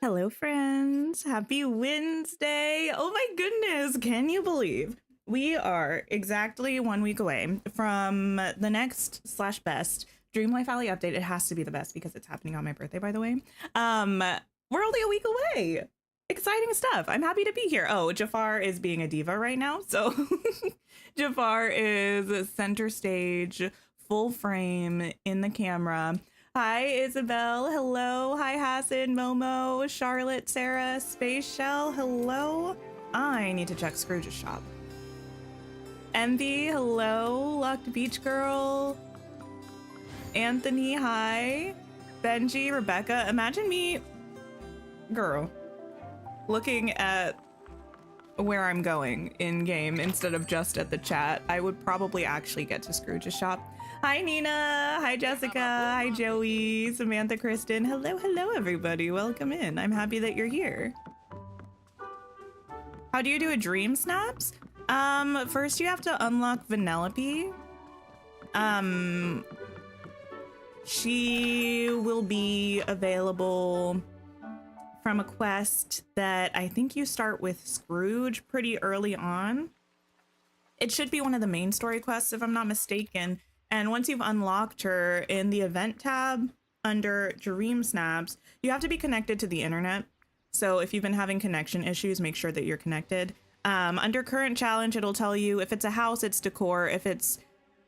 Hello, friends. Happy Wednesday. Oh my goodness. Can you believe we are exactly 1 week away from the next slash best Dreamlight Valley update? It has to be the best because it's happening on my birthday, by the way. We're only a week away. Exciting stuff. I'm happy to be here. Oh, Jafar is being a diva right now. So Jafar is center stage, full frame in the camera. Hi, Isabel. Hello. Hi, Hassan, Momo, Charlotte, Sarah, Space Shell. Hello. I need to check Scrooge's shop. Envy. Hello. Locked Beach Girl. Anthony. Hi. Benji, Rebecca. Imagine me, girl, looking at where I'm going in game instead of just at the chat. I would probably actually get to Scrooge's shop. Hi, Nina. Hi, Jessica. Hi, Joey, Samantha, Kristen. Hello, hello, everybody. Welcome in. I'm happy that you're here. How do you do a dream snaps? First you have to unlock Vanellope. She will be available from a quest that I think you start with Scrooge pretty early on. It should be one of the main story quests, if I'm not mistaken. And once you've unlocked her, in the event tab under Dream Snaps, you have to be connected to the internet. So if you've been having connection issues, make sure that you're connected. Under current challenge, it'll tell you if it's a house, it's decor. If it's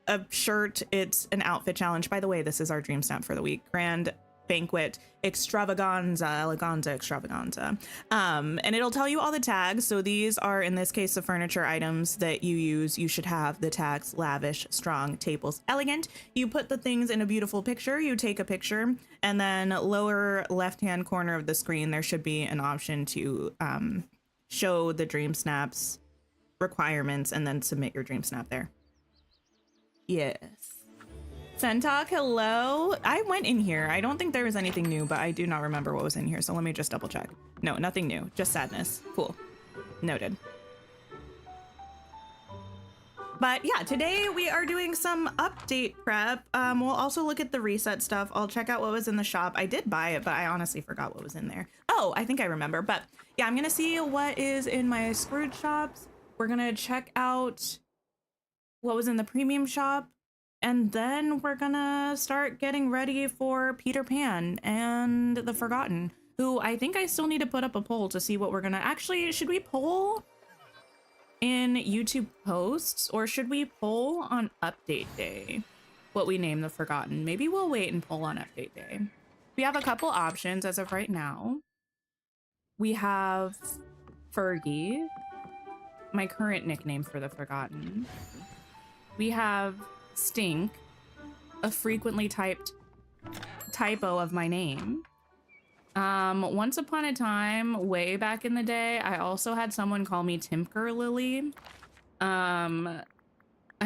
a shirt, it's an outfit challenge. By the way, this is our Dream Snap for the week. Grand Banquet Extravaganza, Eleganza Extravaganza. And it'll tell you all the tags. So these are, in this case, the furniture items that you use. You should have the tags: lavish, strong, tables, elegant. You put the things in a beautiful picture. You take a picture, and then lower left-hand corner of the screen, there should be an option to show the Dream Snaps requirements and then submit your Dream Snap there. Yes. Sentok, hello. I went in here. I don't think there was anything new, but I do not remember what was in here. So let me just double check. No, nothing new. Just sadness. Cool. Noted. But yeah, today we are doing some update prep. We'll also look at the reset stuff. I'll check out what was in the shop. I did buy it, but I honestly forgot what was in there. Oh, I think I remember. But yeah, I'm going to see what is in my Scrooge shops. We're going to check out what was in the premium shop. And then we're gonna start getting ready for Peter Pan and the Forgotten, who I think I still need to put up a poll to see what we're gonna... Actually, should we poll in YouTube posts, or should we poll on update day what we name the Forgotten? Maybe we'll wait and poll on update day. We have a couple options as of right now. We have Fergie, my current nickname for the Forgotten. We have Stink, a frequently typed typo of my name. Once upon a time, way back in the day, I also had someone call me Timker Lily. I'm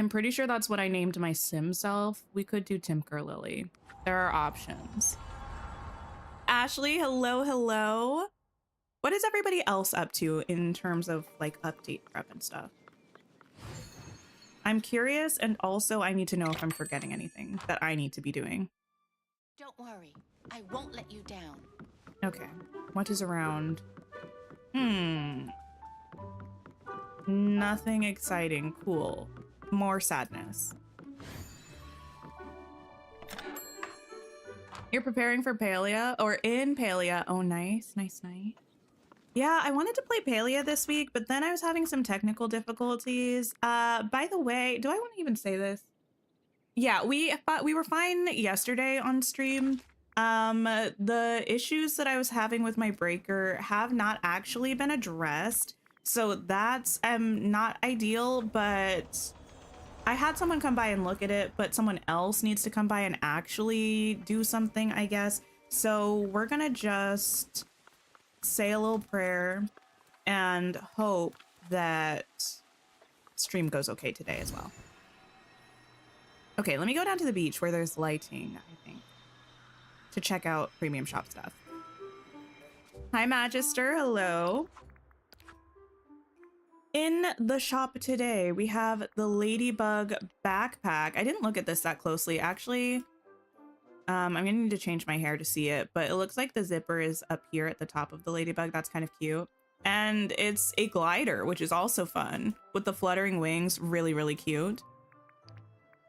pretty sure that's what I named my sim self. We could do Timker Lily. There are options. Ashley, hello, hello. What is everybody else up to in terms of like update prep and stuff? I'm curious, and also I need to know if I'm forgetting anything that I need to be doing. Don't worry, I won't let you down. Okay, what is around? Nothing exciting. Cool. More sadness. You're preparing for Paleia, or in Paleia. Oh, nice, nice, nice. Yeah, I wanted to play Paleia this week, but then I was having some technical difficulties. By the way, do I want to even say this? Yeah, we were fine yesterday on stream. The issues that I was having with my breaker have not actually been addressed. So that's not ideal, but I had someone come by and look at it, but someone else needs to come by and actually do something, I guess. So we're gonna just say a little prayer and hope that stream goes okay today as well. Okay, let me go down to the beach where there's lighting, I think, to check out premium shop stuff. Hi, Magister. Hello. In the shop today, we have the Ladybug backpack. I didn't look at this that closely. Actually, I'm gonna need to change my hair to see it, but it looks like the zipper is up here at the top of the ladybug. That's kind of cute. And it's a glider, which is also fun with the fluttering wings. Really, really cute.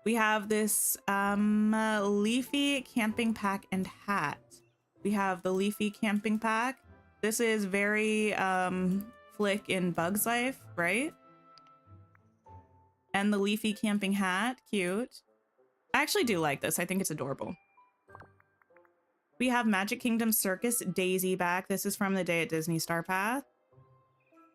We have this leafy camping pack and hat. We have the leafy camping pack. This is very Flick in Bug's Life, right? And the leafy camping hat, cute. I actually do like this. I think it's adorable. We have Magic Kingdom Circus Daisy back. This is from the day at Disney Star Path.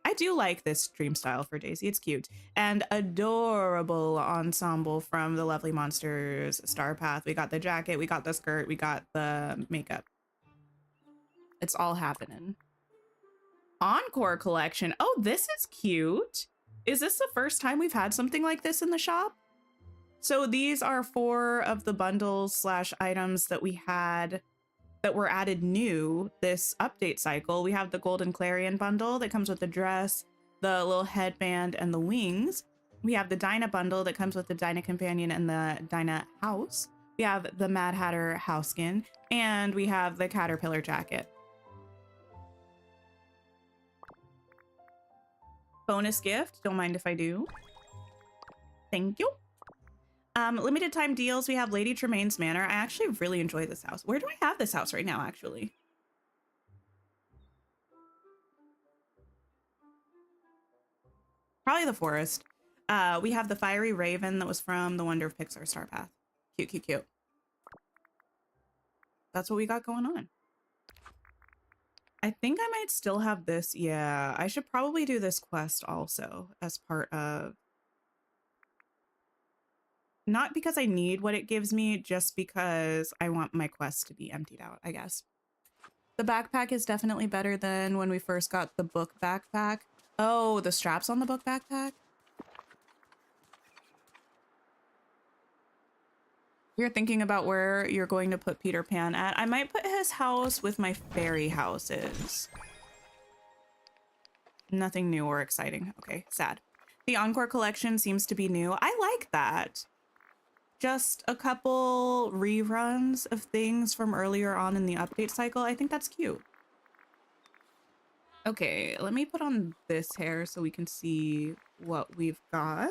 I do like this dream style for Daisy. It's cute. And adorable ensemble from the Lovely Monsters Star Path. We got the jacket, we got the skirt, we got the makeup. It's all happening. Encore Collection. Oh, this is cute. Is this the first time we've had something like this in the shop? So these are 4 of the bundles slash items that we had that were added new this update cycle. We have the Golden Clarion bundle that comes with the dress, the little headband, and the wings. We have the Dinah bundle that comes with the Dinah Companion and the Dinah house. We have the Mad Hatter house skin, and we have the Caterpillar jacket. Bonus gift, don't mind if I do. Thank you. Limited time deals, we have Lady Tremaine's Manor. I actually really enjoy this house. Where do I have this house right now, actually? Probably the forest. We have the Fiery Raven that was from the Wonder of Pixar Star Path. Cute, cute, cute. That's what we got going on. I think I might still have this. Yeah, I should probably do this quest also as part of... Not because I need what it gives me, just because I want my quest to be emptied out, I guess. The backpack is definitely better than when we first got the book backpack. Oh, the straps on the book backpack? You're thinking about where you're going to put Peter Pan at? I might put his house with my fairy houses. Nothing new or exciting. Okay, sad. The Encore Collection seems to be new. I like that. Just a couple reruns of things from earlier on in the update cycle. I think that's cute. Okay, let me put on this hair so we can see what we've got.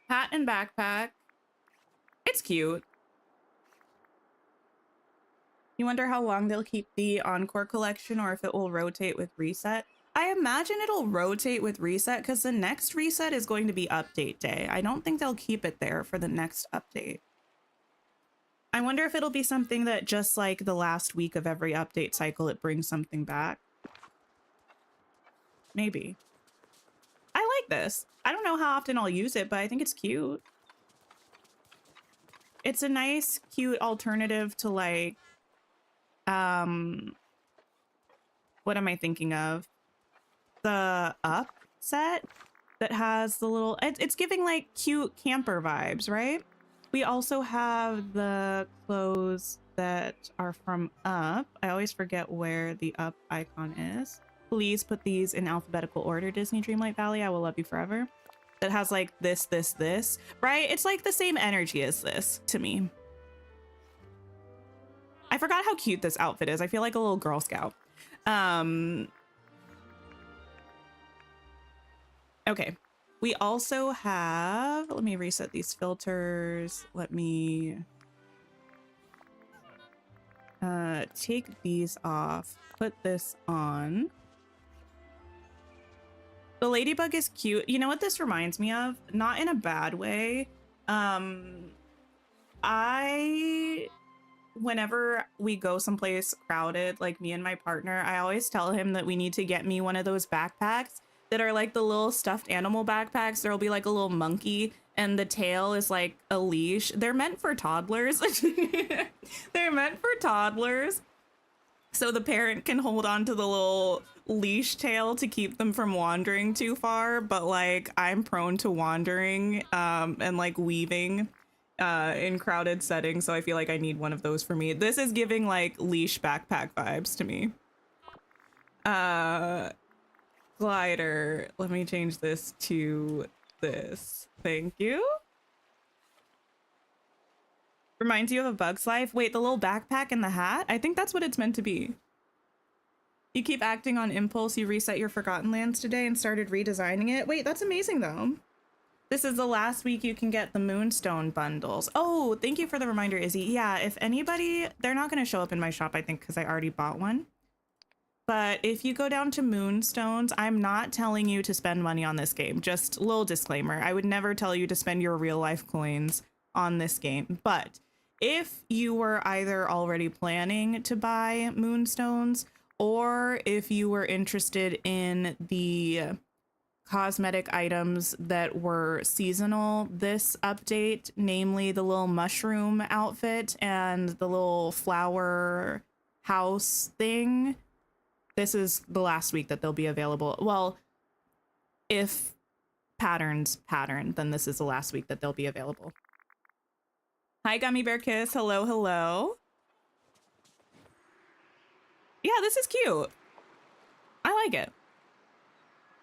Hat and backpack. It's cute. You wonder how long they'll keep the Encore Collection or if it will rotate with reset. I imagine it'll rotate with reset because the next reset is going to be update day. I don't think they'll keep it there for the next update. I wonder if it'll be something that just like the last week of every update cycle, it brings something back. Maybe. I like this. I don't know how often I'll use it, but I think it's cute. It's a nice, cute alternative to like, what am I thinking of? The Up set that has the little, it's giving like cute camper vibes, right? We also have the clothes that are from Up. I always forget where the Up icon is. Please put these in alphabetical order, Disney Dreamlight Valley. I will love you forever. That has like this, right? It's like the same energy as this to me. I forgot how cute this outfit is. I feel like a little Girl Scout. Okay, we also have, let me reset these filters. Let me take these off, put this on. The ladybug is cute. You know what this reminds me of? Not in a bad way. Whenever we go someplace crowded, like me and my partner, I always tell him that we need to get me one of those backpacks that are like the little stuffed animal backpacks. There'll be like a little monkey and the tail is like a leash. They're meant for toddlers. They're meant for toddlers. So the parent can hold on to the little leash tail to keep them from wandering too far. But like I'm prone to wandering and like weaving in crowded settings. So I feel like I need one of those for me. This is giving like leash backpack vibes to me. Glider. Let me change this to this. Thank you. Reminds you of A Bug's Life. Wait, the little backpack and the hat? I think that's what it's meant to be. You keep acting on impulse. You reset your Forgotten Lands today and started redesigning it. Wait, that's amazing though. This is the last week you can get the Moonstone bundles. Oh, thank you for the reminder, Izzy. Yeah, if anybody, they're not going to show up in my shop, I think, because I already bought one. But if you go down to Moonstones, I'm not telling you to spend money on this game. Just a little disclaimer. I would never tell you to spend your real life coins on this game. But if you were either already planning to buy Moonstones, or if you were interested in the cosmetic items that were seasonal this update, namely the little mushroom outfit and the little flower house thing, this is the last week that they'll be available. Well, if patterns pattern, then this is the last week that they'll be available. Hi, Gummy Bear Kiss. Hello, hello. Yeah, this is cute. I like it.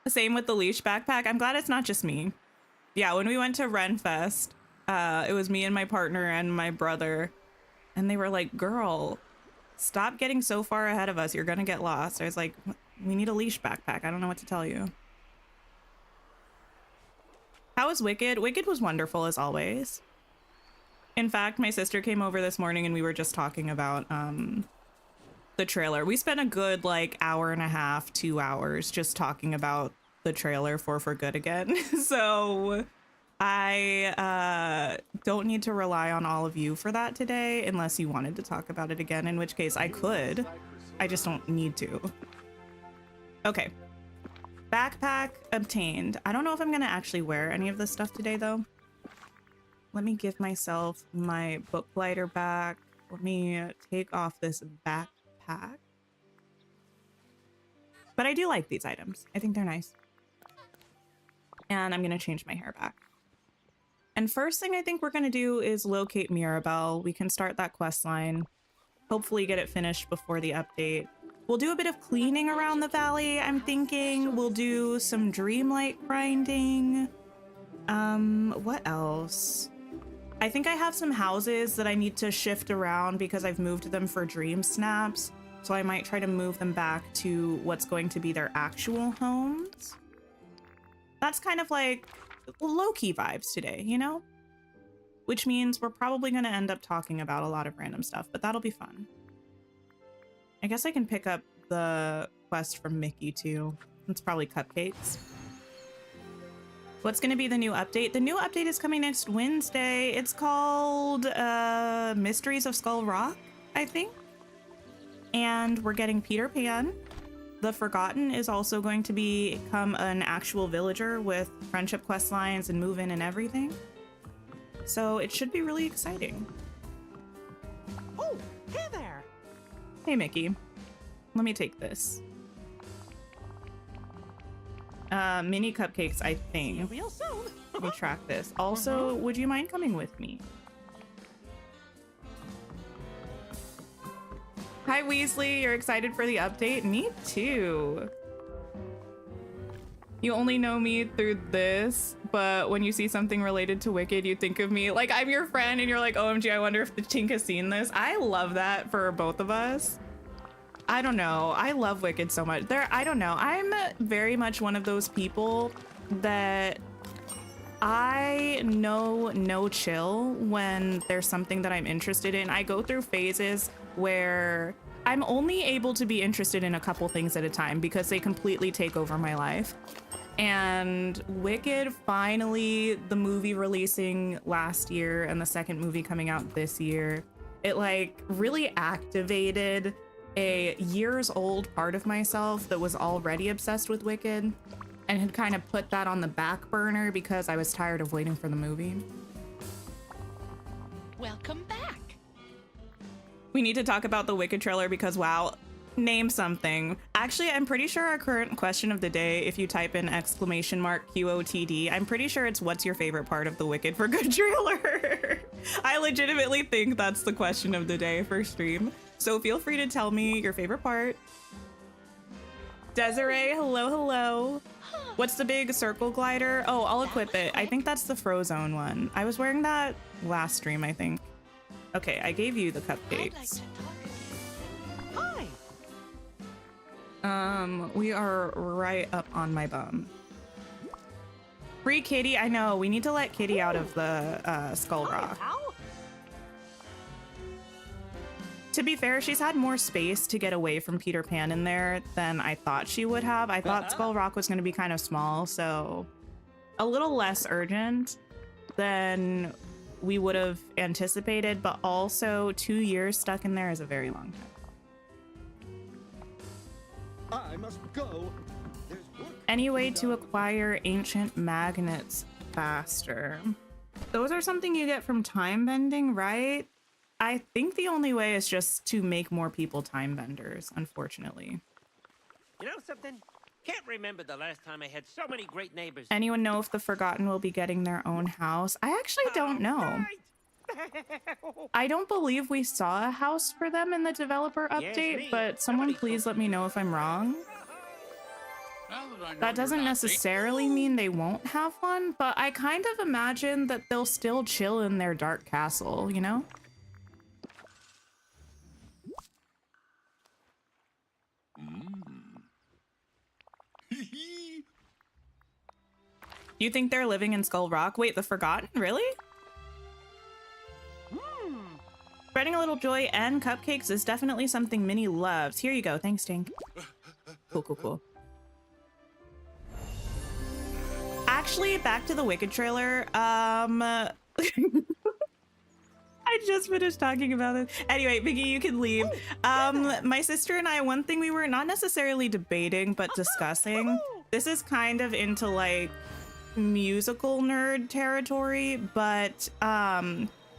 Same with the leash backpack. I'm glad it's not just me. Yeah, when we went to Renfest, it was me and my partner and my brother, and they were like, girl, stop getting so far ahead of us. You're gonna get lost. I was like, we need a leash backpack. I don't know what to tell you. How was Wicked? Wicked was wonderful as always. In fact, my sister came over this morning and we were just talking about the trailer. We spent a good like hour and a half, 2 hours just talking about the trailer for Good Again. So I don't need to rely on all of you for that today unless you wanted to talk about it again, in which case I could. I just don't need to. Okay. Backpack obtained. I don't know if I'm gonna actually wear any of this stuff today though. Let me give myself my book lighter back. Let me take off this backpack. But I do like these items. I think they're nice. And I'm gonna change my hair back. And first thing I think we're gonna do is locate Mirabelle. We can start that quest line. Hopefully get it finished before the update. We'll do a bit of cleaning around the valley, I'm thinking. We'll do some Dreamlight grinding. What else? I think I have some houses that I need to shift around because I've moved them for dream snaps. So I might try to move them back to what's going to be their actual homes. That's kind of like low-key vibes today, you know? Which means we're probably going to end up talking about a lot of random stuff, but that'll be fun. I guess I can pick up the quest from Mickey too. It's probably cupcakes. What's going to be the new update? The new update is coming next Wednesday. It's called Mysteries of Skull Rock, I think. And we're getting Peter Pan. The Forgotten is also going to become an actual villager with friendship quest lines and move in and everything. So it should be really exciting. Oh, hey there. Hey, Mickey. Let me take this. Mini cupcakes, I think. Real soon. Let me track this. Also, would you mind coming with me? Hi, Weasley. You're excited for the update? Me too. You only know me through this, but when you see something related to Wicked, you think of me like I'm your friend and you're like, OMG, I wonder if the Tink has seen this. I love that for both of us. I don't know. I love Wicked so much. I don't know. I'm very much one of those people that I know no chill when there's something that I'm interested in. I go through phases where I'm only able to be interested in a couple things at a time because they completely take over my life. And Wicked, finally, the movie releasing last year and the second movie coming out this year, it like really activated a years old part of myself that was already obsessed with Wicked and had kind of put that on the back burner because I was tired of waiting for the movie. Welcome back. We need to talk about the Wicked trailer because, wow, name something. Actually, I'm pretty sure our current question of the day, if you type in !QOTD, I'm pretty sure it's what's your favorite part of the Wicked for Good trailer. I legitimately think that's the question of the day for stream. So feel free to tell me your favorite part. Desiree, hello, hello. What's the big circle glider? Oh, I'll equip it. I think that's the Frozone one. I was wearing that last stream, I think. Okay, I gave you the I'd like to cupcakes. talk again. Hi. We are right up on my bum. Free Kitty, I know, we need to let Kitty out of the Skull Hi, Rock. pal. To be fair, she's had more space to get away from Peter Pan in there than I thought she would have. I thought Skull Rock was going to be kind of small, so a little less urgent than we would have anticipated, but also 2 years stuck in there is a very long time. I must go. There's work. Any way to acquire ancient magnets faster? Those are something you get from time bending, right? I think the only way is just to make more people time benders, unfortunately. You know something? Can't remember the last time I had so many great neighbors. Anyone know if the Forgotten will be getting their own house? I actually don't know. Right. I don't believe we saw a house for them in the developer Yes, update, me. but someone Somebody please told let me know if I'm wrong. That doesn't necessarily mean they won't have one, but I kind of imagine that they'll still chill in their dark castle, you know? You think they're living in Skull Rock? Wait, the Forgotten? Really? Spreading a little joy and cupcakes is definitely something Minnie loves. Here you go. Thanks, Tink. Cool, cool, cool. Actually, back to the Wicked trailer. I just finished talking about it. Anyway, Biggie, you can leave. My sister and I, one thing we were not necessarily debating, but discussing. This is kind of into like musical nerd territory, but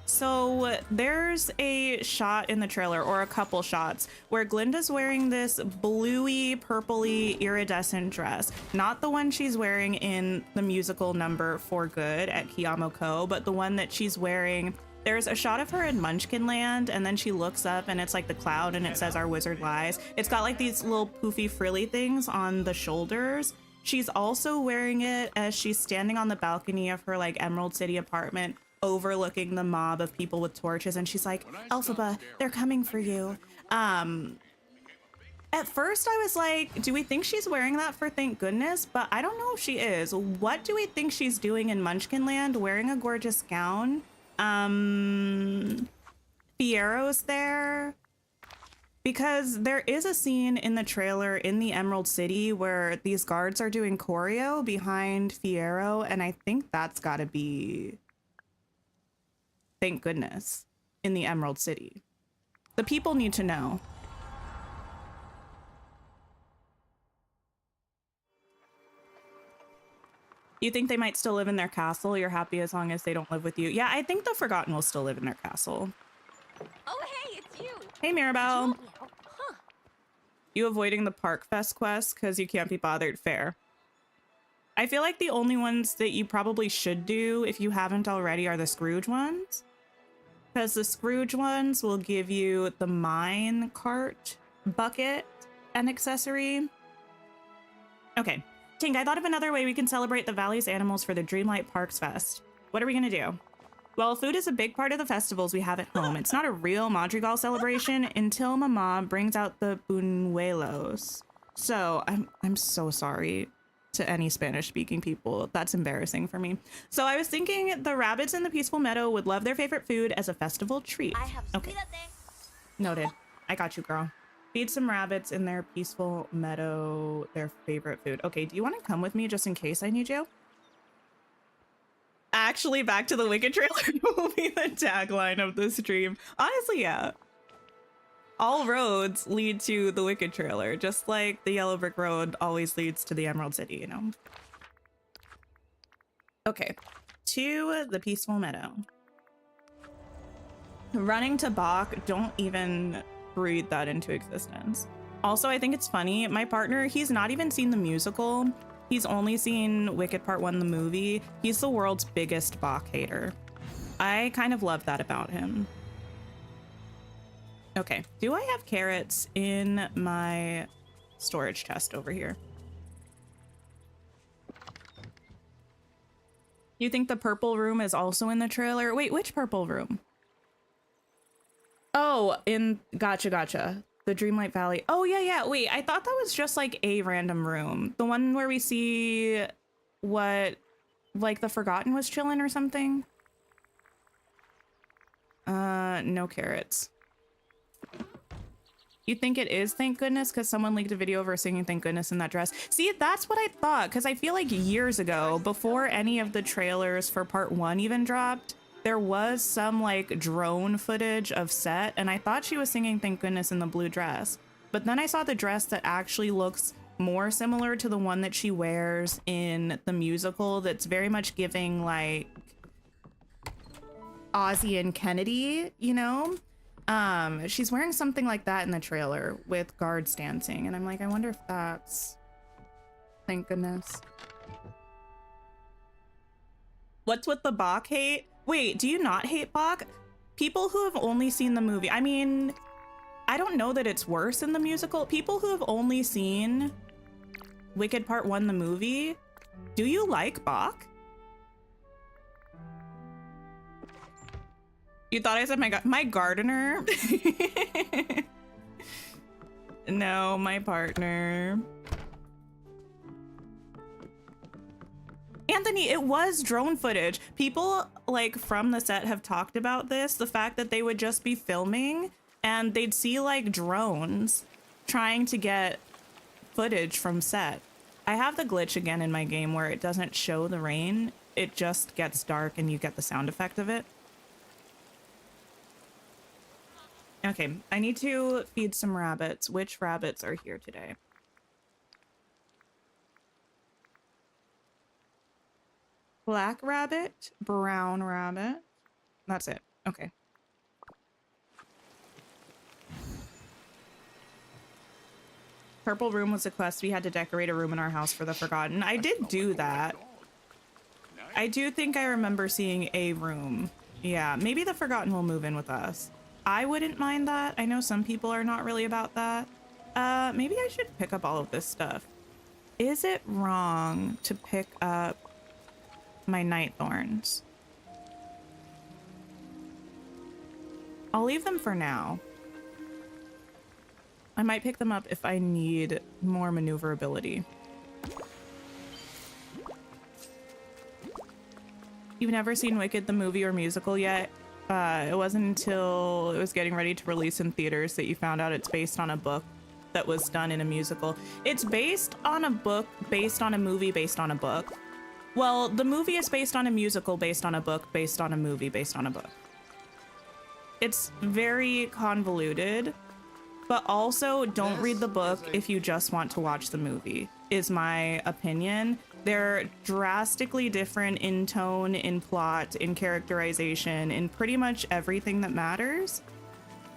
so there's a shot in the trailer, or a couple shots, where Glinda's wearing this bluey, purpley, iridescent dress. Not the one she's wearing in the musical number For Good at Kiamoko, but the one that she's wearing. There's a shot of her in Munchkin Land, and then she looks up and it's like the cloud and it says "Our Wizard Lies." It's got like these little poofy frilly things on the shoulders. She's also wearing it as she's standing on the balcony of her like Emerald City apartment, overlooking the mob of people with torches, and she's like, "Elphaba, they're coming for you." At first I was like, do we think she's wearing that for Thank Goodness? But I don't know if she is. What do we think she's doing in Munchkin Land, wearing a gorgeous gown? Fiero's there. Because there is a scene in the trailer in the Emerald City where these guards are doing choreo behind Fiero, and I think that's gotta be Thank Goodness in the Emerald City. The people need to know. You think they might still live in their castle? You're happy as long as they don't live with you. Yeah, I think the Forgotten will still live in their castle. Oh, hey, it's you. Hey, Mirabelle. Huh. You avoiding the Park Fest quest because you can't be bothered? Fair. I feel like the only ones that you probably should do, if you haven't already, are the Scrooge ones. Because the Scrooge ones will give you the mine cart bucket and accessory. Okay. Tink, I thought of another way we can celebrate the Valley's animals for the Dreamlight Parks Fest. What are we gonna do? Well, food is a big part of the festivals we have at home. It's not a real Madrigal celebration until Mama brings out the buñuelos. So I'm so sorry to any Spanish-speaking people. That's embarrassing for me. So I was thinking the rabbits in the Peaceful Meadow would love their favorite food as a festival treat. I have Okay, noted. I got you, girl. Feed some rabbits in their Peaceful Meadow their favorite food. Okay, do you want to come with me just in case I need you? Actually, back to the Wicked trailer will be the tagline of the stream. Honestly, yeah. All roads lead to the Wicked trailer, just like the Yellow Brick Road always leads to the Emerald City, you know? Okay, to the Peaceful Meadow. Running to Bach, don't even breathe that into existence. Also, I think it's funny, my partner, he's not even seen the musical. He's only seen Wicked Part 1, the movie. He's the world's biggest Bach hater. I kind of love that about him. Okay, do I have carrots in my storage chest over here? You think the purple room is also in the trailer? Wait, which purple room? Oh, gotcha. The Dreamlight Valley. Oh, yeah. Wait, I thought that was just like a random room. The one where we see what, like the Forgotten was chilling or something. No carrots. You think it is Thank Goodness because someone leaked a video of her singing Thank Goodness in that dress? See, that's what I thought, because I feel like years ago, before any of the trailers for part 1 even dropped, there was some like drone footage of Set, and I thought she was singing Thank Goodness in the blue dress. But then I saw the dress that actually looks more similar to the one that she wears in the musical, that's very much giving like Ozzy and Kennedy, you know? She's wearing something like that in the trailer with guards dancing, and I'm like, I wonder if that's Thank Goodness. What's with the Bach hate? Wait, do you not hate Bach? People who have only seen the movie, I mean, I don't know that it's worse in the musical. People who have only seen Wicked Part 1, the movie, do you like Bach? You thought I said my gardener? No, my partner. Anthony, it was drone footage. People like from the set have talked about this, the fact that they would just be filming and they'd see like drones trying to get footage from set. I have the glitch again in my game where it doesn't show the rain. It just gets dark and you get the sound effect of it. Okay, I need to feed some rabbits. Which rabbits are here today? Black rabbit, brown rabbit. That's it. Okay. Purple room was a quest. We had to decorate a room in our house for the Forgotten. I did do that. I do think I remember seeing a room. Yeah, maybe the Forgotten will move in with us. I wouldn't mind that. I know some people are not really about that. Maybe I should pick up all of this stuff. Is it wrong to pick up my night thorns? I'll leave them for now. I might pick them up if I need more maneuverability. You've never seen Wicked the movie or musical yet? It wasn't until it was getting ready to release in theaters that you found out it's based on a book that was done in a musical. It's based on a book, based on a movie, based on a book. Well, the movie is based on a musical, based on a book, based on a movie, based on a book. It's very convoluted, but also don't read the book if you just want to watch the movie, is my opinion. They're drastically different in tone, in plot, in characterization, in pretty much everything that matters.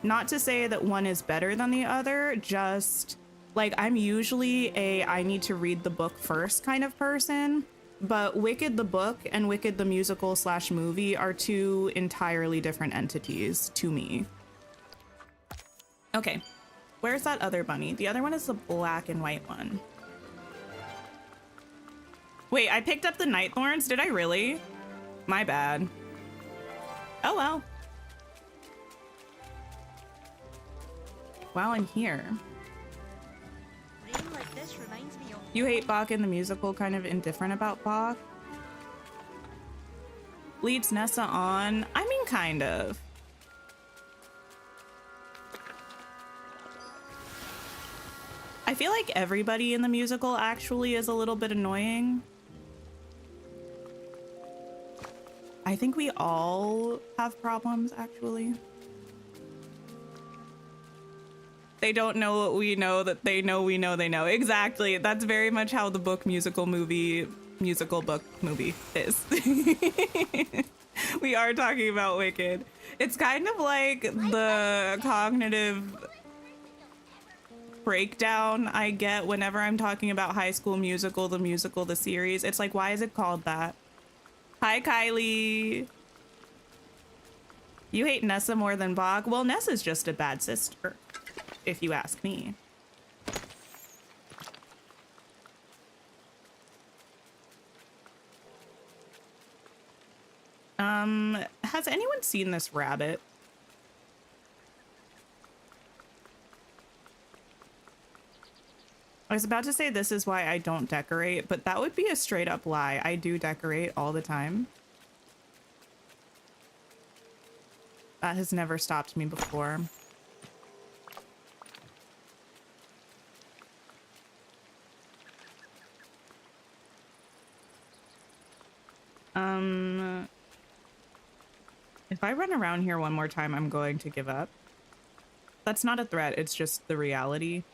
Not to say that one is better than the other, just like I'm usually a I need to read the book first kind of person, but Wicked the book and Wicked the musical / movie are two entirely different entities to me. Okay, where's that other bunny? The other one is the black and white one. Wait, I picked up the night thorns? Did I really? My bad. Oh well. While I'm here. Rain like this reminds me of... You hate Bach in the musical, kind of indifferent about Bach? Leads Nessa on? I mean, kind of. I feel like everybody in the musical actually is a little bit annoying. I think we all have problems, actually. They don't know what we know that they know we know they know. Exactly. That's very much how the book musical movie is. We are talking about Wicked. It's kind of like the cognitive breakdown I get whenever I'm talking about High School Musical, the series. It's like, why is it called that? Hi, Kylie. You hate Nessa more than Bach? Well, Nessa's just a bad sister, if you ask me. Has anyone seen this rabbit? I was about to say this is why I don't decorate, but that would be a straight up lie. I do decorate all the time. That has never stopped me before. If I run around here one more time, I'm going to give up. That's not a threat, it's just the reality.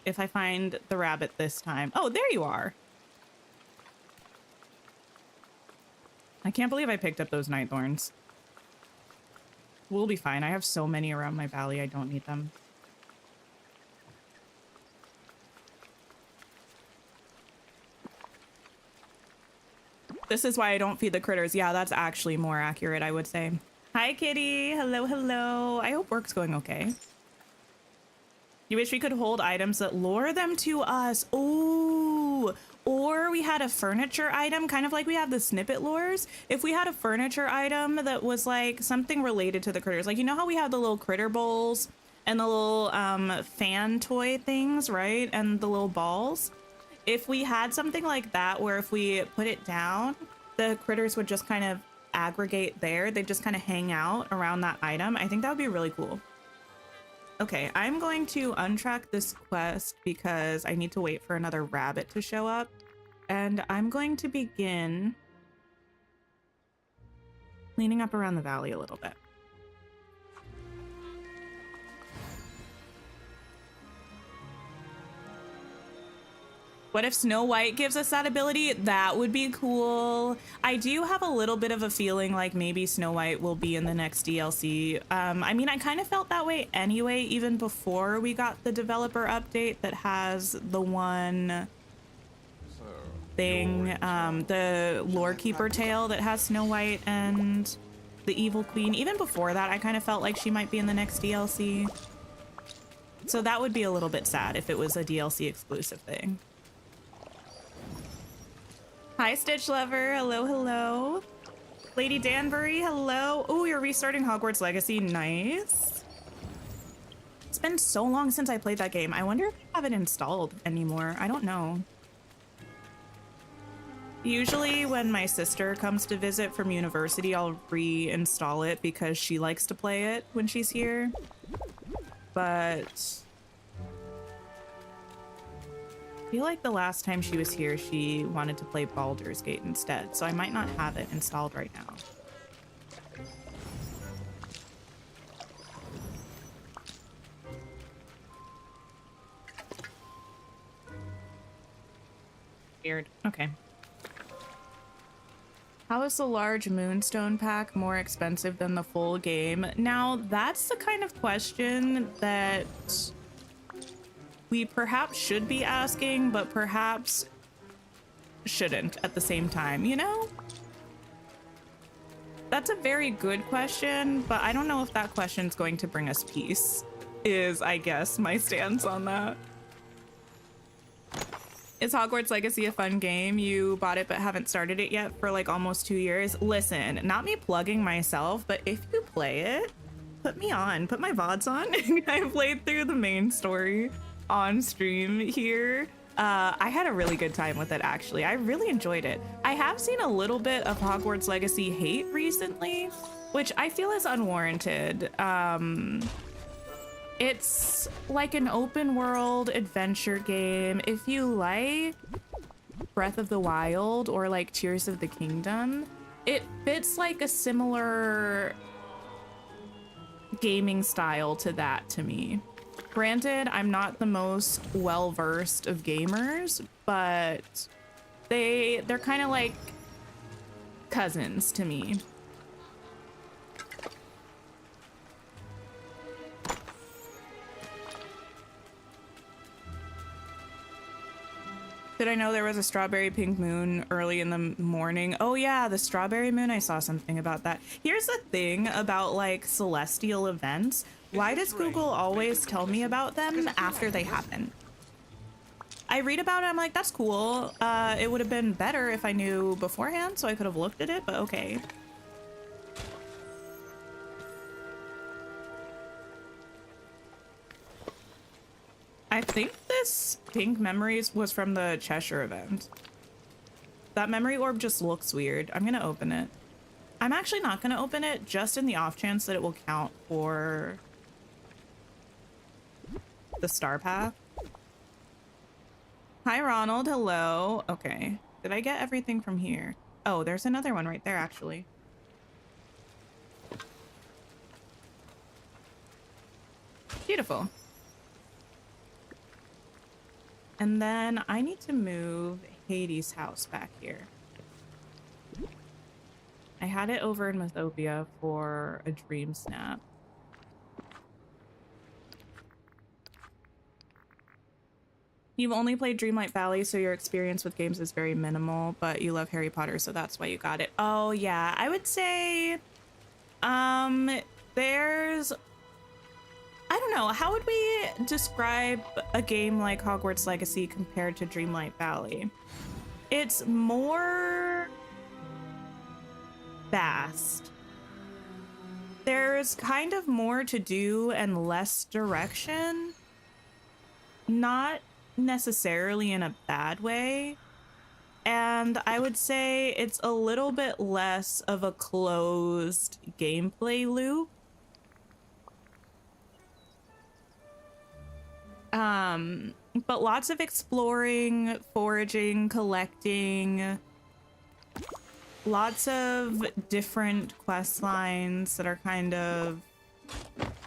If I find the rabbit this time. Oh, there you are. I can't believe I picked up those night thorns. We'll be fine. I have so many around my valley, I don't need them. This is why I don't feed the critters. Yeah, that's actually more accurate, I would say. Hi, kitty. Hello, hello. I hope work's going okay. You wish we could hold items that lure them to us. Ooh. Or we had a furniture item, kind of like we have the snippet lures. If we had a furniture item that was like something related to the critters. Like, you know how we have the little critter bowls and the little fan toy things, right? And the little balls. If we had something like that where if we put it down, the critters would just kind of aggregate there. They just kind of hang out around that item. I think that would be really cool. Okay, I'm going to untrack this quest because I need to wait for another rabbit to show up. And I'm going to begin cleaning up around the valley a little bit. What if Snow White gives us that ability? That would be cool. I do have a little bit of a feeling like maybe Snow White will be in the next DLC. I mean, I kind of felt that way anyway, even before we got the developer update that has the one thing, the lore keeper tale that has Snow White and the evil queen. Even before that, I kind of felt like she might be in the next DLC. So that would be a little bit sad if it was a DLC exclusive thing. Hi, Stitch Lover. Hello, hello. Lady Danbury, hello. Oh, you're restarting Hogwarts Legacy. Nice. It's been so long since I played that game. I wonder if I have it installed anymore. I don't know. Usually when my sister comes to visit from university, I'll reinstall it because she likes to play it when she's here. But I feel like the last time she was here, she wanted to play Baldur's Gate instead, so I might not have it installed right now. Weird. Okay. How is the large Moonstone pack more expensive than the full game? Now, that's the kind of question that we perhaps should be asking, but perhaps shouldn't at the same time, you know? That's a very good question, but I don't know if that question's going to bring us peace, is, I guess, my stance on that. Is Hogwarts Legacy a fun game? You bought it but haven't started it yet for like almost 2 years. Listen, not me plugging myself, but if you play it, put me on, put my VODs on. I played through the main story on stream here. I had a really good time with it, actually. I really enjoyed it. I have seen a little bit of Hogwarts Legacy hate recently, which I feel is unwarranted. It's like an open world adventure game. If you like Breath of the Wild or like Tears of the Kingdom, it fits like a similar gaming style to that to me. Granted, I'm not the most well-versed of gamers, but they're kind of like cousins to me. Did I know there was a strawberry pink moon early in the morning? Oh yeah, the strawberry moon, I saw something about that. Here's the thing about like celestial events. Why does Google always tell me about them after they happen? I read about it, I'm like, that's cool. It would have been better if I knew beforehand so I could have looked at it, but okay. I think this pink memories was from the Cheshire event. That memory orb just looks weird. I'm gonna open it. I'm actually not gonna open it just in the off chance that it will count for the star path. Hi, Ronald. Hello. Okay. Did I get everything from here? Oh, there's another one right there, actually. Beautiful. And then I need to move Hades' house back here. I had it over in Mythopia for a dream snap. You've only played Dreamlight Valley, so your experience with games is very minimal, but you love Harry Potter, so that's why you got it. Oh, yeah. I would say, there's... I don't know. How would we describe a game like Hogwarts Legacy compared to Dreamlight Valley? It's more vast. There's kind of more to do and less direction. Not necessarily in a bad way. And I would say it's a little bit less of a closed gameplay loop. But lots of exploring, foraging, collecting, lots of different quest lines that are kind of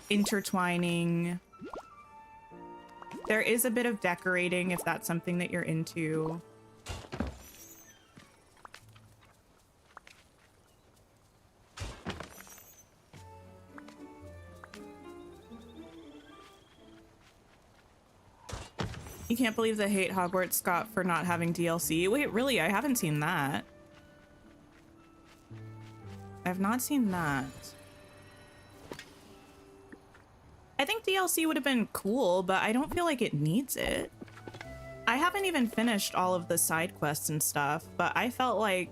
intertwining. There is a bit of decorating if that's something that you're into. You can't believe the hate Hogwarts got for not having DLC. Wait, really? I haven't seen that. I've not seen that. I think DLC would have been cool, but I don't feel like it needs it. I haven't even finished all of the side quests and stuff, but I felt like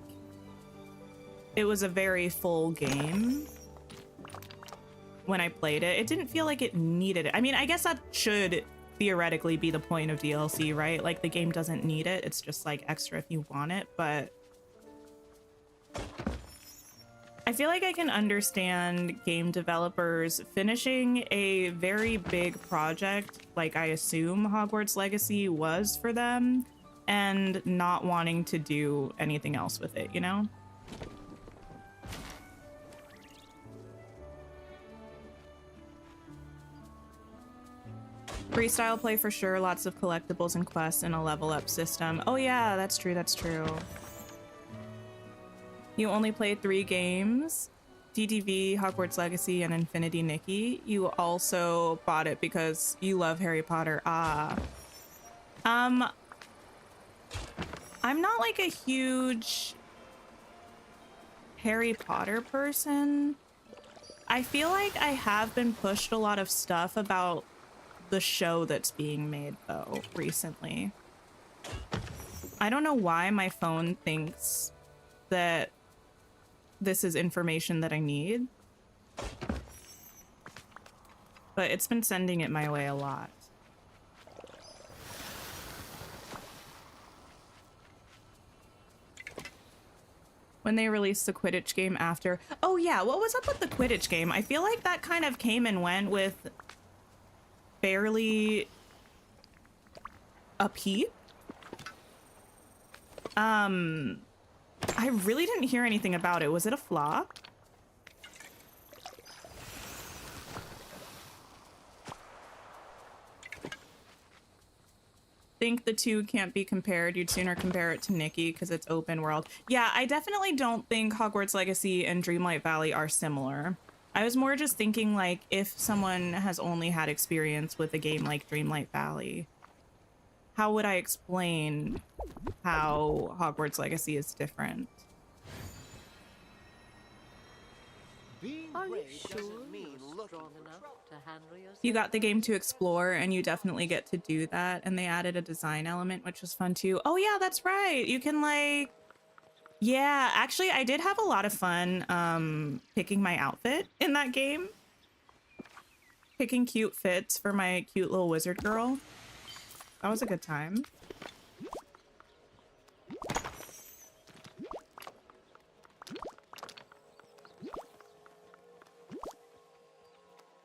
it was a very full game when I played it. It didn't feel like it needed it. I mean, I guess that should theoretically be the point of DLC, right? Like, the game doesn't need it. It's just like extra if you want it, but I feel like I can understand game developers finishing a very big project, like I assume Hogwarts Legacy was for them, and not wanting to do anything else with it, you know? Freestyle play for sure, lots of collectibles and quests and a level up system. Oh yeah, that's true, that's true. You only played 3 games, DTV, Hogwarts Legacy, and Infinity Nikki. You also bought it because you love Harry Potter. Ah. I'm not like a huge Harry Potter person. I feel like I have been pushed a lot of stuff about the show that's being made, though, recently. I don't know why my phone thinks that this is information that I need, but it's been sending it my way a lot. When they released the Quidditch game after. Oh yeah, what was up with the Quidditch game? I feel like that kind of came and went with barely a peep. I really didn't hear anything about it. Was it a flop? Think the two can't be compared. You'd sooner compare it to Nikki because it's open world. Yeah, I definitely don't think Hogwarts Legacy and Dreamlight Valley are similar. I was more just thinking, like, if someone has only had experience with a game like Dreamlight Valley, how would I explain how Hogwarts Legacy is different? Being Are you brave sure doesn't mean you're looking strong for enough trouble. to handle yourself? You got the game to explore, and you definitely get to do that. And they added a design element, which was fun too. Oh yeah, that's right. You can, like, yeah, actually I did have a lot of fun picking my outfit in that game. Picking cute fits for my cute little wizard girl. That was a good time.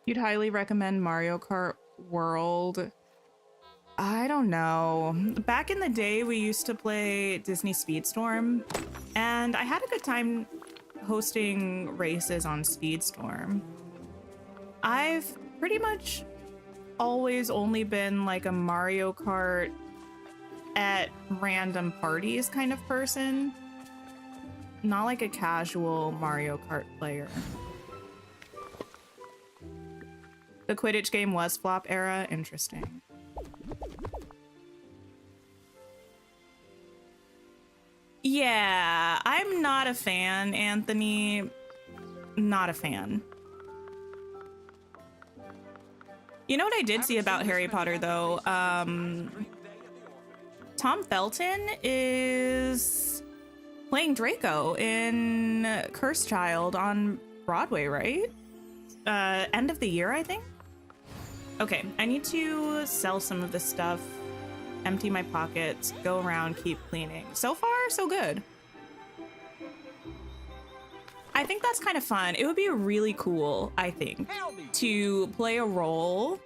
You'd highly recommend Mario Kart World? I don't know. Back in the day, we used to play Disney Speedstorm, and I had a good time hosting races on Speedstorm. I've pretty much always only been like a Mario Kart at random parties kind of person, not like a casual Mario Kart player. The Quidditch game was flop era. Interesting. Yeah, I'm not a fan, Anthony. Not a fan. You know what I did see about Harry Potter, though? Tom Felton is playing Draco in Cursed Child on Broadway, right? End of the year, I think? Okay, I need to sell some of this stuff, empty my pockets, go around, keep cleaning. So far, so good. I think that's kind of fun. It would be really cool, I think, to play a role,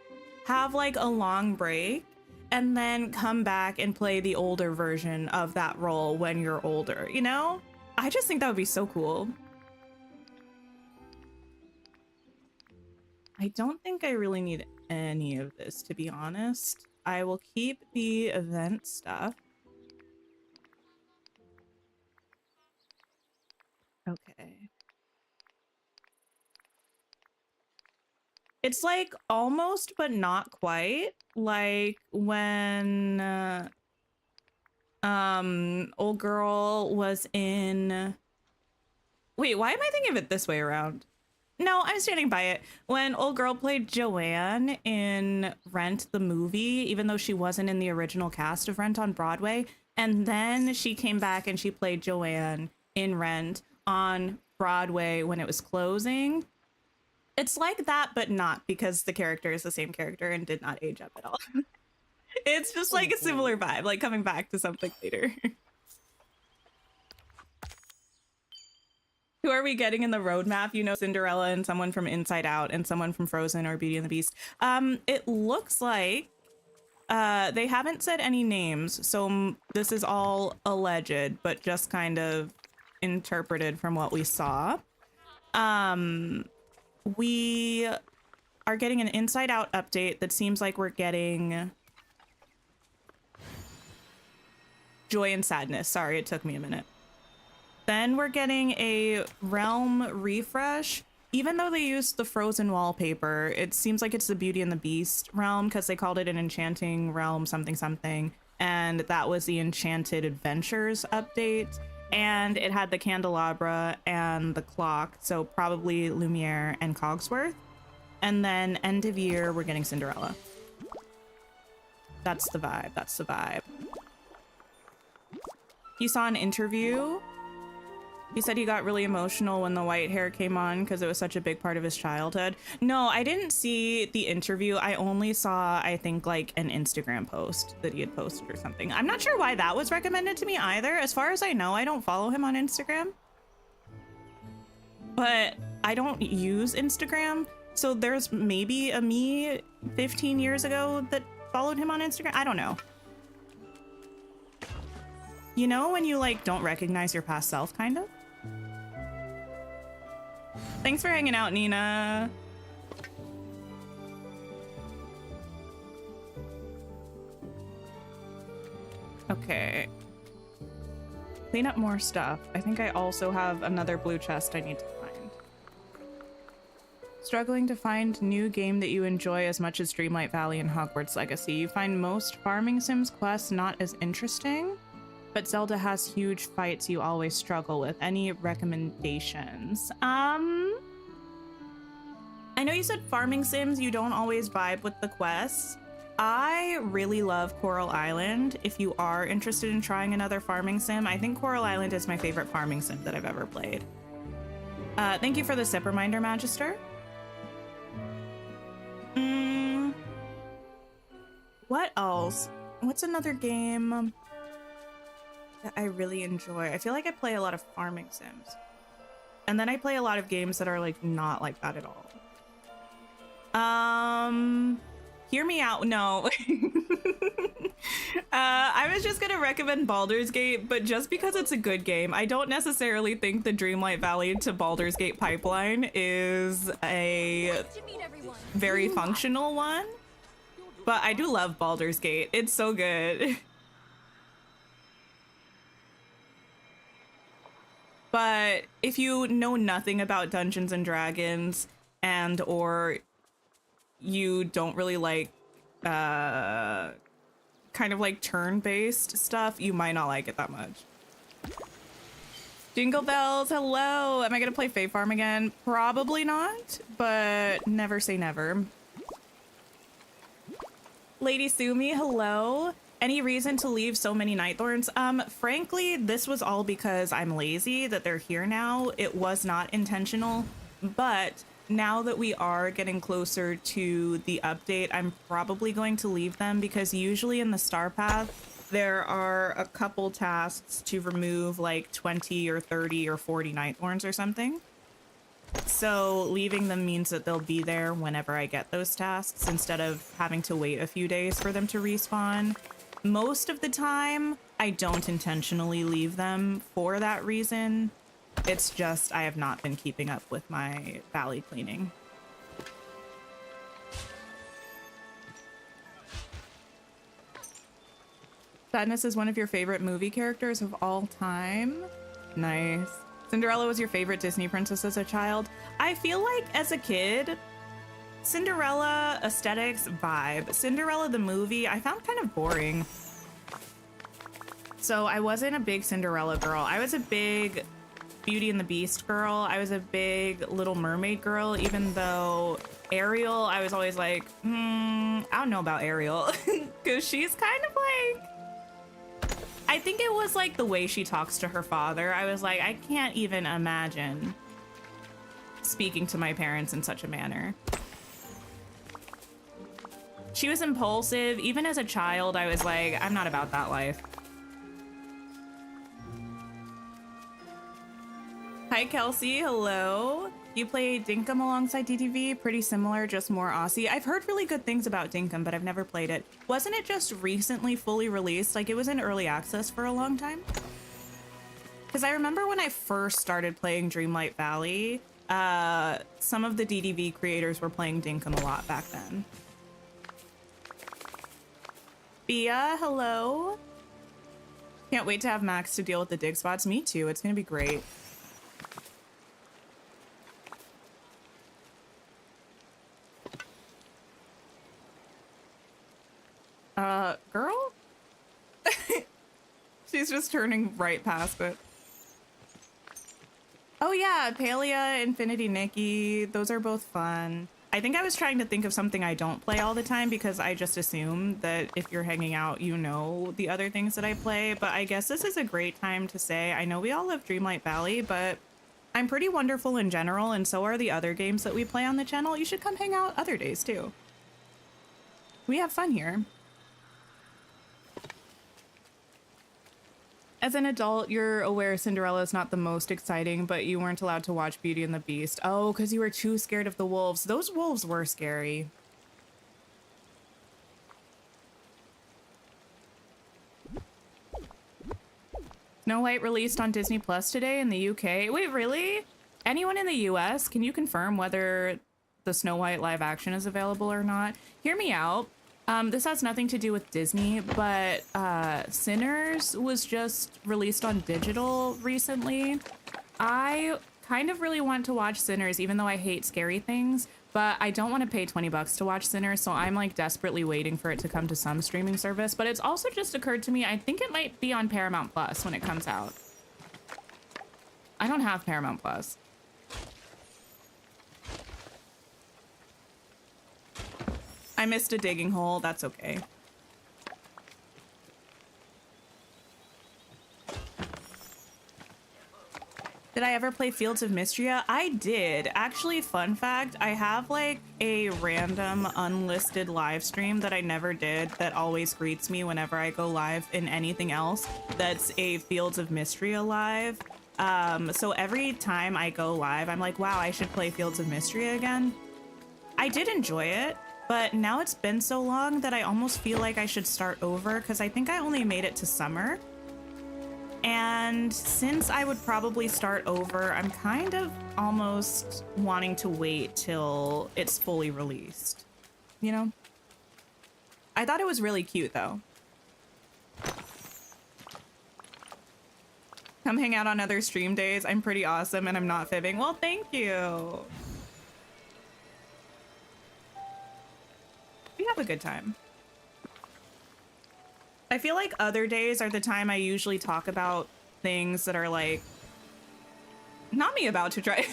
have like a long break, and then come back and play the older version of that role when you're older, you know? I just think that would be so cool. I don't think I really need any of this, to be honest. I will keep the event stuff. Okay. It's like almost, but not quite. Like when old girl was in... Wait, why am I thinking of it this way around? No, I'm standing by it. When old girl played Joanne in Rent the movie, even though she wasn't in the original cast of Rent on Broadway, and then she came back and she played Joanne in Rent on Broadway when it was closing. It's like that, but not, because the character is the same character and did not age up at all. It's just like a similar vibe, like coming back to something later. Who are we getting in the roadmap? You know, Cinderella and someone from Inside Out and someone from Frozen or Beauty and the Beast. It looks like they haven't said any names, so this is all alleged, but just kind of interpreted from what we saw. We are getting an Inside Out update that seems like we're getting joy and sadness. Sorry, it took me a minute. Then we're getting a realm refresh. Even though they used the Frozen wallpaper, it seems like it's the Beauty and the Beast realm because they called it an enchanting realm something something. And that was the Enchanted Adventures update. And it had the candelabra and the clock, so probably Lumiere and Cogsworth. And then end of year, we're getting Cinderella. That's the vibe. That's the vibe. You saw an interview. He said he got really emotional when the white hair came on because it was such a big part of his childhood. No, I didn't see the interview. I only saw, I think, like an Instagram post that he had posted or something. I'm not sure why that was recommended to me either. As far as I know, I don't follow him on Instagram. But I don't use Instagram. So there's maybe a me 15 years ago that followed him on Instagram. I don't know. You know when you like don't recognize your past self, kind of? Thanks for hanging out, Nina. Okay. Clean up more stuff. I think I also have another blue chest I need to find. Struggling to find new game that you enjoy as much as Dreamlight Valley and Hogwarts Legacy. You find most farming sims quests not as interesting, but Zelda has huge fights you always struggle with. Any recommendations? I know you said farming sims, you don't always vibe with the quests. I really love Coral Island. If you are interested in trying another farming sim, I think Coral Island is my favorite farming sim that I've ever played. Thank you for the sip reminder, Magister. What else? What's another game that I really enjoy? I feel like I play a lot of farming sims. And then I play a lot of games that are like not like that at all. Hear me out. No. I was just gonna recommend Baldur's Gate, but just because it's a good game, I don't necessarily think the Dreamlight Valley to Baldur's Gate pipeline is a very functional one. But I do love Baldur's Gate. It's so good. But if you know nothing about Dungeons and Dragons and or you don't really like kind of like turn-based stuff, you might not like it that much. Jingle bells, hello. Am I gonna play Fae Farm again? Probably not, but never say never. Lady Sumi, hello. Any reason to leave so many Nightthorns? Frankly, this was all because I'm lazy that they're here now. It was not intentional, but now that we are getting closer to the update, I'm probably going to leave them because usually in the star path, there are a couple tasks to remove like 20 or 30 or 40 Nightthorns or something. So leaving them means that they'll be there whenever I get those tasks instead of having to wait a few days for them to respawn. Most of the time, I don't intentionally leave them for that reason. It's just I have not been keeping up with my valley cleaning. Sadness is one of your favorite movie characters of all time. Nice. Cinderella was your favorite Disney princess as a child. I feel like as a kid, Cinderella aesthetics vibe. Cinderella the movie, I found kind of boring. So I wasn't a big Cinderella girl. I was a big Beauty and the Beast girl. I was a big Little Mermaid girl, even though Ariel, I was always like, I don't know about Ariel. Because she's kind of like, I think it was like the way she talks to her father. I was like, I can't even imagine speaking to my parents in such a manner. She was impulsive. Even as a child, I was like, I'm not about that life. Hi, Kelsey. Hello. You play Dinkum alongside DTV? Pretty similar, just more Aussie. I've heard really good things about Dinkum, but I've never played it. Wasn't it just recently fully released? Like, it was in early access for a long time? Because I remember when I first started playing Dreamlight Valley, some of the DTV creators were playing Dinkum a lot back then. Bia, hello. Can't wait to have Max to deal with the dig spots. Me too. It's gonna be great. Girl? She's just turning right past it. Oh yeah, Paleia, Infinity Nikki, those are both fun. I think I was trying to think of something I don't play all the time because I just assume that if you're hanging out, you know the other things that I play, but I guess this is a great time to say, I know we all love Dreamlight Valley, but I'm pretty wonderful in general, and so are the other games that we play on the channel. You should come hang out other days too. We have fun here. As an adult, you're aware Cinderella is not the most exciting, but you weren't allowed to watch Beauty and the Beast. Oh, because you were too scared of the wolves. Those wolves were scary. Snow White released on Disney Plus today in the UK. Wait, really? Anyone in the US, can you confirm whether the Snow White live action is available or not? Hear me out. This has nothing to do with Disney, but Sinners was just released on digital recently. I kind of really want to watch Sinners, even though I hate scary things, but I don't want to pay 20 bucks to watch Sinners, so I'm like desperately waiting for it to come to some streaming service. But it's also just occurred to me, I think it might be on Paramount Plus when it comes out. I don't have Paramount Plus. I missed a digging hole. That's okay. Did I ever play Fields of Mystria? I did. Actually, fun fact, I have like a random unlisted live stream that I never did that always greets me whenever I go live in anything else. That's a Fields of Mystria live. So every time I go live, I'm like, wow, I should play Fields of Mystria again. I did enjoy it, but now it's been so long that I almost feel like I should start over because I think I only made it to summer. And since I would probably start over, I'm kind of almost wanting to wait till it's fully released, you know? I thought it was really cute though. Come hang out on other stream days. I'm pretty awesome and I'm not fibbing. Well, thank you. We have a good time. I feel like other days are the time I usually talk about things that are like, not me about to try,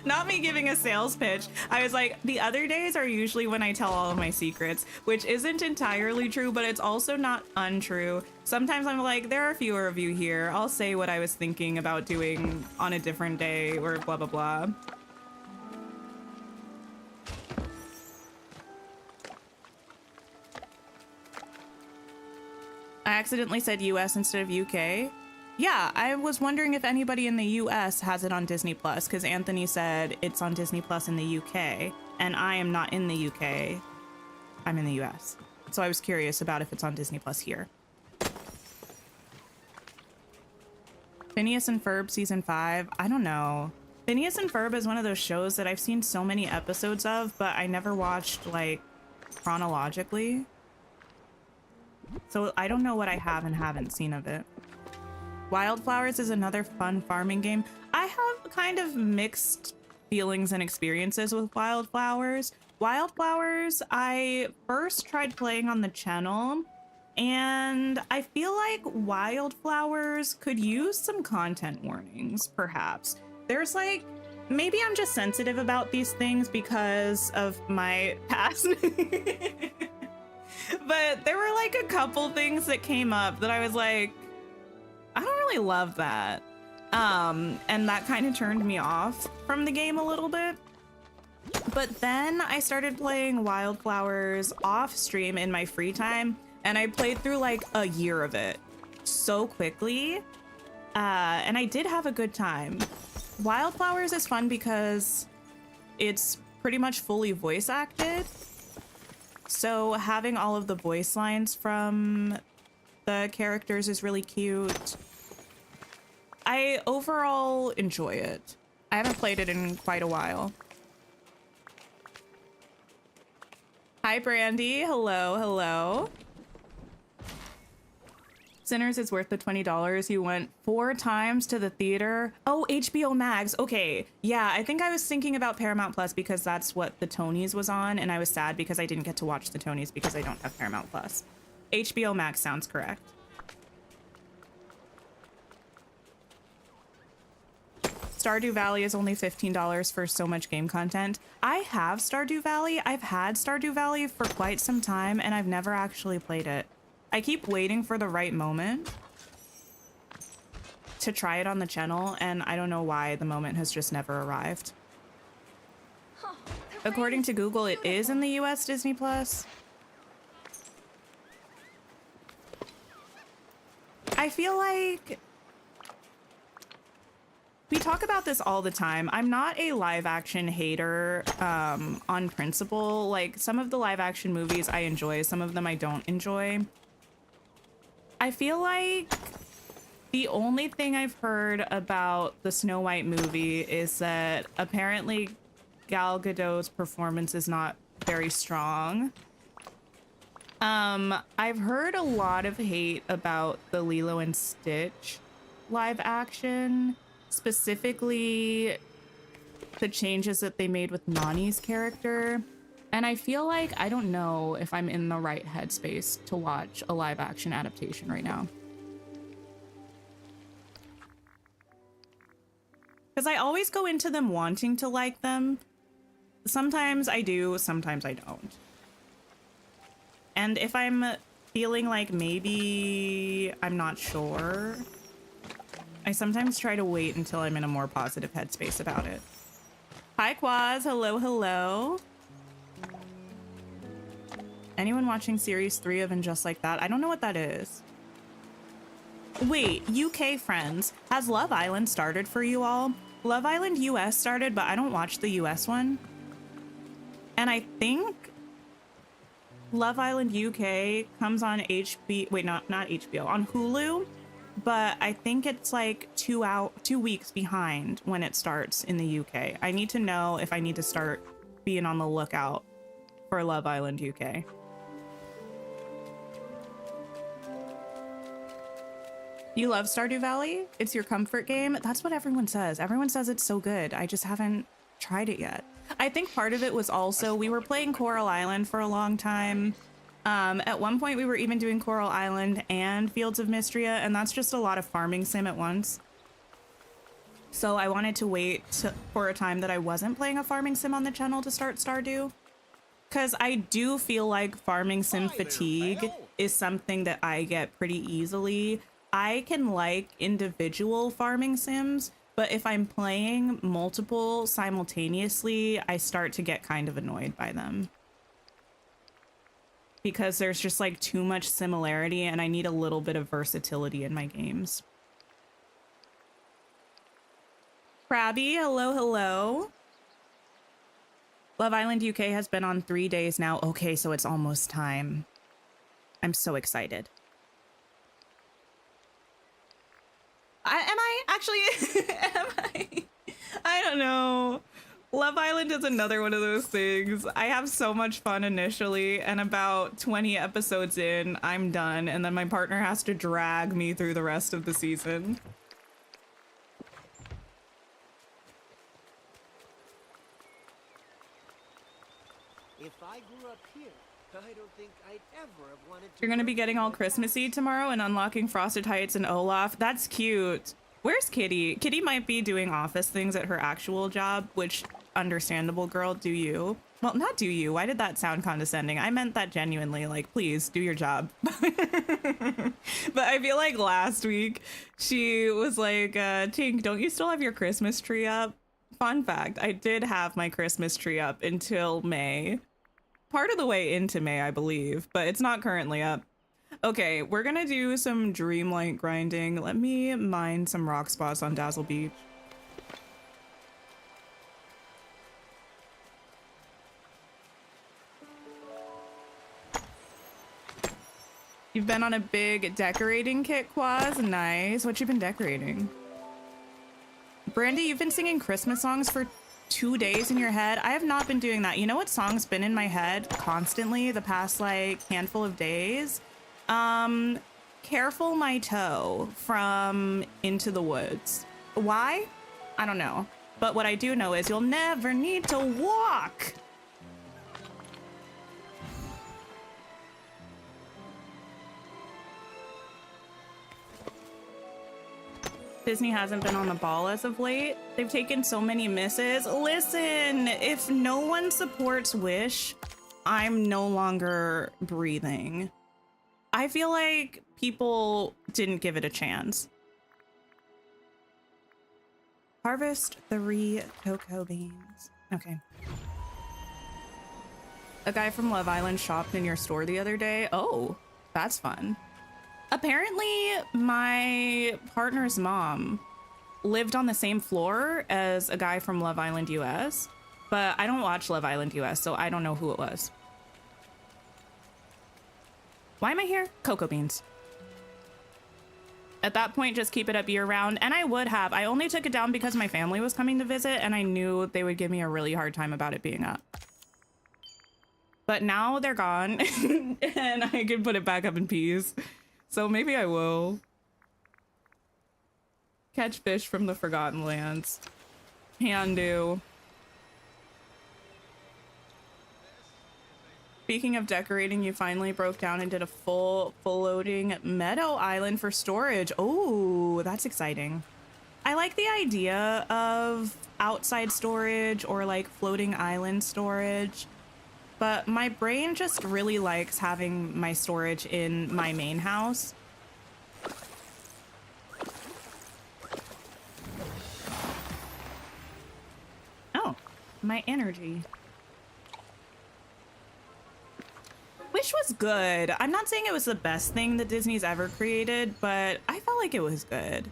not me giving a sales pitch. I was like, the other days are usually when I tell all of my secrets, which isn't entirely true, but it's also not untrue. Sometimes I'm like, there are fewer of you here. I'll say what I was thinking about doing on a different day or blah, blah, blah. I accidentally said US instead of UK. Yeah, I was wondering if anybody in the US has it on Disney Plus because Anthony said it's on Disney Plus in the UK and I am not in the UK. I'm in the US. So I was curious about if it's on Disney Plus here. Phineas and Ferb season 5. I don't know. Phineas and Ferb is one of those shows that I've seen so many episodes of, but I never watched like chronologically. So I don't know what I have and haven't seen of it. Wildflowers is another fun farming game. I have kind of mixed feelings and experiences with Wildflowers. Wildflowers, I first tried playing on the channel, and I feel like Wildflowers could use some content warnings, perhaps. There's like, maybe I'm just sensitive about these things because of my past. But there were like a couple things that came up that I was like, I don't really love that. And that kind of turned me off from the game a little bit. But then I started playing Wildflowers off stream in my free time, and I played through like a year of it so quickly. And I did have a good time. Wildflowers is fun because it's pretty much fully voice acted. So having all of the voice lines from the characters is really cute. I overall enjoy it. I haven't played it in quite a while. Hi, Brandy. Hello, hello. Sinners is worth the $20. You went 4 times to the theater. Oh, HBO Max. Okay. Yeah, I think I was thinking about Paramount Plus because that's what the Tonys was on, and I was sad because I didn't get to watch the Tonys because I don't have Paramount Plus. HBO Max sounds correct. Stardew Valley is only $15 for so much game content. I have Stardew Valley. I've had Stardew Valley for quite some time, and I've never actually played it. I keep waiting for the right moment to try it on the channel, and I don't know why the moment has just never arrived. According to Google, it is in the US Disney Plus. I feel like we talk about this all the time. I'm not a live action hater on principle. Like, some of the live action movies I enjoy, some of them I don't enjoy. I feel like the only thing I've heard about the Snow White movie is that apparently Gal Gadot's performance is not very strong. I've heard a lot of hate about the Lilo and Stitch live action, specifically the changes that they made with Nani's character. And I feel like I don't know if I'm in the right headspace to watch a live action adaptation right now. Because I always go into them wanting to like them. Sometimes I do, sometimes I don't. And if I'm feeling like maybe I'm not sure, I sometimes try to wait until I'm in a more positive headspace about it. Hi, Quaz. Hello, hello. Anyone watching series 3 of And Just Like That? I don't know what that is. Wait, UK friends, has Love Island started for you all? Love Island US started, but I don't watch the US one. And I think Love Island UK comes on wait, not HBO, on Hulu, but I think it's like 2 weeks behind when it starts in the UK. I need to know if I need to start being on the lookout for Love Island UK. You love Stardew Valley? It's your comfort game? That's what everyone says. Everyone says it's so good. I just haven't tried it yet. I think part of it was also we were playing Coral Island for a long time. At one point we were even doing Coral Island and Fields of Mystria, and that's just a lot of farming sim at once. So I wanted to wait for a time that I wasn't playing a farming sim on the channel to start Stardew. Because I do feel like farming sim fatigue is something that I get pretty easily. I can like individual farming sims, but if I'm playing multiple simultaneously, I start to get kind of annoyed by them. Because there's just like too much similarity and I need a little bit of versatility in my games. Krabby, hello, hello. Love Island UK has been on 3 days now. Okay, so it's almost time. I'm so excited. Am I actually? Am I? I don't know. Love Island is another one of those things. I have so much fun initially, and about 20 episodes in, I'm done, and then my partner has to drag me through the rest of the season. If I grew up here, I don't think I'd ever have wanted to. You're gonna be getting all Christmassy tomorrow and unlocking Frosted Heights and Olaf. That's cute. Where's Kitty? Kitty might be doing office things at her actual job, which, understandable, girl, do you? Well, not do you. Why did that sound condescending? I meant that genuinely, like, please do your job. But I feel like last week she was like, Tink, don't you still have your Christmas tree up? Fun fact, I did have my Christmas tree up until May. Part of the way into May, I believe, but it's not currently up. Okay, we're gonna do some Dreamlight grinding. Let me mine some rock spots on Dazzle Beach. You've been on a big decorating kit, Quaz? Nice. What you been decorating? Brandy, you've been singing Christmas songs for 2 days in your head. I have not been doing that. You know what song's been in my head constantly the past like handful of days? Careful My Toe from Into the Woods. Why? I don't know. But what I do know is you'll never need to walk. Disney hasn't been on the ball as of late. They've taken so many misses. Listen, if no one supports Wish, I'm no longer breathing. I feel like people didn't give it a chance. Harvest 3 cocoa beans. Okay. A guy from Love Island shopped in your store the other day. Oh, that's fun. Apparently, my partner's mom lived on the same floor as a guy from Love Island US, but I don't watch Love Island US, so I don't know who it was. Why am I here? Cocoa beans. At that point, just keep it up year round, and I would have. I only took it down because my family was coming to visit, and I knew they would give me a really hard time about it being up. But now they're gone, and I can put it back up in peace. So maybe I will. Catch fish from the Forgotten Lands. Can do. Speaking of decorating, you finally broke down and did a full loading meadow island for storage. Oh, that's exciting. I like the idea of outside storage or like floating island storage. But my brain just really likes having my storage in my main house. my energy. Wish was good. I'm not saying it was the best thing that Disney's ever created, but I felt like it was good.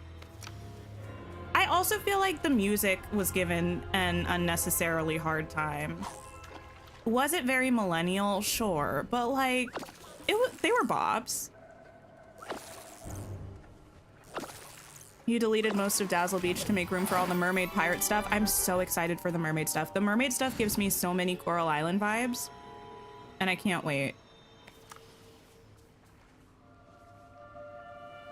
I also feel like the music was given an unnecessarily hard time. Was it very millennial? Sure, but like, they were bops. You deleted most of Dazzle Beach to make room for all the mermaid pirate stuff. I'm so excited for the mermaid stuff. The mermaid stuff gives me so many Coral Island vibes, and I can't wait.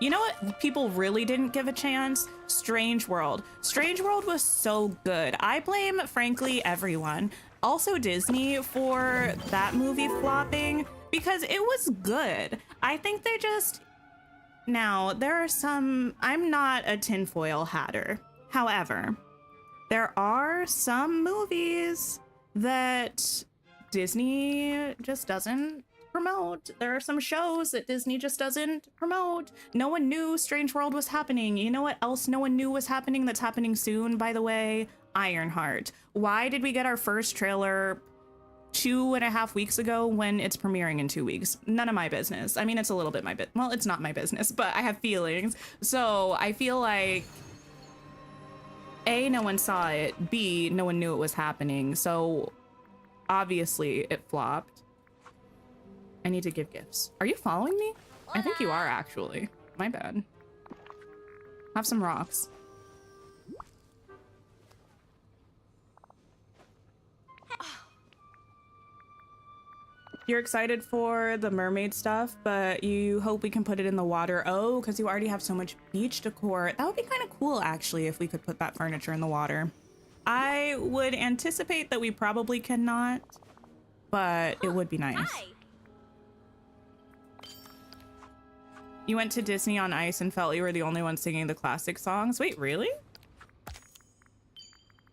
You know what people really didn't give a chance? Strange World. Strange World was so good. I blame, frankly, everyone. Also Disney for that movie flopping, because it was good. I think they just... Now, there are some... I'm not a tinfoil hatter. However, there are some movies that Disney just doesn't promote. There are some shows that Disney just doesn't promote. No one knew Strange World was happening. You know what else no one knew was happening that's happening soon, by the way? Ironheart. Why did we get our first trailer 2.5 weeks ago when it's premiering in 2 weeks? None of my business. I mean, it's a little bit my bit. Well, it's not my business, but I have feelings. So I feel like A, no one saw it. B, no one knew it was happening. So obviously it flopped. I need to give gifts. Are you following me? I think you are, actually. My bad. Have some rocks. You're excited for the mermaid stuff, but you hope we can put it in the water. Oh, because you already have so much beach decor. That would be kind of cool, actually, if we could put that furniture in the water. I would anticipate that we probably cannot, but it would be nice. Hi. You went to Disney on Ice and felt you were the only one singing the classic songs. Wait, really?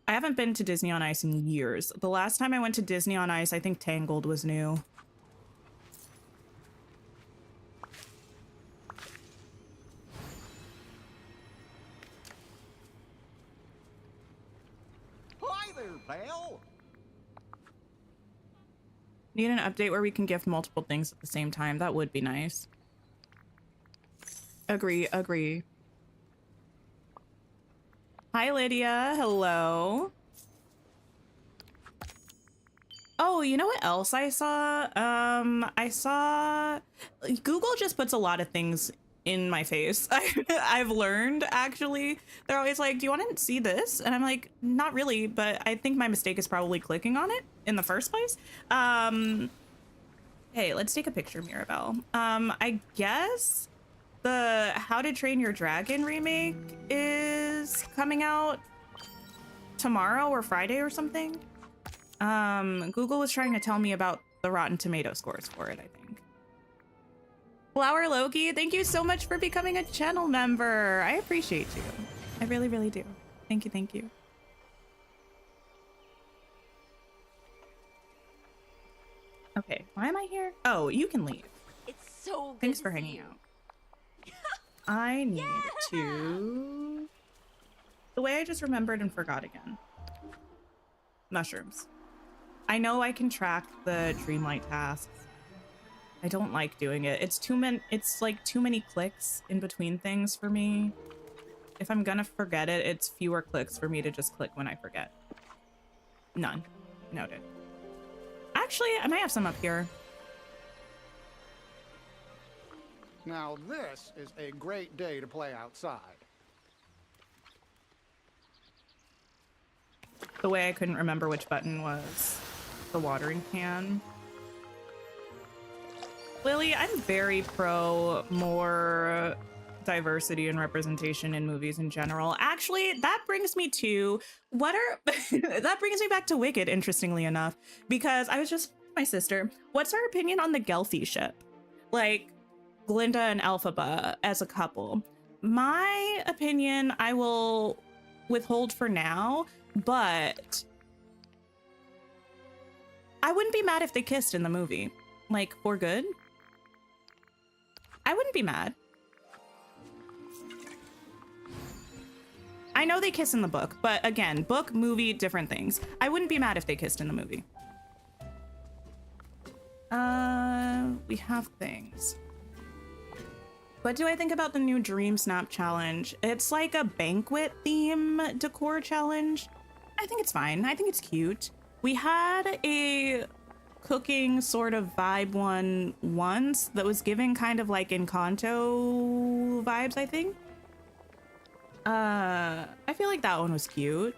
I haven't been to Disney on Ice in years. The last time I went to Disney on Ice, I think Tangled was new. Hi there, pal. Need an update where we can gift multiple things at the same time. That would be nice. Agree, agree. Hi, Lydia. Hello. Oh, you know what else I saw? I saw... Google just puts a lot of things in my face. I've learned, actually. They're always like, do you want to see this? And I'm like, not really, but I think my mistake is probably clicking on it in the first place. Hey, let's take a picture, Mirabelle. I guess the How to Train Your Dragon remake is coming out tomorrow or Friday or something. Google was trying to tell me about the Rotten Tomato scores for it, I think. Flower Loki, thank you so much for becoming a channel member. I appreciate you. I really, really do. Thank you, thank you. Okay, why am I here? Oh, you can leave. It's so good. Thanks to for see hanging you. out. I need to... The way I just remembered and forgot again. Mushrooms. I know I can track the Dreamlight tasks. I don't like doing it. It's like too many clicks in between things for me. If I'm gonna forget it, it's fewer clicks for me to just click when I forget. None. Noted. Actually, I might have some up here. Now this is a great day to play outside. The way I couldn't remember which button was the watering can. Lily, I'm very pro more diversity and representation in movies in general. Actually, that brings me to that brings me back to Wicked, interestingly enough, because I was just with my sister. What's our opinion on the Gelfie ship? Like Glinda and Elphaba as a couple. My opinion, I will withhold for now, but I wouldn't be mad if they kissed in the movie. Like, for good. I wouldn't be mad. I know they kiss in the book, but again, book, movie, different things. I wouldn't be mad if they kissed in the movie. We have things. What do I think about the new Dream Snap challenge? It's like a banquet theme decor challenge. I think it's fine. I think it's cute. We had a cooking sort of vibe one once that was giving kind of like Encanto vibes, I think. I feel like that one was cute.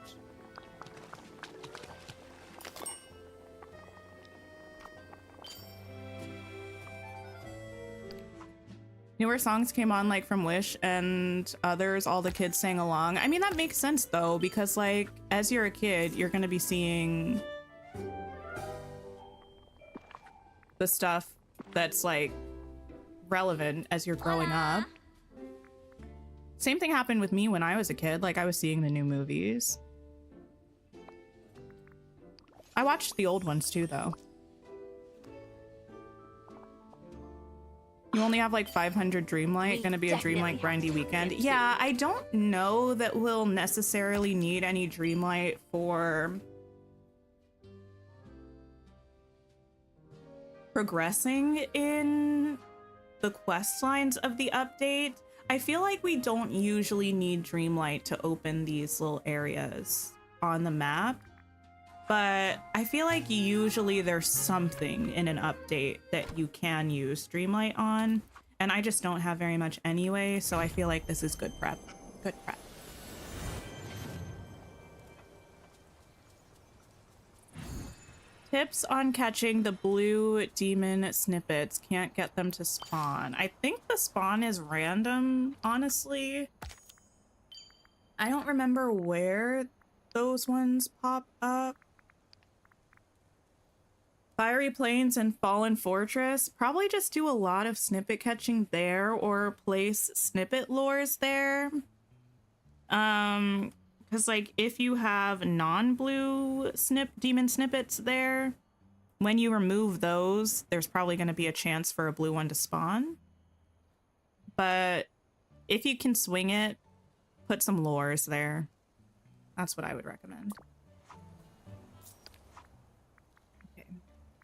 Newer songs came on like from Wish and others, all the kids sang along. I mean, that makes sense though, because like as you're a kid, you're gonna be seeing the stuff that's like relevant as you're growing up. Same thing happened with me when I was a kid. Like I was seeing the new movies. I watched the old ones too though. You only have like 500 Dreamlight, gonna be a Dreamlight grindy weekend. Yeah, I don't know that we'll necessarily need any Dreamlight for progressing in the quest lines of the update. I feel like we don't usually need Dreamlight to open these little areas on the map. But I feel like usually there's something in an update that you can use Dreamlight on, and I just don't have very much anyway, so I feel like this is good prep. Good prep. Tips on catching the blue demon snippets. Can't get them to spawn. I think the spawn is random, honestly. I don't remember where those ones pop up. Fiery Plains and Fallen Fortress. Probably just do a lot of snippet catching there or place snippet lures there. Because like if you have non-blue demon snippets there, when you remove those, there's probably going to be a chance for a blue one to spawn. But if you can swing it, put some lures there. That's what I would recommend.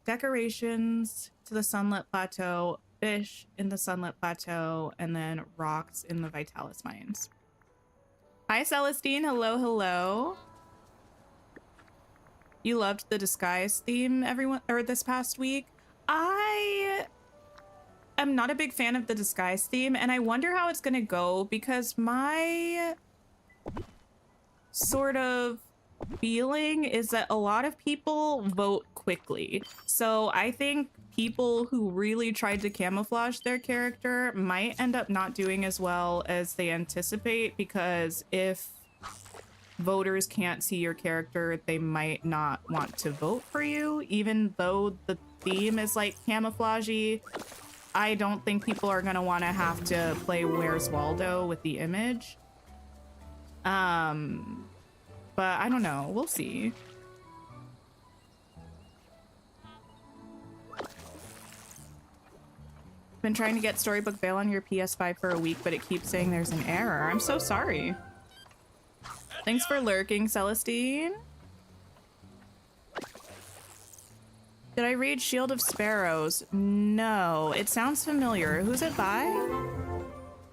Decorations to the Sunlit Plateau, fish in the Sunlit Plateau, and then rocks in the Vitalis Mines. Hi, Celestine. Hello, hello. You loved the disguise theme, everyone, or this past week. I am not a big fan of the disguise theme, and I wonder how it's gonna go because my sort of feeling is that a lot of people vote quickly. So I think people who really tried to camouflage their character might end up not doing as well as they anticipate, because if voters can't see your character, they might not want to vote for you, even though the theme is like camouflagey. I don't think people are gonna want to have to play Where's Waldo with the image. But I don't know. We'll see. Been trying to get Storybook Vale on your PS5 for a week, but it keeps saying there's an error. I'm so sorry. Thanks for lurking, Celestine. Did I read Shield of Sparrows? No. It sounds familiar. Who's it by?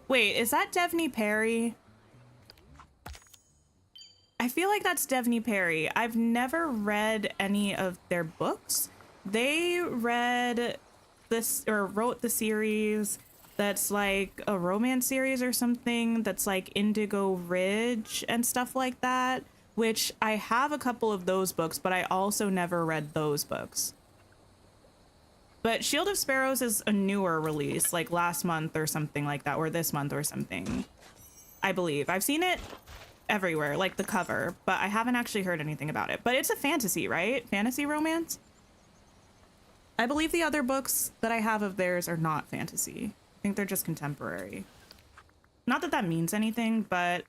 Wait, is that Devney Perry? I feel like that's Devney Perry. I've never read any of their books. They read this or wrote the series that's like a romance series or something that's like Indigo Ridge and stuff like that, which I have a couple of those books, but I also never read those books. But Shield of Sparrows is a newer release, like last month or something like that, or this month or something, I believe. I've seen it everywhere, like the cover, but I haven't actually heard anything about it. But it's a fantasy, right? Fantasy romance? I believe the other books that I have of theirs are not fantasy. I think they're just contemporary. Not that that means anything, but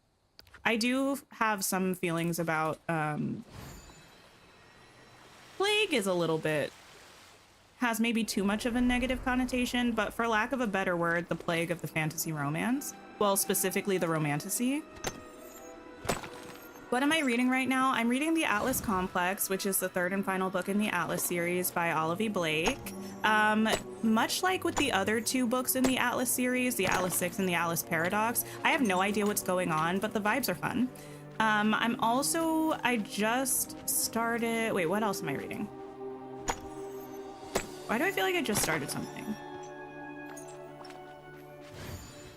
I do have some feelings about Plague is a little bit, has maybe too much of a negative connotation, but for lack of a better word, the plague of the fantasy romance. Well, specifically the romantasy. What am I reading right now? I'm reading The Atlas Complex, which is the third and final book in the Atlas series by Olivia Blake. Much like with the other two books in the Atlas series, the Atlas 6 and the Atlas Paradox, I have no idea what's going on, but the vibes are fun. I just started, wait, what else am I reading? Why do I feel like I just started something?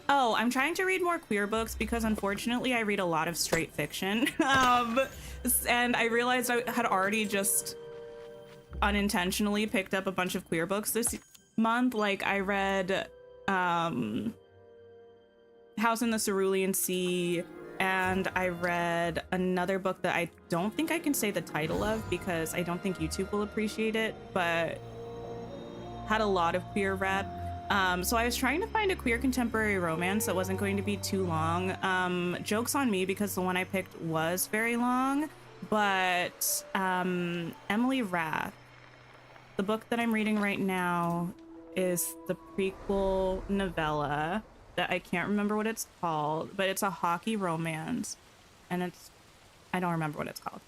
Oh, I'm trying to read more queer books because unfortunately I read a lot of straight fiction. And I realized I had already just unintentionally picked up a bunch of queer books this month. Like I read House in the Cerulean Sea, and I read another book that I don't think I can say the title of because I don't think YouTube will appreciate it, but had a lot of queer rep. So I was trying to find a queer contemporary romance that wasn't going to be too long. Joke's on me because the one I picked was very long, but Emily Rath, the book that I'm reading right now, is the prequel novella that I can't remember what it's called, but it's a hockey romance, and I don't remember what it's called.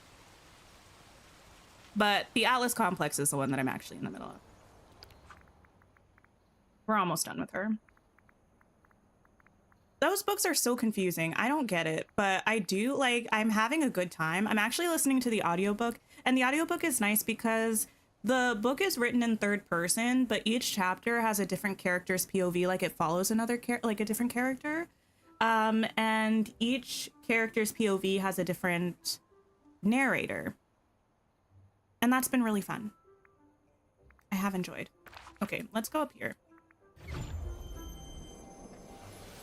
But the Atlas Complex is the one that I'm actually in the middle of. We're almost done with her. Those books are so confusing. I don't get it, but I do like, I'm having a good time. I'm actually listening to the audiobook, and the audiobook is nice because the book is written in third person, but each chapter has a different character's POV, like it follows another like a different character. And each character's POV has a different narrator. And that's been really fun. I have enjoyed. Okay, let's go up here.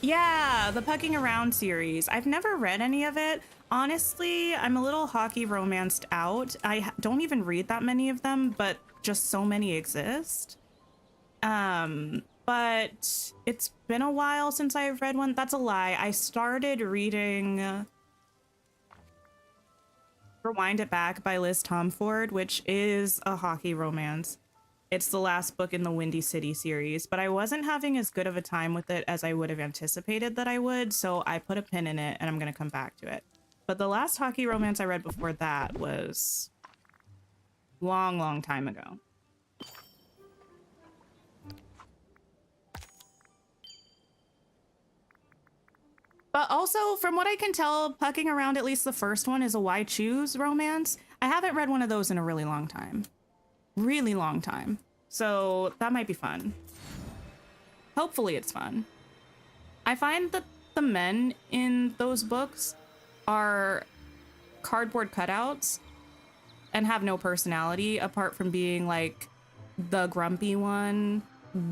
Yeah, the Pucking Around series. I've never read any of it. Honestly, I'm a little hockey romanced out. I don't even read that many of them, but just so many exist. But it's been a while since I've read one. That's a lie. I started reading Rewind It Back by Liz Tomford, which is a hockey romance. It's the last book in the Windy City series, but I wasn't having as good of a time with it as I would have anticipated that I would, so I put a pin in it and I'm going to come back to it. But the last hockey romance I read before that was long time ago. But also, from what I can tell, Pucking Around, at least the first one, is a Why Choose romance. I haven't read one of those in a really long time. Really long time. So that might be fun. Hopefully it's fun. I find that the men in those books are cardboard cutouts and have no personality apart from being like the grumpy one,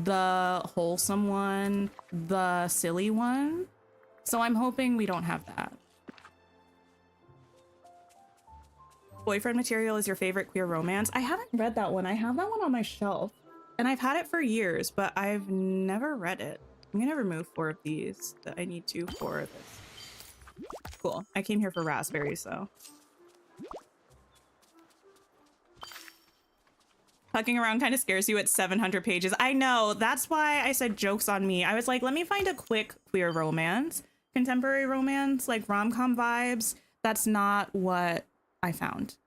the wholesome one, the silly one. So I'm hoping we don't have that. Boyfriend Material is your favorite queer romance? I haven't read that one. I have that one on my shelf and I've had it for years, but I've never read it. I'm gonna remove 4 of these that I need to for this. Cool. I came here for raspberries, so. Pucking Around kind of scares you at 700 pages. I know, that's why I said joke's on me. I was like, let me find a quick queer romance, contemporary romance, like rom-com vibes. That's not what I found.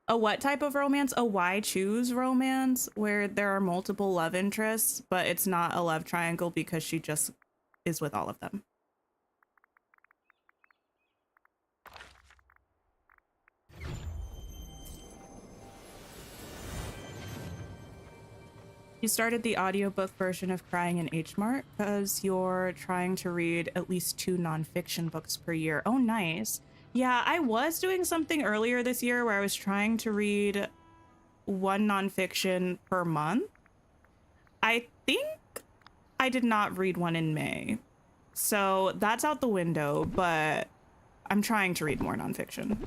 A what type of romance? A Why Choose romance where there are multiple love interests, but it's not a love triangle because she just is with all of them. You started the audiobook version of Crying in H Mart because you're trying to read at least 2 nonfiction books per year. Oh, nice. Yeah, I was doing something earlier this year where I was trying to read 1 nonfiction per month. I think I did not read one in May. So that's out the window, but I'm trying to read more nonfiction.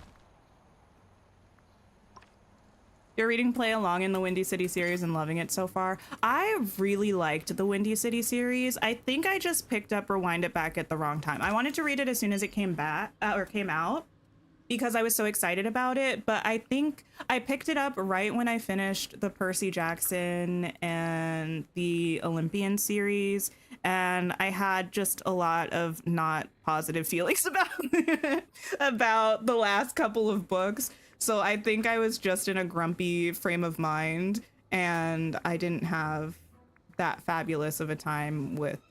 You're reading Play Along in the Windy City series and loving it so far. I really liked the Windy City series. I think I just picked up Rewind It Back at the wrong time. I wanted to read it as soon as it came back or came out because I was so excited about it. But I think I picked it up right when I finished the Percy Jackson and the Olympian series. and I had just a lot of not positive feelings about about the last couple of books. So I think I was just in a grumpy frame of mind, and I didn't have that fabulous of a time with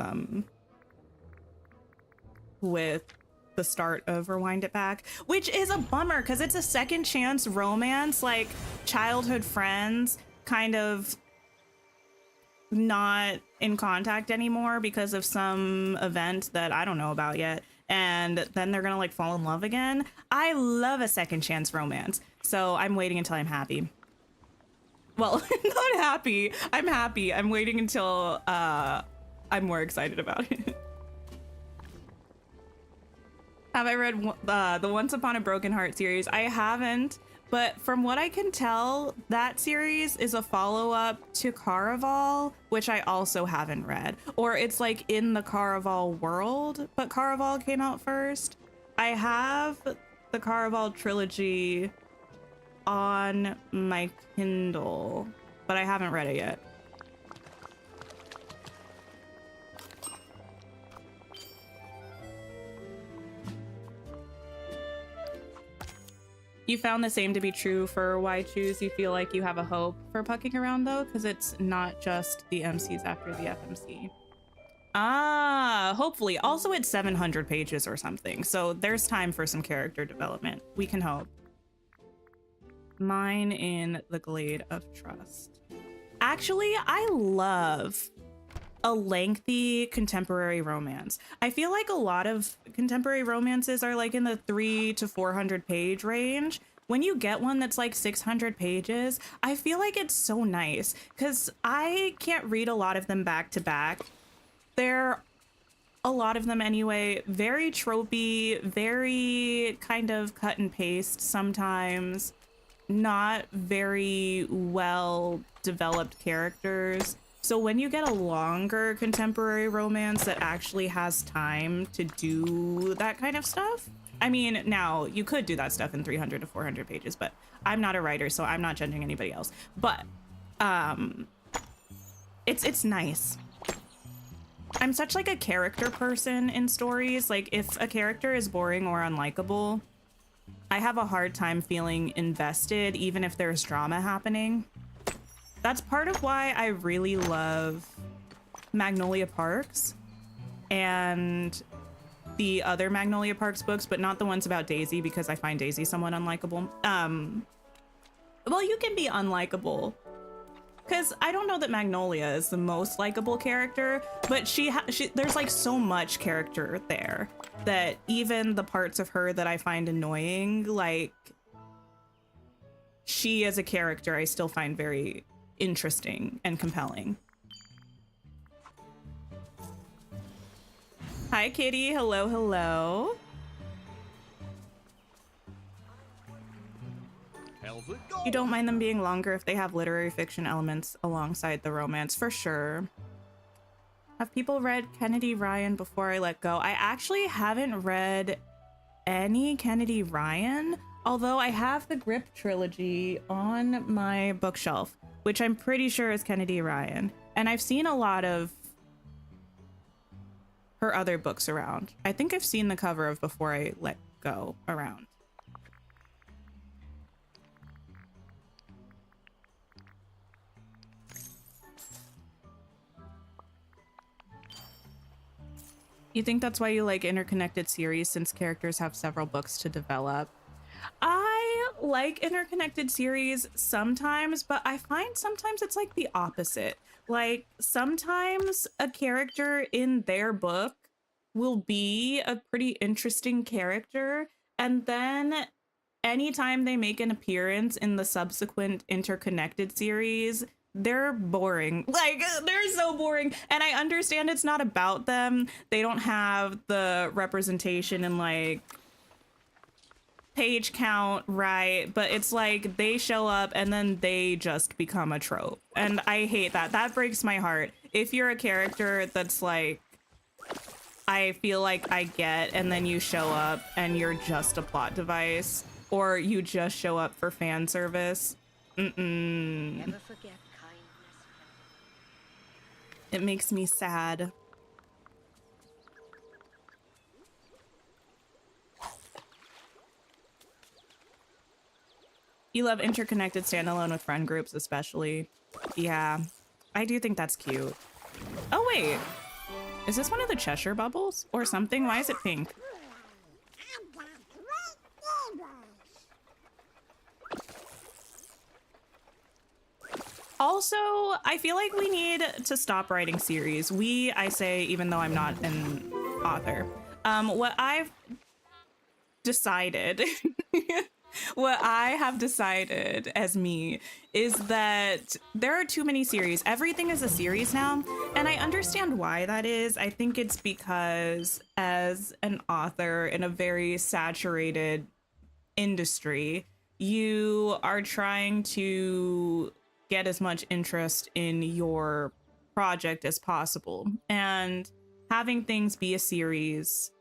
the start of Rewind It Back, which is a bummer because it's a second chance romance, like childhood friends kind of not in contact anymore because of some event that I don't know about yet, and then they're gonna like fall in love again. I love a second chance romance, so I'm waiting until I'm happy. Well, not happy. I'm happy. I'm waiting until I'm more excited about it. Have I read the Once Upon a Broken Heart series? I haven't, but from what I can tell, that series is a follow-up to Caraval, which I also haven't read. Or it's like in the Caraval world, but Caraval came out first. I have the Caraval trilogy on my Kindle, but I haven't read it yet. You found the same to be true for Why Choose? You feel like you have a hope for Pucking Around though, because it's not just the MCs after the FMC. Ah, hopefully. Also, it's 700 pages or something, so there's time for some character development. We can hope. Mine in the Glade of Trust. Actually, I love a lengthy contemporary romance. I feel like a lot of contemporary romances are like in the 300 to 400 page range. When you get one that's like 600 pages, I feel like it's so nice because I can't read a lot of them back to back. They're a lot of them anyway, very tropey, very kind of cut and paste sometimes, not very well developed characters. So when you get a longer contemporary romance that actually has time to do that kind of stuff, I mean, now you could do that stuff in 300 to 400 pages, but I'm not a writer, so I'm not judging anybody else. But it's nice. I'm such like a character person in stories. Like if a character is boring or unlikable, I have a hard time feeling invested, even if there's drama happening. That's part of why I really love Magnolia Parks and the other Magnolia Parks books, but not the ones about Daisy, because I find Daisy somewhat unlikable. Well, you can be unlikable, because I don't know that Magnolia is the most likable character, but there's like so much character there that even the parts of her that I find annoying, like she as a character, I still find very interesting and compelling. Hi, Kitty. Hello, hello. You don't mind them being longer if they have literary fiction elements alongside the romance, for sure. Have people read Kennedy Ryan Before I Let Go? I actually haven't read any Kennedy Ryan, although I have the Grip trilogy on my bookshelf, which I'm pretty sure is Kennedy Ryan. And I've seen a lot of her other books around. I think I've seen the cover of Before I Let Go around. You think that's why you like interconnected series, since characters have several books to develop? I like interconnected series sometimes, but I find sometimes it's like the opposite. Like sometimes a character in their book will be a pretty interesting character, and then anytime they make an appearance in the subsequent interconnected series, they're boring. Like they're so boring, and I understand it's not about them. They don't have the representation in like page count, right? But it's like they show up and then they just become a trope, and I hate that. That breaks my heart. If you're a character that's like, I feel like I get, and then you show up and you're just a plot device, or you just show up for fan service, Never forget kindness. it makes me sad. You love interconnected standalone with friend groups, especially. Yeah, I do think that's cute. Oh, wait. Is this one of the Cheshire bubbles or something? Why is it pink? Also, I feel like we need to stop writing series. I say, even though I'm not an author. What I've decided, what I have decided as me is that there are too many series. Everything is a series now, and I understand why that is. I think it's because as an author in a very saturated industry, you are trying to get as much interest in your project as possible, and having things be a series,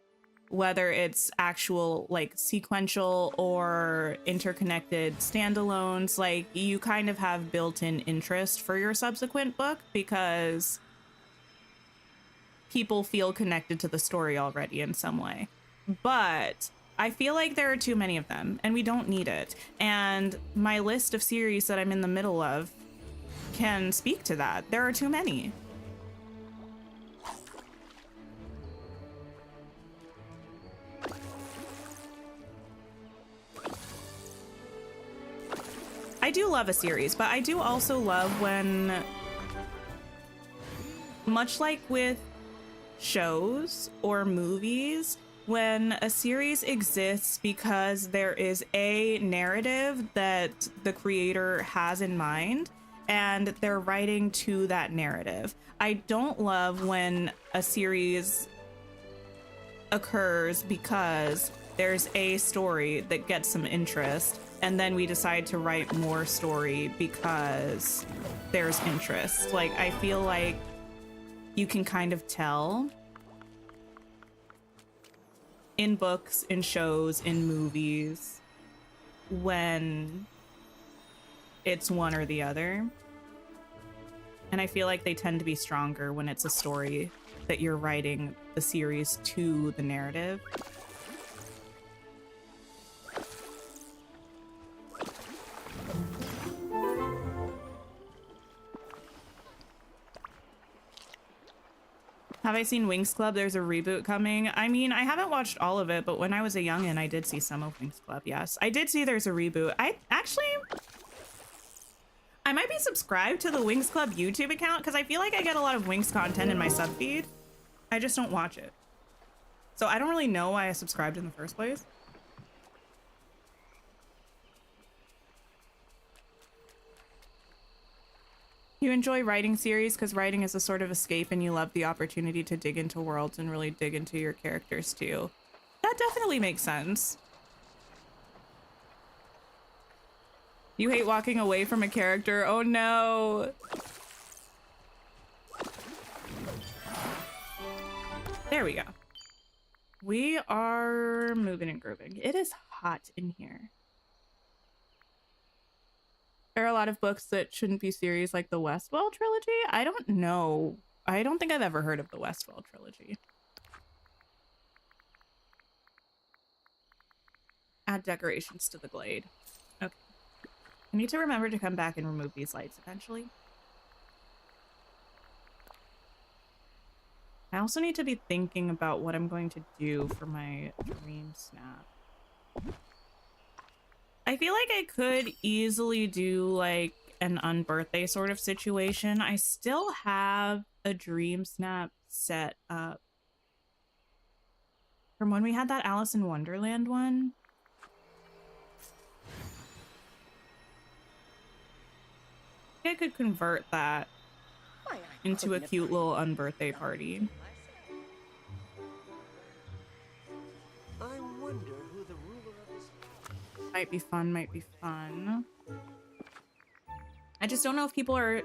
whether it's actual like sequential or interconnected standalones, like you kind of have built-in interest for your subsequent book because people feel connected to the story already in some way. But I feel like there are too many of them and we don't need it. And my list of series that I'm in the middle of can speak to that. There are too many. I do love a series, but I do also love when, much like with shows or movies, when a series exists because there is a narrative that the creator has in mind and they're writing to that narrative. I don't love when a series occurs because there's a story that gets some interest and then we decide to write more story because there's interest. Like, I feel like you can kind of tell in books, in shows, in movies, when it's one or the other. And I feel like they tend to be stronger when it's a story that you're writing the series to the narrative. Have I seen Winx Club? There's a reboot coming. I mean, I haven't watched all of it, but when I was a youngin', I did see some of Winx Club, yes. I did see there's a reboot. I might be subscribed to the Winx Club YouTube account because I feel like I get a lot of Winx content in my sub feed. I just don't watch it. So I don't really know why I subscribed in the first place. You enjoy writing series because writing is a sort of escape and you love the opportunity to dig into worlds and really dig into your characters too. That definitely makes sense. You hate walking away from a character. Oh no. There we go. We are moving and grooving. It is hot in here. There are a lot of books that shouldn't be series like the Westwell trilogy. I don't know. I don't think I've ever heard of the Westwell trilogy. Add decorations to the glade. Okay. I need to remember to come back and remove these lights eventually. I also need to be thinking about what I'm going to do for my dream snap. I feel like I could easily do like an unbirthday sort of situation. I still have a dream snap set up from when we had that Alice in Wonderland one. I could convert that into a cute little unbirthday party. I wonder who the ruler of this... Might be fun, might be fun. I just don't know if people are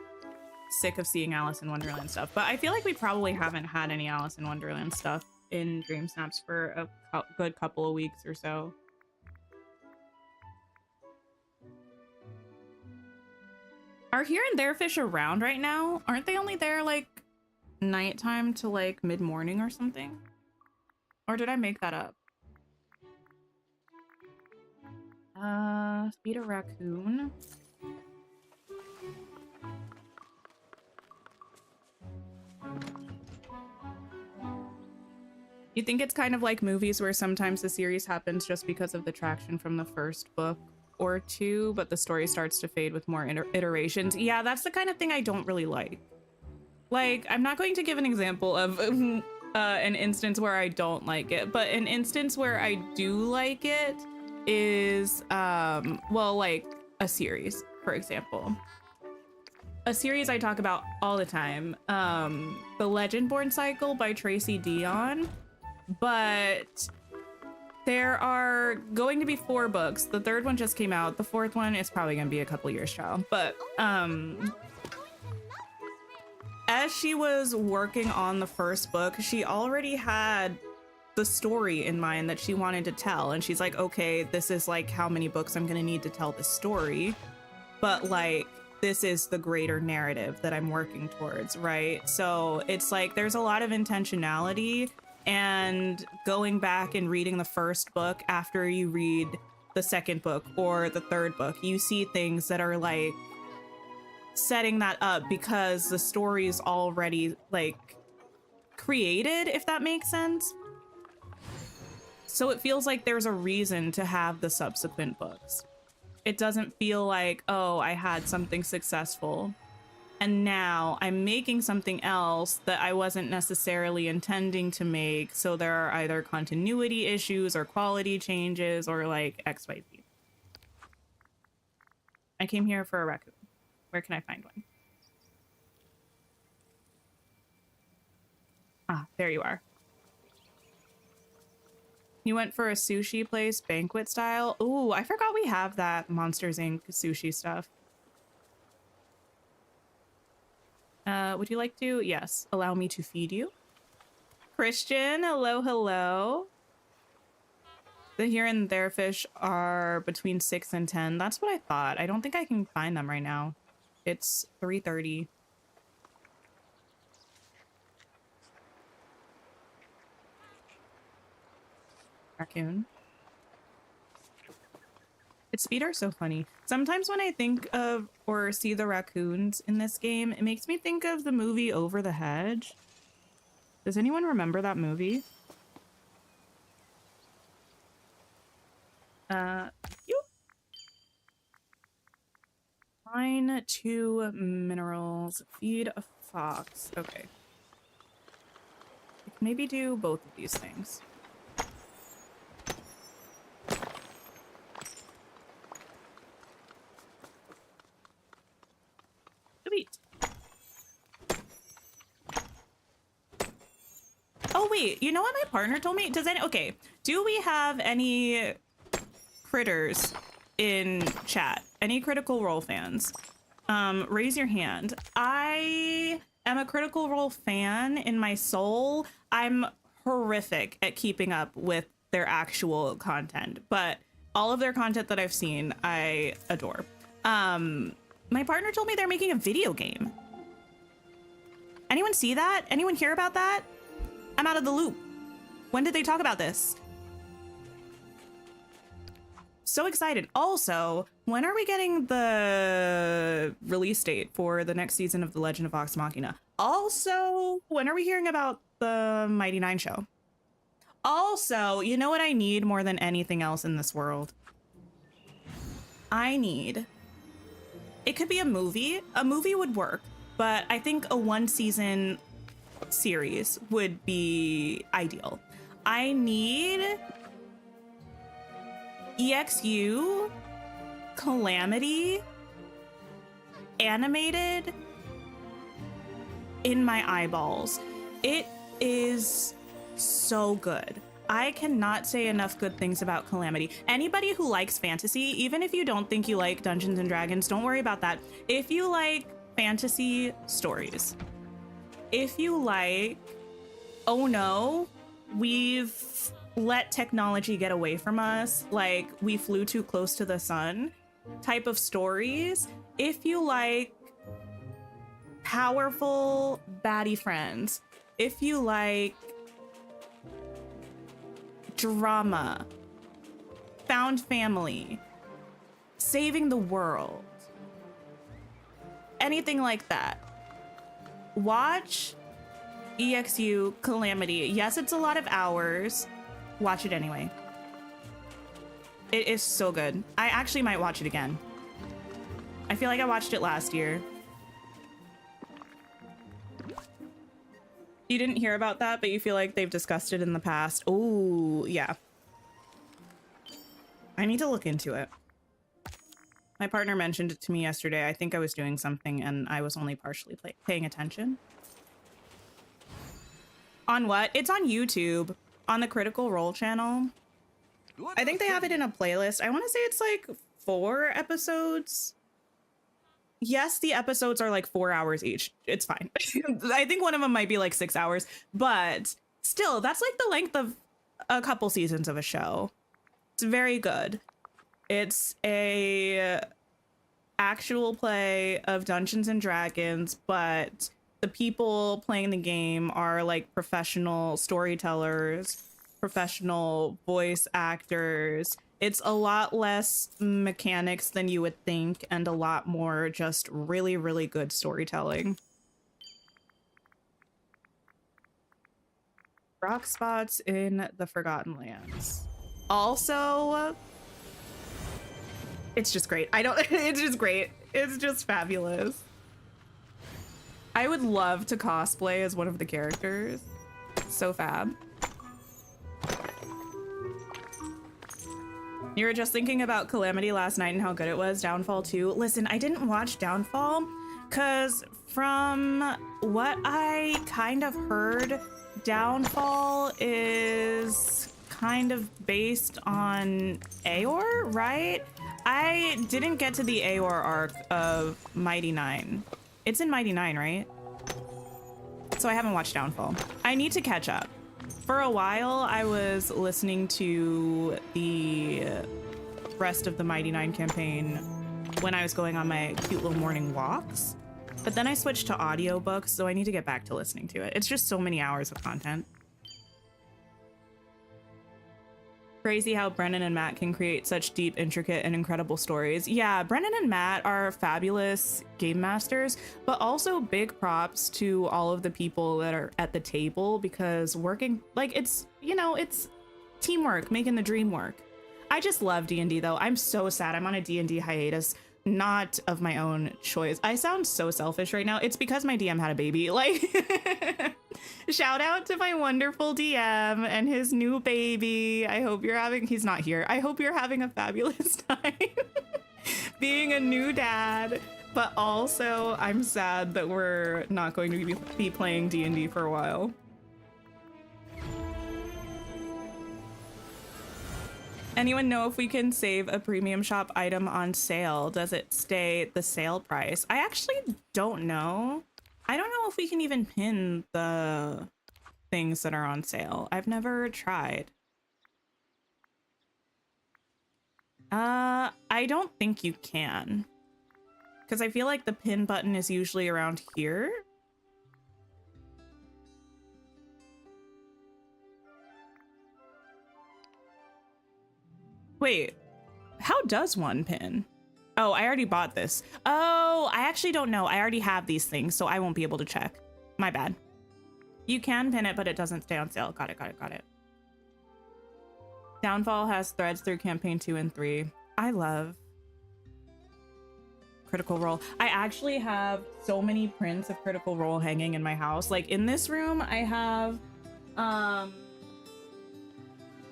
sick of seeing Alice in Wonderland stuff, but I feel like we probably haven't had any Alice in Wonderland stuff in Dream Snaps for a good couple of weeks or so. Are Here and There fish around right now? Aren't they only there like nighttime to like mid-morning or something? Or did I make that up? Feed a raccoon. You think it's kind of like movies where sometimes the series happens just because of the traction from the first book or two, but the story starts to fade with more iterations? Yeah, that's the kind of thing I don't really like. Like, I'm not going to give an example of an instance where I don't like it, but an instance where I do like it is, well, like a series, for example. A series I talk about all the time, the Legendborn cycle by Tracy Dion, but there are going to be 4 books. The 3rd one just came out. The 4th one is probably going to be a couple years, child. But as she was working on the first book, she already had the story in mind that she wanted to tell. And she's like, okay, this is like how many books I'm going to need to tell this story. But like, this is the greater narrative that I'm working towards, right? So it's like there's a lot of intentionality, and going back and reading the first book after you read the second book or the 3rd book, you see things that are like setting that up because the story is already like created, if that makes sense. So it feels like there's a reason to have the subsequent books. It doesn't feel like, oh, I had something successful and now I'm making something else that I wasn't necessarily intending to make. So there are either continuity issues or quality changes or like XYZ. I came here for a raccoon. Where can I find one? Ah, there you are. You went for a sushi place, banquet style? Ooh, I forgot we have that Monsters Inc. sushi stuff. Would you like to? Yes. Allow me to feed you. Christian, hello, hello. The here and there fish are between 6 and 10. That's what I thought. I don't think I can find them right now. It's 3:30. Raccoon. Its speed are so funny. Sometimes when I think of or see the raccoons in this game, it makes me think of the movie Over the Hedge. Does anyone remember that movie? You. Mine 2 minerals. Feed a fox. Okay. I can maybe do both of these things. Sweet. Oh wait, you know what my partner told me? Okay, do we have any critters in chat? Any Critical Role fans? Raise your hand. I am a Critical Role fan in my soul. I'm horrific at keeping up with their actual content, but all of their content that I've seen, I adore. My partner told me they're making a video game. Anyone see that? Anyone hear about that? I'm out of the loop. When did they talk about this? So excited. Also, when are we getting the release date for the next season of The Legend of Vox Machina? Also, when are we hearing about the Mighty Nine show? Also, you know what I need more than anything else in this world? I need... It could be a movie. A movie would work, but I think a 1-season series would be ideal. I need EXU Calamity animated in my eyeballs. It is so good. I cannot say enough good things about Calamity. Anybody who likes fantasy, even if you don't think you like Dungeons and Dragons, don't worry about that. If you like fantasy stories, if you like, oh no, we've let technology get away from us, like we flew too close to the sun type of stories, if you like powerful baddie friends, if you like drama, found family, saving the world, anything like that, watch EXU Calamity. Yes, it's a lot of hours. Watch it anyway. It is so good. I actually might watch it again. I feel like I watched it last year. You didn't hear about that, but you feel like they've discussed it in the past. Oh, yeah. I need to look into it. My partner mentioned it to me yesterday. I think I was doing something and I was only partially paying attention. On what? It's on YouTube, on the Critical Role channel. I think they have it in a playlist. I want to say it's like 4 episodes. Yes, the episodes are like 4 hours each. It's fine. I think one of them might be like 6 hours, but still, that's like the length of a couple seasons of a show. It's very good. It's a actual play of Dungeons and Dragons, but the people playing the game are like professional storytellers, professional voice actors. It's a lot less mechanics than you would think and a lot more just really, really good storytelling. Rock spots in the Forgotten Lands. Also, it's just great. It's just great. It's just fabulous. I would love to cosplay as one of the characters. So fab. You were just thinking about Calamity last night and how good it was, Downfall 2. Listen, I didn't watch Downfall because from what I kind of heard, Downfall is kind of based on Aor, right? I didn't get to the Aor arc of Mighty Nine. It's in Mighty Nine, right? So I haven't watched Downfall. I need to catch up. For a while, I was listening to the rest of the Mighty Nine campaign when I was going on my cute little morning walks. But then I switched to audiobooks, so I need to get back to listening to it. It's just so many hours of content. Crazy how Brennan and Matt can create such deep, intricate, and incredible stories. Yeah, Brennan and Matt are fabulous game masters, but also big props to all of the people that are at the table because working, like, it's, you know, it's teamwork, making the dream work. I just love D&D though. I'm so sad I'm on a D&D hiatus, not of my own choice. I sound so selfish right now. It's because my DM had a baby. Like, shout out to my wonderful DM and his new baby. I hope you're having, he's not here. I hope you're having a fabulous time being a new dad. But also, I'm sad that we're not going to be playing D&D for a while. Anyone know if we can save a premium shop item on sale? Does it stay the sale price? I actually don't know. I don't know if we can even pin the things that are on sale. I've never tried. I don't think you can. Because I feel like the pin button is usually around here. Wait, how does one pin? Oh, I already bought this. Oh, I actually don't know. I already have these things, so I won't be able to check. My bad. You can pin it, but it doesn't stay on sale. Got it, got it, got it. Downfall has threads through campaign 2 and 3. I love Critical Role. I actually have so many prints of Critical Role hanging in my house. Like in this room, I have,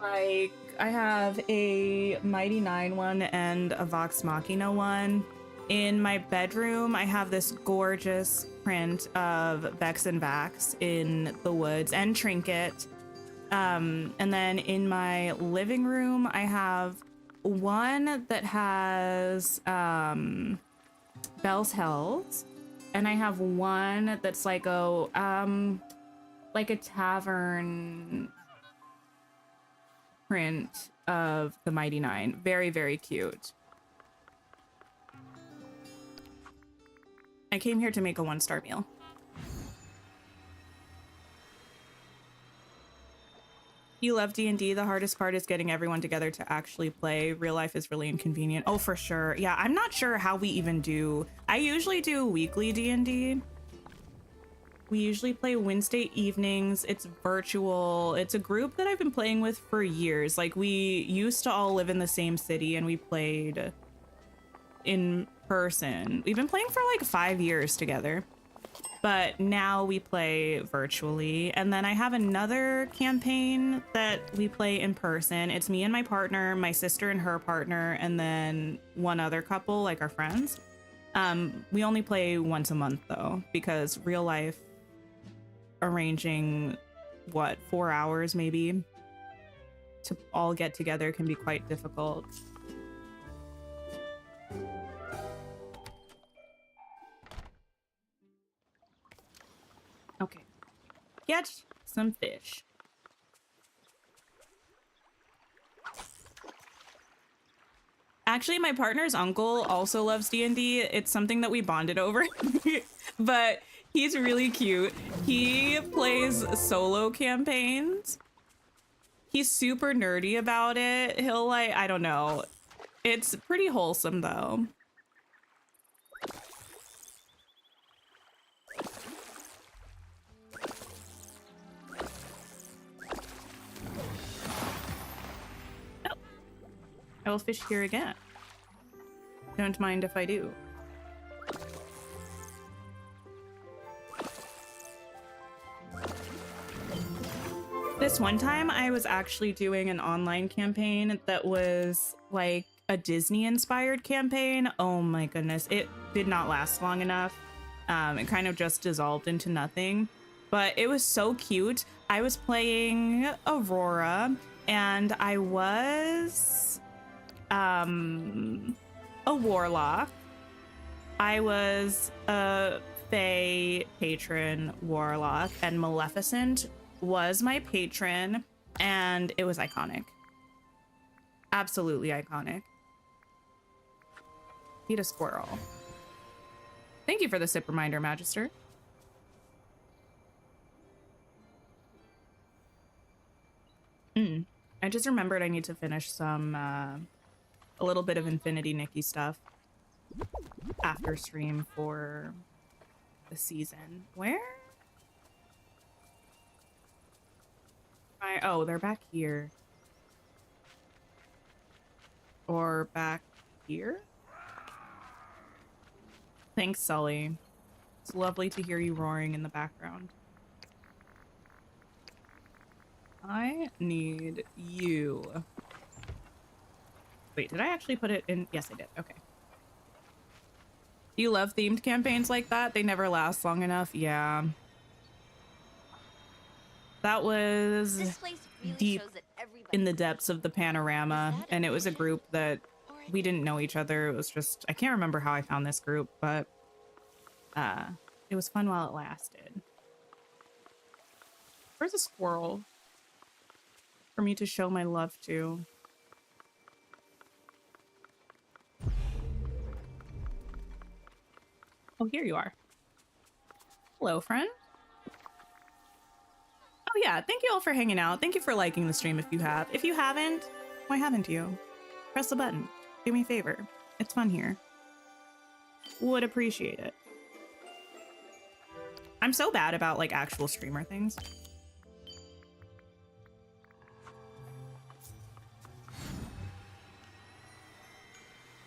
like, I have a Mighty Nine one and a Vox Machina one. In my bedroom, I have this gorgeous print of Vex and Vax in the woods and Trinket. And then in my living room, I have one that has Bell's Hells, and I have one that's like a tavern print of the Mighty Nine. Very, very cute. I came here to make a 1-star meal. You love D&D. The hardest part is getting everyone together to actually play. Real life is really inconvenient. Oh, for sure. Yeah, I'm not sure how we even do. I usually do weekly D&D. We usually play Wednesday evenings. It's virtual. It's a group that I've been playing with for years. Like, we used to all live in the same city and we played in person. We've been playing for like 5 years together. But now we play virtually. And then I have another campaign that we play in person. It's me and my partner, my sister and her partner, and then one other couple, like our friends. We only play once a month though, because real life arranging, what, 4 hours maybe to all get together can be quite difficult. Okay, get some fish. Actually, my partner's uncle also loves D&D. It's something that we bonded over, but he's really cute. He plays solo campaigns. He's super nerdy about it. He'll like, I don't know. It's pretty wholesome though. I will fish here again. Don't mind if I do. This one time I was actually doing an online campaign that was like a Disney inspired campaign. Oh my goodness. It did not last long enough. It kind of just dissolved into nothing, but it was so cute. I was playing Aurora and I was a warlock. I was a fae patron warlock, and Maleficent was my patron, and it was iconic. Absolutely iconic. Feed a squirrel. Thank you for the sip reminder, Magister. I just remembered I need to finish some a little bit of Infinity Nikki stuff after stream for the season. Where? Oh, they're back here. Or back here? Thanks, Sully. It's lovely to hear you roaring in the background. I need you. Wait, did I actually put it in? Yes, I did. Okay. You love themed campaigns like that? They never last long enough. Yeah. That was Really deep in the depths of the panorama, and it was a group that we didn't know each other. It was just, I can't remember how I found this group, but it was fun while it lasted. Where's a squirrel for me to show my love to? Oh, here you are. Hello, friend. Oh yeah, thank you all for hanging out. Thank you for liking the stream if you have. If you haven't, why haven't you? Press the button. Do me a favor. It's fun here. Would appreciate it. I'm so bad about like actual streamer things.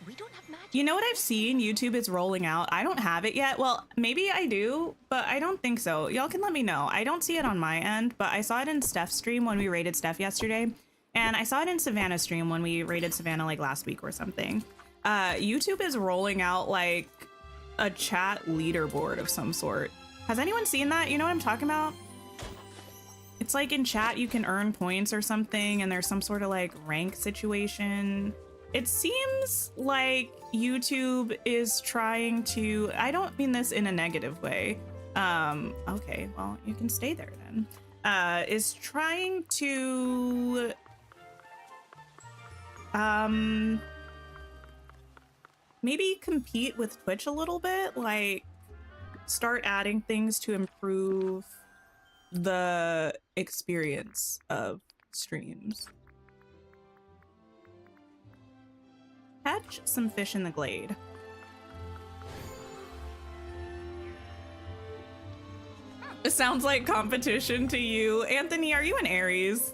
We don't have magic. You know what I've seen? YouTube is rolling out. I don't have it yet. Well, maybe I do, but I don't think so. Y'all can let me know. I don't see it on my end, but I saw it in Steph's stream when we raided Steph yesterday. And I saw it in Savannah's stream when we raided Savannah like last week or something. YouTube is rolling out like a chat leaderboard of some sort. Has anyone seen that? You know what I'm talking about? It's like in chat you can earn points or something, and there's some sort of like rank situation. It seems like YouTube is trying to, I don't mean this in a negative way. Okay, well, you can stay there then. Is trying to maybe compete with Twitch a little bit, like start adding things to improve the experience of streams. Catch some fish in the glade. It sounds like competition to you. Anthony, are you an Aries?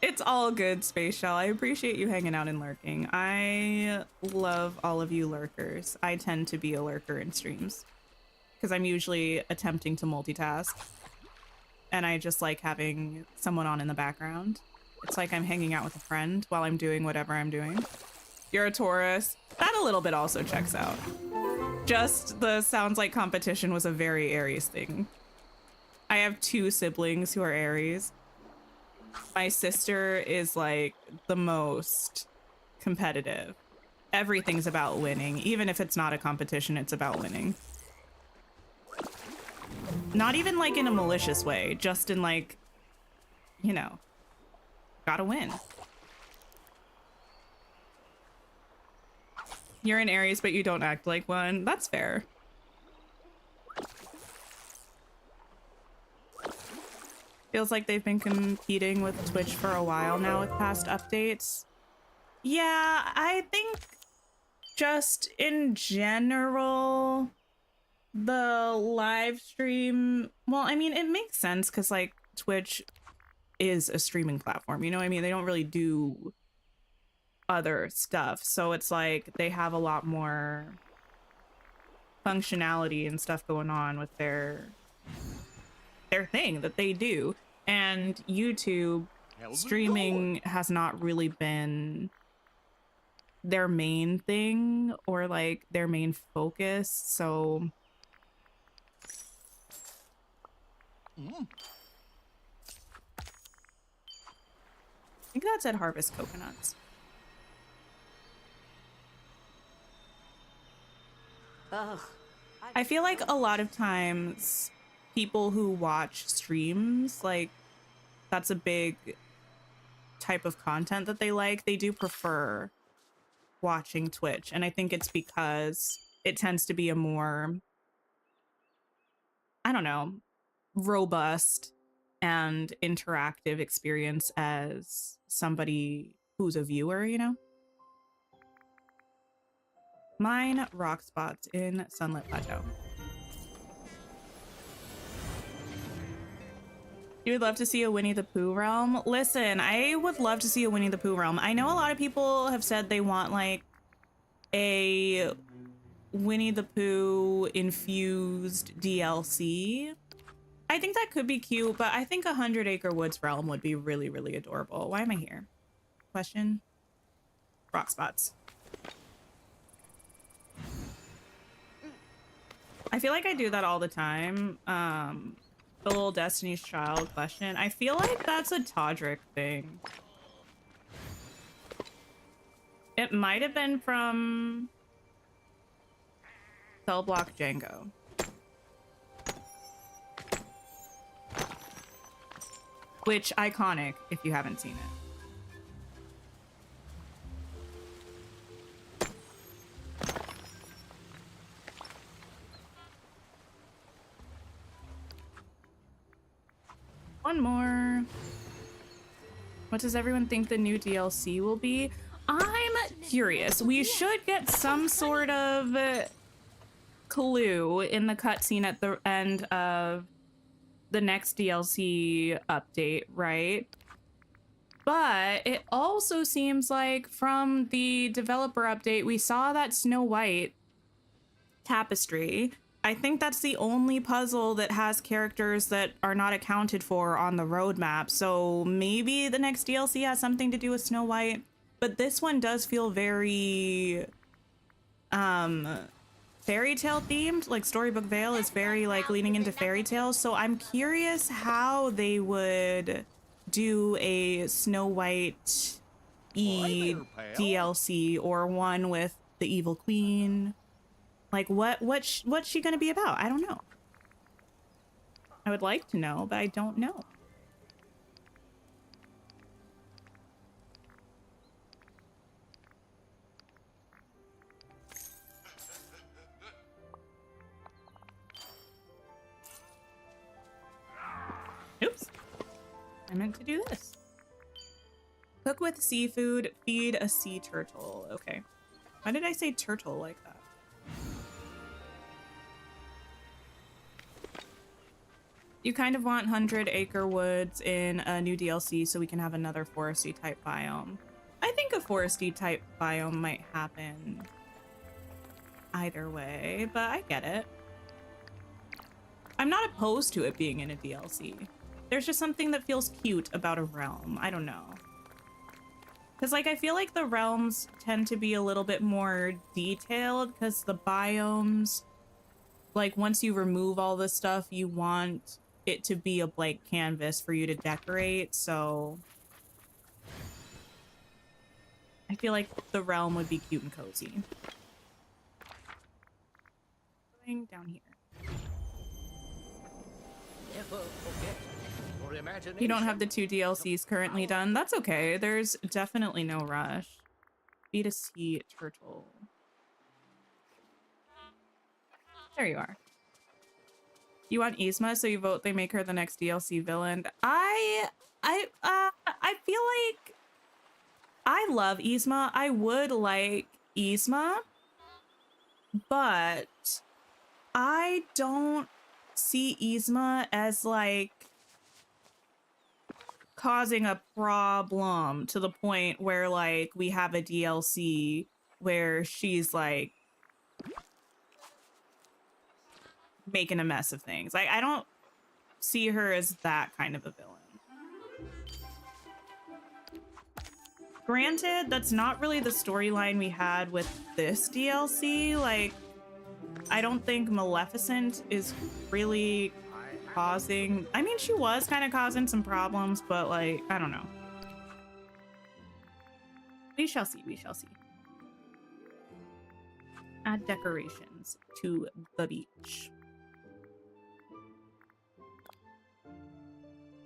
It's all good, Space Shell. I appreciate you hanging out and lurking. I love all of you lurkers. I tend to be a lurker in streams because I'm usually attempting to multitask, and I just like having someone on in the background. It's like I'm hanging out with a friend while I'm doing whatever I'm doing. You're a Taurus. That a little bit also checks out. Just the sounds like competition was a very Aries thing. I have 2 siblings who are Aries. My sister is like the most competitive. Everything's about winning. Even if it's not a competition, it's about winning. Not even like in a malicious way, just in like, you know, gotta win. You're an Aries, but you don't act like one. That's fair. Feels like they've been competing with Twitch for a while now with past updates. Yeah, I think just in general, the live stream, well, I mean, it makes sense because like Twitch is a streaming platform, you know what I mean? They don't really do other stuff. So it's like they have a lot more functionality and stuff going on with their thing that they do. And YouTube streaming has not really been their main thing or like their main focus. So I think that said harvest coconuts. Ugh. I feel like a lot of times people who watch streams, like that's a big type of content that they like. They do prefer watching Twitch. And I think it's because it tends to be a more, I don't know, robust and interactive experience as somebody who's a viewer, you know? Mine rock spots in Sunlit Plateau. You would love to see a Winnie the Pooh realm? Listen, I would love to see a Winnie the Pooh realm. I know a lot of people have said they want like a Winnie the Pooh infused DLC. I think that could be cute, but I think a 100 Acre Woods realm would be really, really adorable. Why am I here? Question? Rock spots. I feel like I do that all the time. The little Destiny's Child question. I feel like that's a Todrick thing. It might have been from Cell Block Django. Which, iconic if you haven't seen it. One more. What does everyone think the new DLC will be? I'm curious. We should get some sort of clue in the cutscene at the end of the next DLC update, right? But it also seems like from the developer update, we saw that Snow White tapestry. I think that's the only puzzle that has characters that are not accounted for on the roadmap. So maybe the next DLC has something to do with Snow White. But this one does feel very fairy tale themed. Like Storybook Vale is very like leaning into fairy tales. So I'm curious how they would do a Snow White DLC or one with the Evil Queen. Like what's she gonna be about? I don't know. I would like to know, but I don't know. I meant to do this. Cook with seafood, feed a sea turtle. Okay. Why did I say turtle like that? You kind of want 100-acre woods in a new DLC so we can have another foresty type biome. I think a foresty type biome might happen either way, but I get it. I'm not opposed to it being in a DLC. There's just something that feels cute about a realm. I don't know. Because, like, I feel like the realms tend to be a little bit more detailed because the biomes, like, once you remove all this stuff, you want it to be a blank canvas for you to decorate, so I feel like the realm would be cute and cozy. Going down here. Never forget your imagination. You don't have the 2 DLCs currently done. That's okay. There's definitely no rush. Feed a sea turtle. There you are. You want Yzma, so you vote they make her the next DLC villain. I feel like I love Yzma. I would like Yzma, but I don't see Yzma as like causing a problem to the point where like we have a DLC where she's like making a mess of things. Like, I don't see her as that kind of a villain. Granted, that's not really the storyline we had with this DLC. Like, I don't think Maleficent is really causing... I mean, she was kind of causing some problems, but, like, I don't know. We shall see, we shall see. Add decorations to the beach.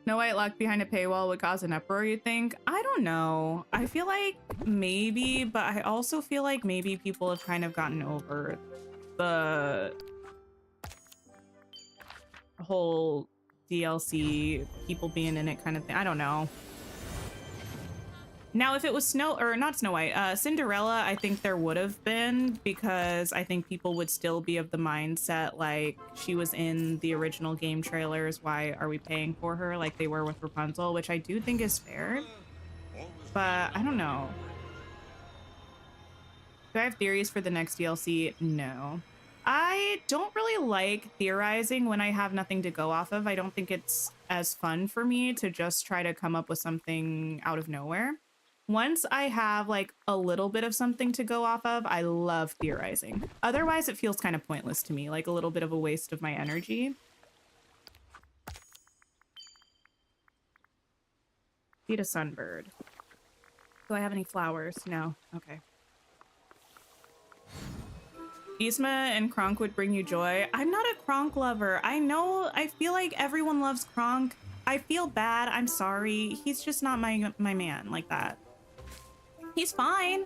No white locked behind a paywall would cause an uproar, you think? I don't know. I feel like maybe, but I also feel like maybe people have kind of gotten over the whole DLC, people being in it kind of thing. I don't know. Now, if it was not Snow White, Cinderella, I think there would have been, because I think people would still be of the mindset, like, she was in the original game trailers, why are we paying for her, like they were with Rapunzel, which I do think is fair, but I don't know. Do I have theories for the next DLC? No. I don't really like theorizing when I have nothing to go off of. I don't think it's as fun for me to just try to come up with something out of nowhere. Once I have like a little bit of something to go off of, I love theorizing. Otherwise, it feels kind of pointless to me, like a little bit of a waste of my energy. Feed a sunbird. Do I have any flowers? No. Okay. Yzma and Kronk would bring you joy. I'm not a Kronk lover. I know, I feel like everyone loves Kronk. I feel bad. I'm sorry. He's just not my man like that. He's fine.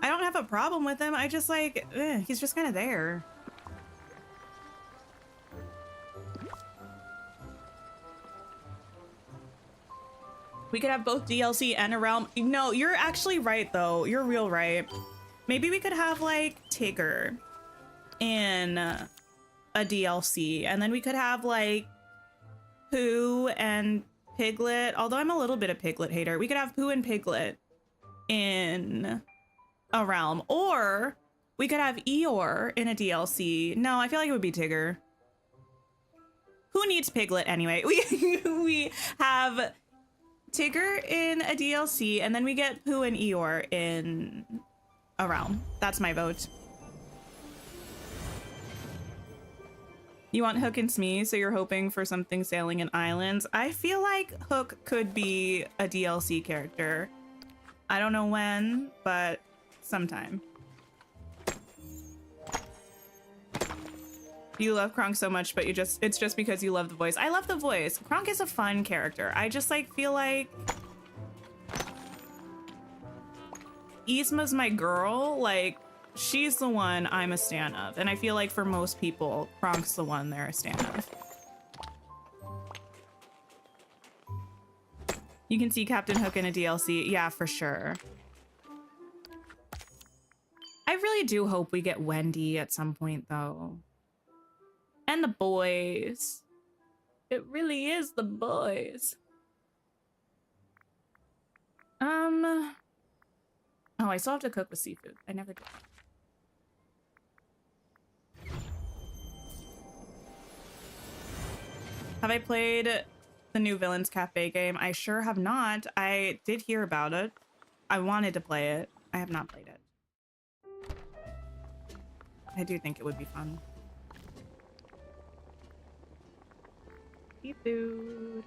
I don't have a problem with him. I just like, he's just kind of there. We could have both DLC and a realm. No, you're actually right though. You're real right. Maybe we could have like Tigger in a DLC, and then we could have like Pooh and Piglet, although I'm a little bit of Piglet hater. We could have Pooh and Piglet in a realm, or we could have Eeyore in a DLC. No, I feel like it would be Tigger. Who needs Piglet anyway? We have Tigger in a DLC, and then we get Pooh and Eeyore in a realm. That's my vote. You want Hook and Smee, so you're hoping for something sailing in islands. I feel like Hook could be a DLC character. I don't know when, but sometime. You love Kronk so much, but it's just because you love the voice. I love the voice. Kronk is a fun character. I just like feel like Yzma's my girl. Like, she's the one I'm a stan of. And I feel like for most people, Kronk's the one they're a stan of. You can see Captain Hook in a DLC. Yeah, for sure. I really do hope we get Wendy at some point, though. And the boys. It really is the boys. Oh, I still have to cook with seafood. I never did. Have I played the new Villains Cafe game? I sure have not. I did hear about it. I wanted to play it. I have not played it. I do think it would be fun. Seafood.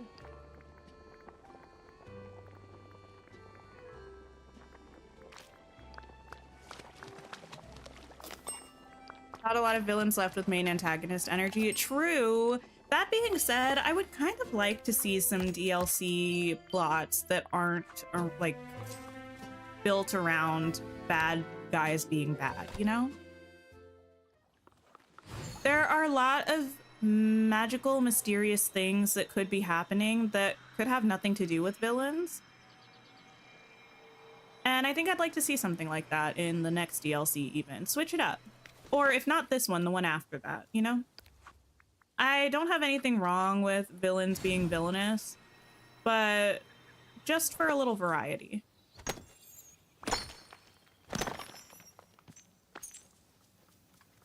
Not a lot of villains left with main antagonist energy. True. That being said, I would kind of like to see some DLC plots that aren't like built around bad guys being bad, you know? There are a lot of magical, mysterious things that could be happening that could have nothing to do with villains. And I think I'd like to see something like that in the next DLC even. Switch it up. Or if not this one, the one after that, you know? I don't have anything wrong with villains being villainous, but just for a little variety.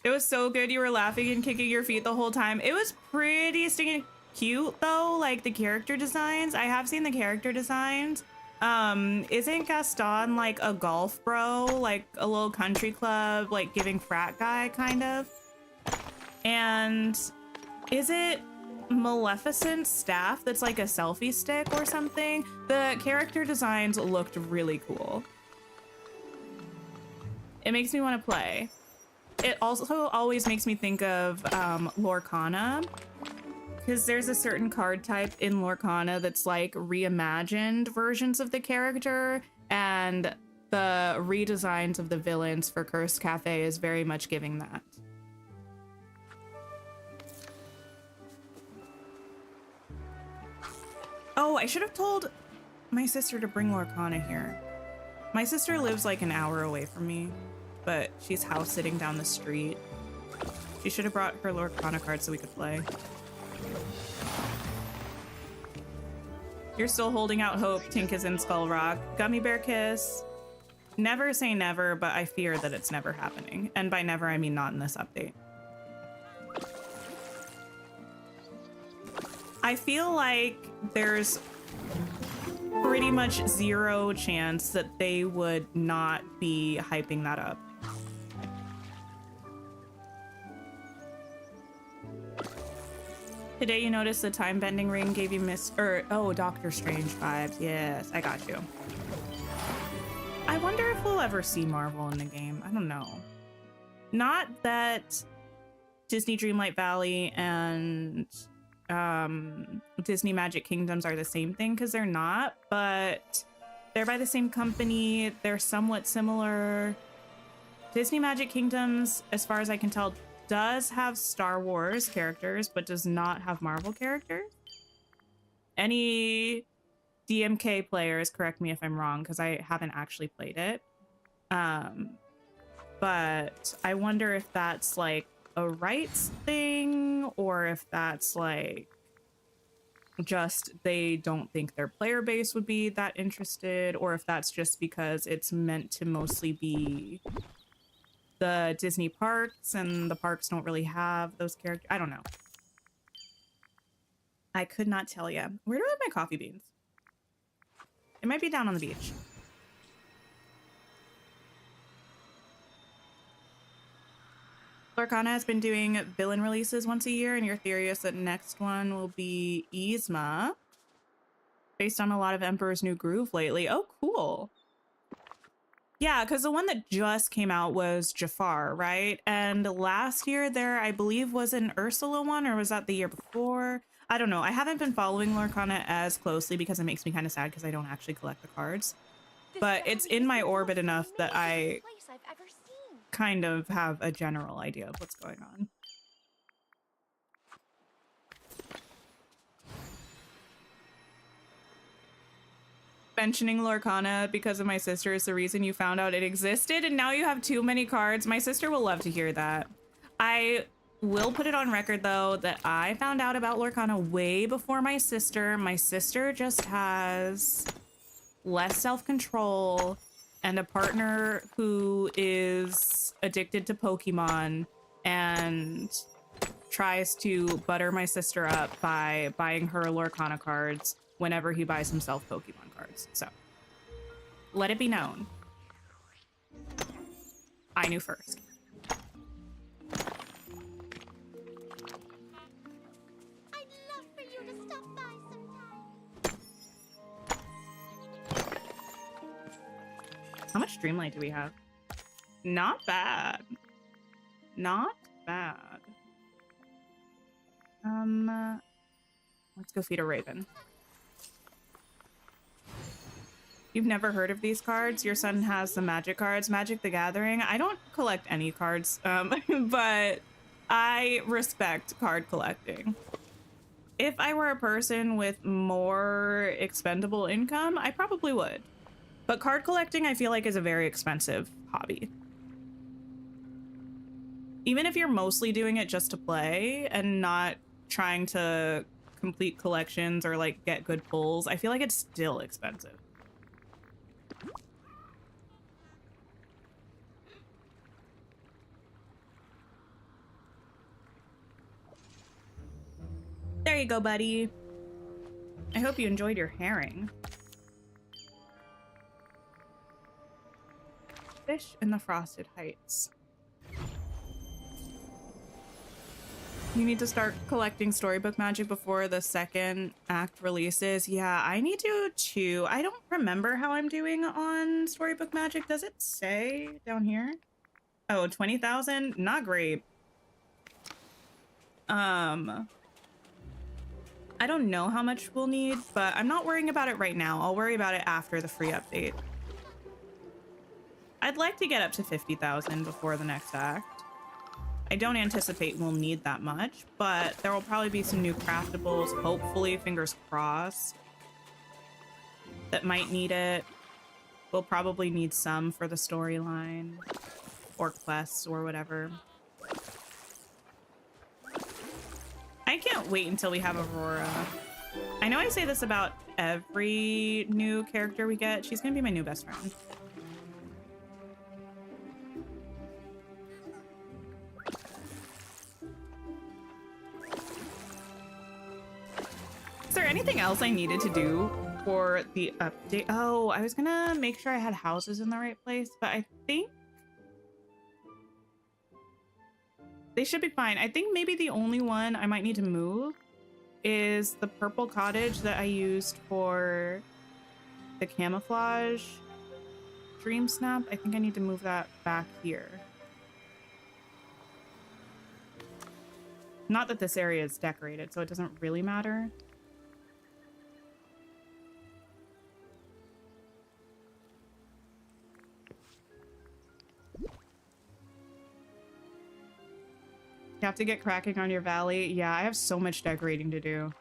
It was so good. You were laughing and kicking your feet the whole time. It was pretty stinking cute though, like the character designs. I have seen the character designs. Isn't Gaston like a golf bro, like a little country club, like giving frat guy kind of? And is it Maleficent's staff that's like a selfie stick or something? The character designs looked really cool. It makes me want to play. It also always makes me think of Lorcana, because there's a certain card type in Lorcana that's like reimagined versions of the character, and the redesigns of the villains for Cursed Cafe is very much giving that. Oh, I should have told my sister to bring Lorcana here. My sister lives like an hour away from me, but she's house sitting down the street. She should have brought her Lorcana card so we could play. You're still holding out hope, Tink is in Skull Rock. Gummy Bear Kiss. Never say never, but I fear that it's never happening. And by never, I mean not in this update. I feel like there's pretty much zero chance that they would not be hyping that up. Today you noticed the time bending ring gave you Doctor Strange vibes. Yes, I got you. I wonder if we'll ever see Marvel in the game. I don't know. Not that Disney Dreamlight Valley and Disney Magic Kingdoms are the same thing, because they're not, but they're by the same company. They're somewhat similar. Disney Magic Kingdoms, as far as I can tell, does have Star Wars characters, but does not have Marvel characters. Any DMK players, correct me if I'm wrong, because I haven't actually played it. But I wonder if that's like a rights thing, or if that's like just they don't think their player base would be that interested, or if that's just because it's meant to mostly be the Disney parks and the parks don't really have those characters. I don't know. I could not tell you. Where do I have my coffee beans? It might be down on the beach. Lorcana has been doing villain releases once a year, and your theory is that next one will be Yzma, based on a lot of Emperor's New Groove lately. Oh, cool. Yeah, because the one that just came out was Jafar, right? And last year there, I believe, was an Ursula one, or was that the year before? I don't know. I haven't been following Lorcana as closely because it makes me kind of sad because I don't actually collect the cards. But it's in my orbit enough that I kind of have a general idea of what's going on. mentioning Lorcana because of my sister is the reason you found out it existed and now you have too many cards. My sister will love to hear that. I will put it on record though that I found out about Lorcana way before my sister. My sister just has less self-control and a partner who is addicted to Pokemon and tries to butter my sister up by buying her Lorcana cards whenever he buys himself Pokemon cards. So let it be known. I knew first. I'd love for you to stop by sometime. How much Dreamlight do we have? Not bad. Not bad. Let's go feed a raven. You've never heard of these cards? Your son has the magic cards, Magic the Gathering. I don't collect any cards, but I respect card collecting. If I were a person with more expendable income, I probably would. But card collecting, I feel like, is a very expensive hobby. Even if you're mostly doing it just to play and not trying to complete collections or like get good pulls, I feel like it's still expensive. There you go, buddy. I hope you enjoyed your herring. Fish in the Frosted Heights. You need to start collecting storybook magic before the second act releases. Yeah, I need to too. I don't remember how I'm doing on storybook magic. Does it say down here? Oh, 20,000? Not great. I don't know how much we'll need, but I'm not worrying about it right now. I'll worry about it after the free update. I'd like to get up to 50,000 before the next act. I don't anticipate we'll need that much, but there will probably be some new craftables, hopefully, fingers crossed, that might need it. We'll probably need some for the storyline or quests or whatever. I can't wait until we have Aurora. I know I say this about every new character we get. She's gonna be my new best friend. Is there anything else I needed to do for the update? Oh, I was gonna make sure I had houses in the right place, but I think they should be fine. I think maybe the only one I might need to move is the purple cottage that I used for the camouflage dream snap. I think I need to move that back here. Not that this area is decorated, so it doesn't really matter. You have to get cracking on your valley. Yeah, I have so much decorating to do.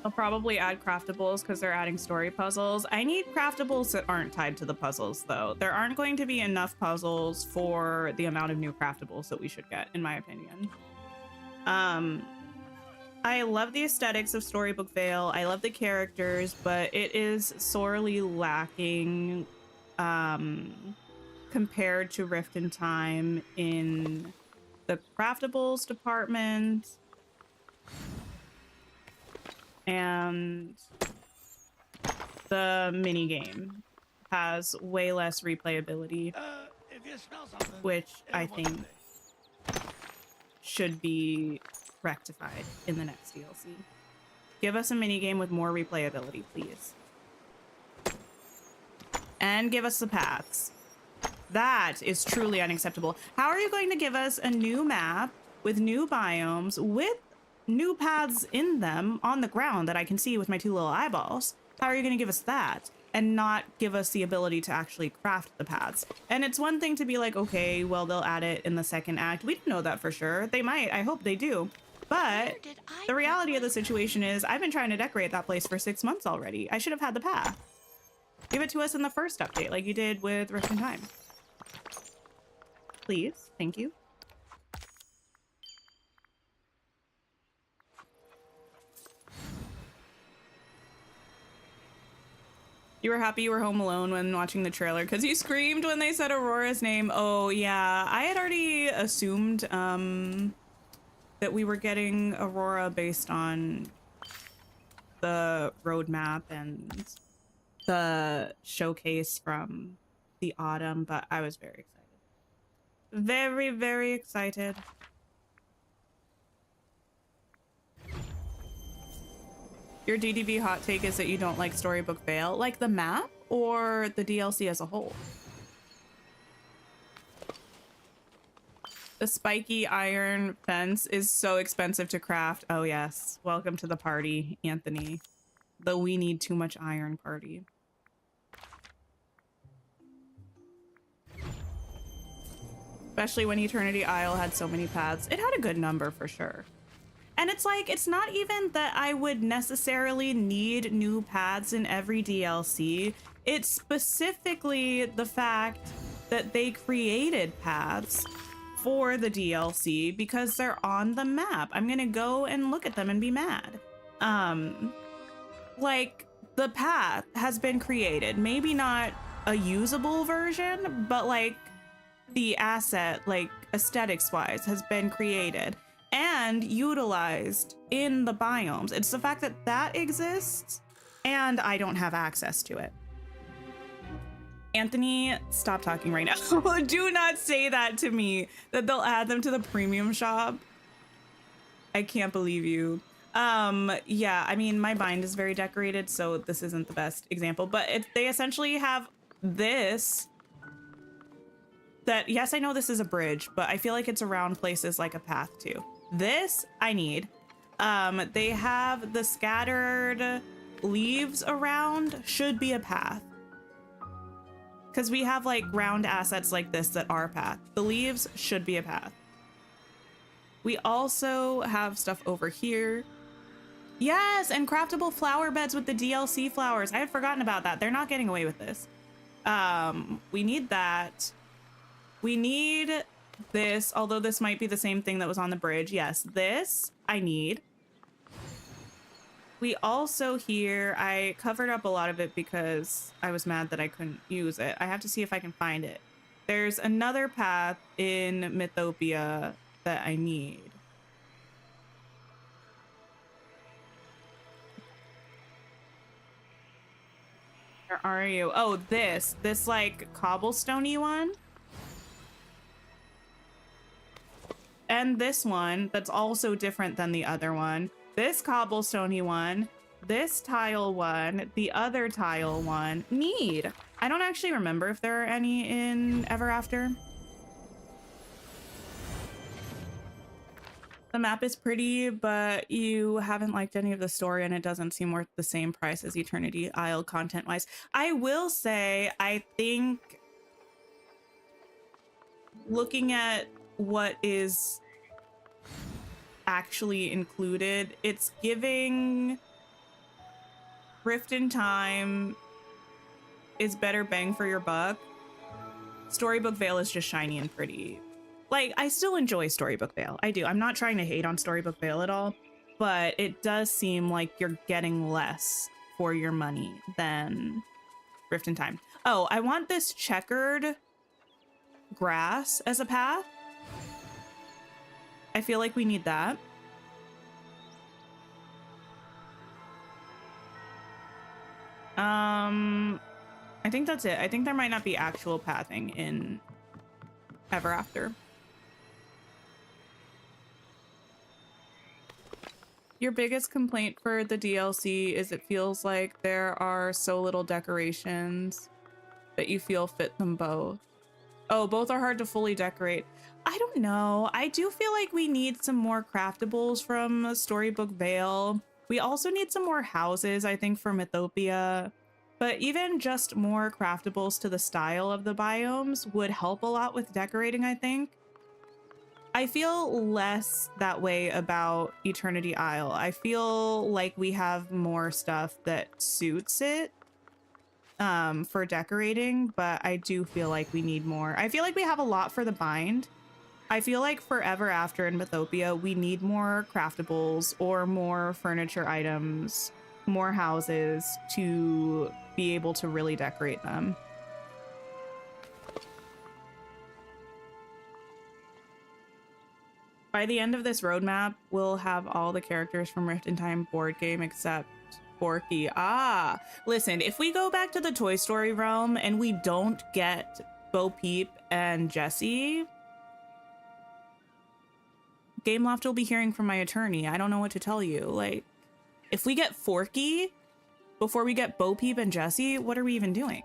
I'll probably add craftables because they're adding story puzzles. I need craftables that aren't tied to the puzzles, though. There aren't going to be enough puzzles for the amount of new craftables that we should get, in my opinion. I love the aesthetics of Storybook Vale. I love the characters, but it is sorely lacking compared to Rift in Time in the craftables department, and the mini game has way less replayability, If you smell something, which I think should be rectified in the next DLC. Give us a mini game with more replayability, please. And give us the paths. That is truly unacceptable. How are you going to give us a new map with new biomes with new paths in them on the ground that I can see with my two little eyeballs? How are you going to give us that and not give us the ability to actually craft the paths? And it's one thing to be like, okay, well, they'll add it in the second act. We don't know that for sure. They might. I hope they do. But Where did I the put reality my of the situation is I've been trying to decorate that place for 6 months already. I should have had the path. Give it to us in the first update like you did with Rift in Time. Please. Thank you. You were happy you were home alone when watching the trailer because you screamed when they said Aurora's name. Oh, yeah. I had already assumed that we were getting Aurora based on the roadmap and the showcase from the autumn, but I was very excited. Very, very excited. Your DDB hot take is that you don't like Storybook Vale, like the map or the DLC as a whole? The spiky iron fence is so expensive to craft. Oh yes, welcome to the party, Anthony. The we need too much iron party. Especially when Eternity Isle had so many paths. It had a good number for sure. And it's like, it's not even that I would necessarily need new paths in every DLC. It's specifically the fact that they created paths for the DLC because they're on the map. I'm gonna go and look at them and be mad. Like, the path has been created. Maybe not a usable version, but like the asset, like aesthetics-wise, has been created and utilized in the biomes. It's the fact that that exists and I don't have access to it. Anthony, stop talking right now. Do not say that to me, that they'll add them to the premium shop. I can't believe you. Yeah, I mean, my bind is very decorated, so this isn't the best example, but they essentially have this that, yes, I know this is a bridge, but I feel like it's around places like a path too. This I need. They have the scattered leaves around, should be a path. Because we have like round assets like this that are a path. The leaves should be a path. We also have stuff over here. Yes, and craftable flower beds with the DLC flowers. I had forgotten about that. They're not getting away with this. We need that. We need this, although this might be the same thing that was on the bridge. Yes, this I need. We also here, I covered up a lot of it because I was mad that I couldn't use it. I have to see if I can find it. There's another path in Mythopia that I need. Where are you? Oh, this like cobblestoney one. And this one that's also different than the other one. This cobblestoney one, this tile one, the other tile one. Need. I don't actually remember if there are any in Ever After. The map is pretty, but you haven't liked any of the story and it doesn't seem worth the same price as Eternity Isle content-wise. I will say, I think looking at what is actually included, it's giving Rift in Time is better bang for your buck. Storybook Vale is just shiny and pretty. Like, I still enjoy Storybook Vale. I do. I'm not trying to hate on Storybook Vale at all, but it does seem like you're getting less for your money than Rift in Time. Oh, I want this checkered grass as a path. I feel like we need that. I think that's it. I think there might not be actual pathing in Ever After. Your biggest complaint for the DLC is it feels like there are so little decorations that you feel fit them both. Oh, both are hard to fully decorate. I don't know. I do feel like we need some more craftables from Storybook Vale. We also need some more houses, I think, for Mythopia. But even just more craftables to the style of the biomes would help a lot with decorating, I think. I feel less that way about Eternity Isle. I feel like we have more stuff that suits it for decorating, but I do feel like we need more. I feel like we have a lot for the bind. I feel like Forever After in Mythopia, we need more craftables or more furniture items, more houses to be able to really decorate them. By the end of this roadmap, we'll have all the characters from Rift in Time board game except Forky. Ah, listen, if we go back to the Toy Story realm and we don't get Bo Peep and Jessie, Gameloft will be hearing from my attorney. I don't know what to tell you. Like, if we get Forky before we get Bo Peep and Jessie, what are we even doing?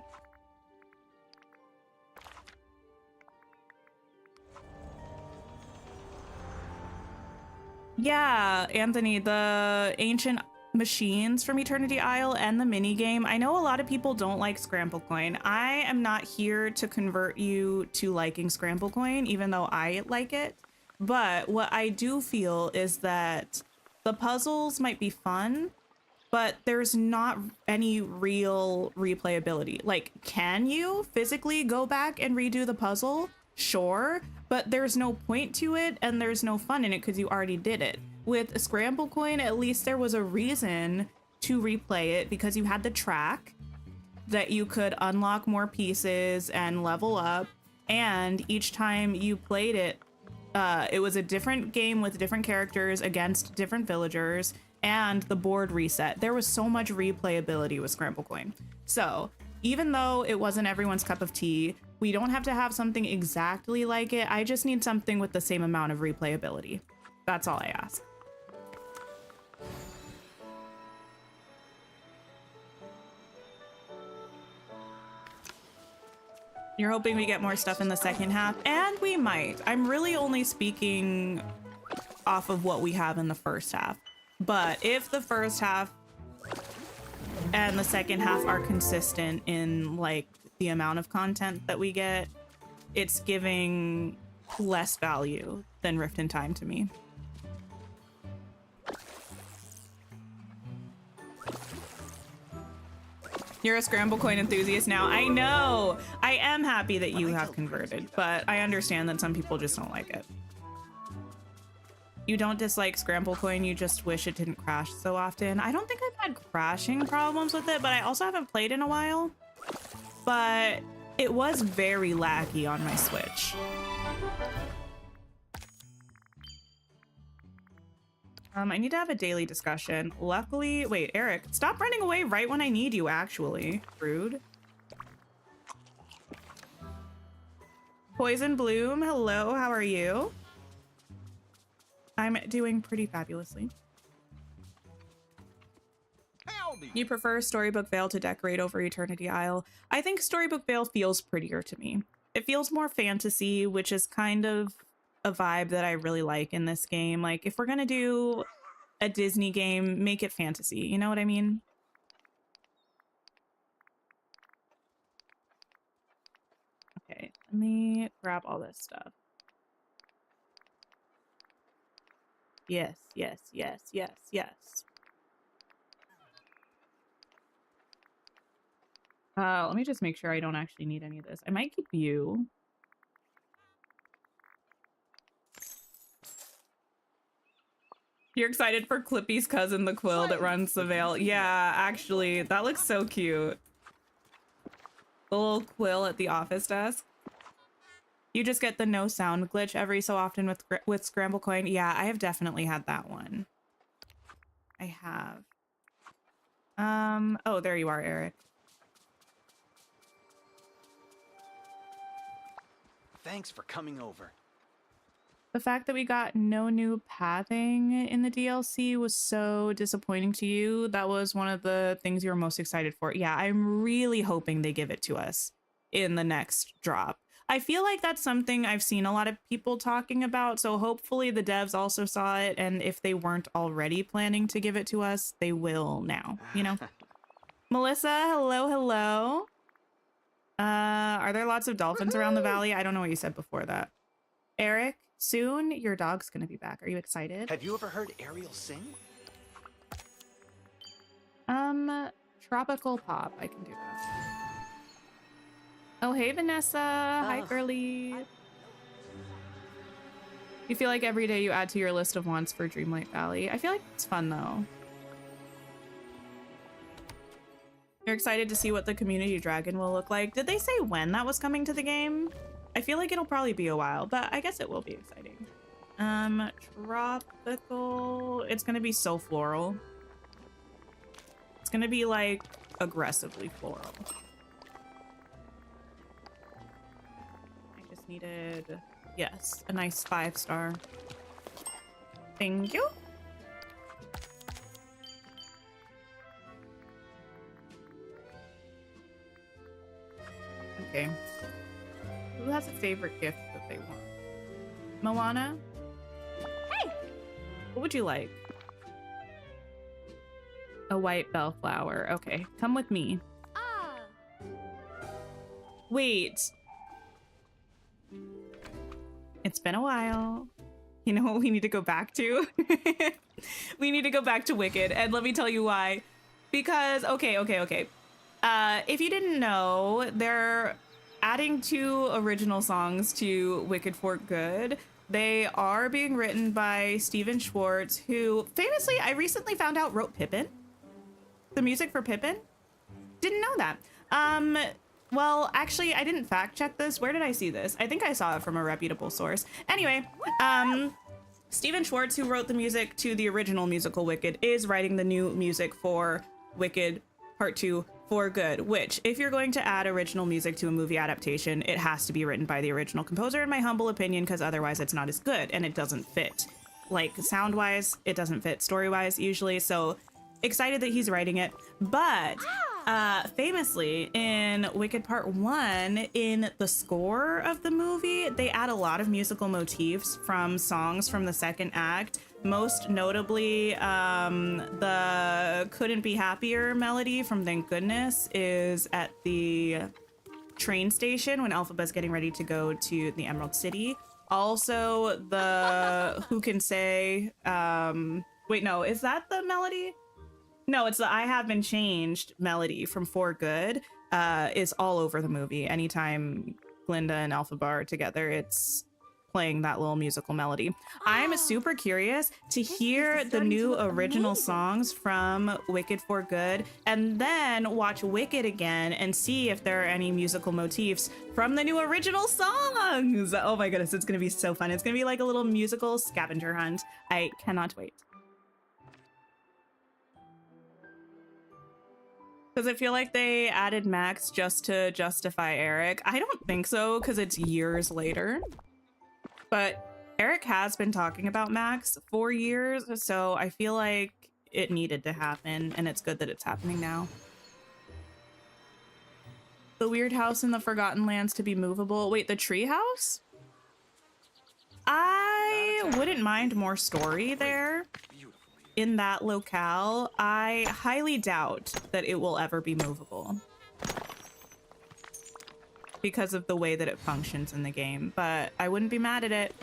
Yeah, Anthony, the ancient machines from Eternity Isle and the mini game. I know a lot of people don't like Scramble Coin. I am not here to convert you to liking Scramble Coin, even though I like it. But what I do feel is that the puzzles might be fun, but there's not any real replayability. Like, can you physically go back and redo the puzzle? Sure, but there's no point to it and there's no fun in it because you already did it. With Scramble Coin, at least there was a reason to replay it because you had the track that you could unlock more pieces and level up, and each time you played it, it was a different game with different characters against different villagers, and the board reset. There was so much replayability with Scramble Coin. So even though it wasn't everyone's cup of tea, we don't have to have something exactly like it. I just need something with the same amount of replayability. That's all I ask. You're hoping we get more stuff in the second half, and we might. I'm really only speaking off of what we have in the first half. But if the first half and the second half are consistent in like the amount of content that we get, it's giving less value than Rift in Time to me. You're a Scramble Coin enthusiast now. I know. I am happy that you have converted, but I understand that some people just don't like it. You don't dislike Scramble Coin, you just wish it didn't crash so often. I don't think I've had crashing problems with it, but I also haven't played in a while. But it was very laggy on my Switch. I need to have a daily discussion. Luckily, wait, Eric, stop running away right when I need you, actually. Rude. Poison Bloom, hello, how are you? I'm doing pretty fabulously. You prefer Storybook Vale to decorate over Eternity Isle? I think Storybook Vale feels prettier to me. It feels more fantasy, which is kind of a vibe that I really like in this game. Like, if we're gonna do a Disney game, make it fantasy. You know what I mean? Okay, let me grab all this stuff. Yes, yes, yes, yes, yes. Let me just make sure I don't actually need any of this. I might keep you. You're excited for Clippy's cousin, the Quill that runs the Veil. Yeah, actually, that looks so cute. The little Quill at the office desk. You just get the no sound glitch every so often with Scramble Coin. Yeah, I have definitely had that one. I have. Oh, there you are, Eric. Thanks for coming over. The fact that we got no new pathing in the DLC was so disappointing to you. That was one of the things you were most excited for. Yeah, I'm really hoping they give it to us in the next drop. I feel like that's something I've seen a lot of people talking about, so hopefully the devs also saw it, and if they weren't already planning to give it to us, they will now, you know? Melissa, hello, hello. Are there lots of dolphins around the valley? I don't know what you said before that. Eric, soon your dog's gonna be back. Are you excited? Have you ever heard Ariel sing? Tropical pop. I can do that. Oh, hey, Vanessa. Hi, girly. You feel like every day you add to your list of wants for Dreamlight Valley? I feel like it's fun, though. You're excited to see what the community dragon will look like. Did they say when that was coming to the game? I feel like it'll probably be a while, but I guess it will be exciting. Tropical. It's gonna be so floral. It's gonna be like aggressively floral. I just needed, yes, a nice 5-star. Thank you. Okay. Who has a favorite gift that they want? Moana? Hey! What would you like? A white bellflower. Okay, come with me. Ah. Wait. It's been a while. You know what we need to go back to? We need to go back to Wicked, and let me tell you why. Because, okay. If you didn't know, they're adding 2 original songs to Wicked for Good. They are being written by Steven Schwartz, who famously, I recently found out, wrote Pippin. The music for Pippin. Didn't know that. Well, actually, I didn't fact check this. Where did I see this? I think I saw it from a reputable source. Anyway, Steven Schwartz, who wrote the music to the original musical Wicked, is writing the new music for Wicked Part 2 for Good, which, if you're going to add original music to a movie adaptation, it has to be written by the original composer, in my humble opinion, because otherwise it's not as good and it doesn't fit. Like, sound-wise, it doesn't fit story-wise usually, so excited that he's writing it. But famously, in Wicked Part 1, in the score of the movie, they add a lot of musical motifs from songs from the second act. Most notably, the Couldn't Be Happier melody from Thank Goodness is at the train station when Elphaba's getting ready to go to the Emerald City. Also, the Who Can Say, wait, no, is that the melody? No, it's the I Have Been Changed melody from For Good, is all over the movie. Anytime Glinda and Elphaba are together, it's playing that little musical melody. I'm super curious to hear the new original songs from Wicked for Good, and then watch Wicked again and see if there are any musical motifs from the new original songs. Oh my goodness, it's gonna be so fun. It's gonna be like a little musical scavenger hunt. I cannot wait. Because I feel like they added Max just to justify Eric. I don't think so, because it's years later. But Eric has been talking about Max for years, so I feel like it needed to happen, and it's good that it's happening now. The weird house in the Forgotten Lands to be movable. Wait, the tree house? I wouldn't mind more story there. In that locale. I highly doubt that it will ever be movable because of the way that it functions in the game, but I wouldn't be mad at it.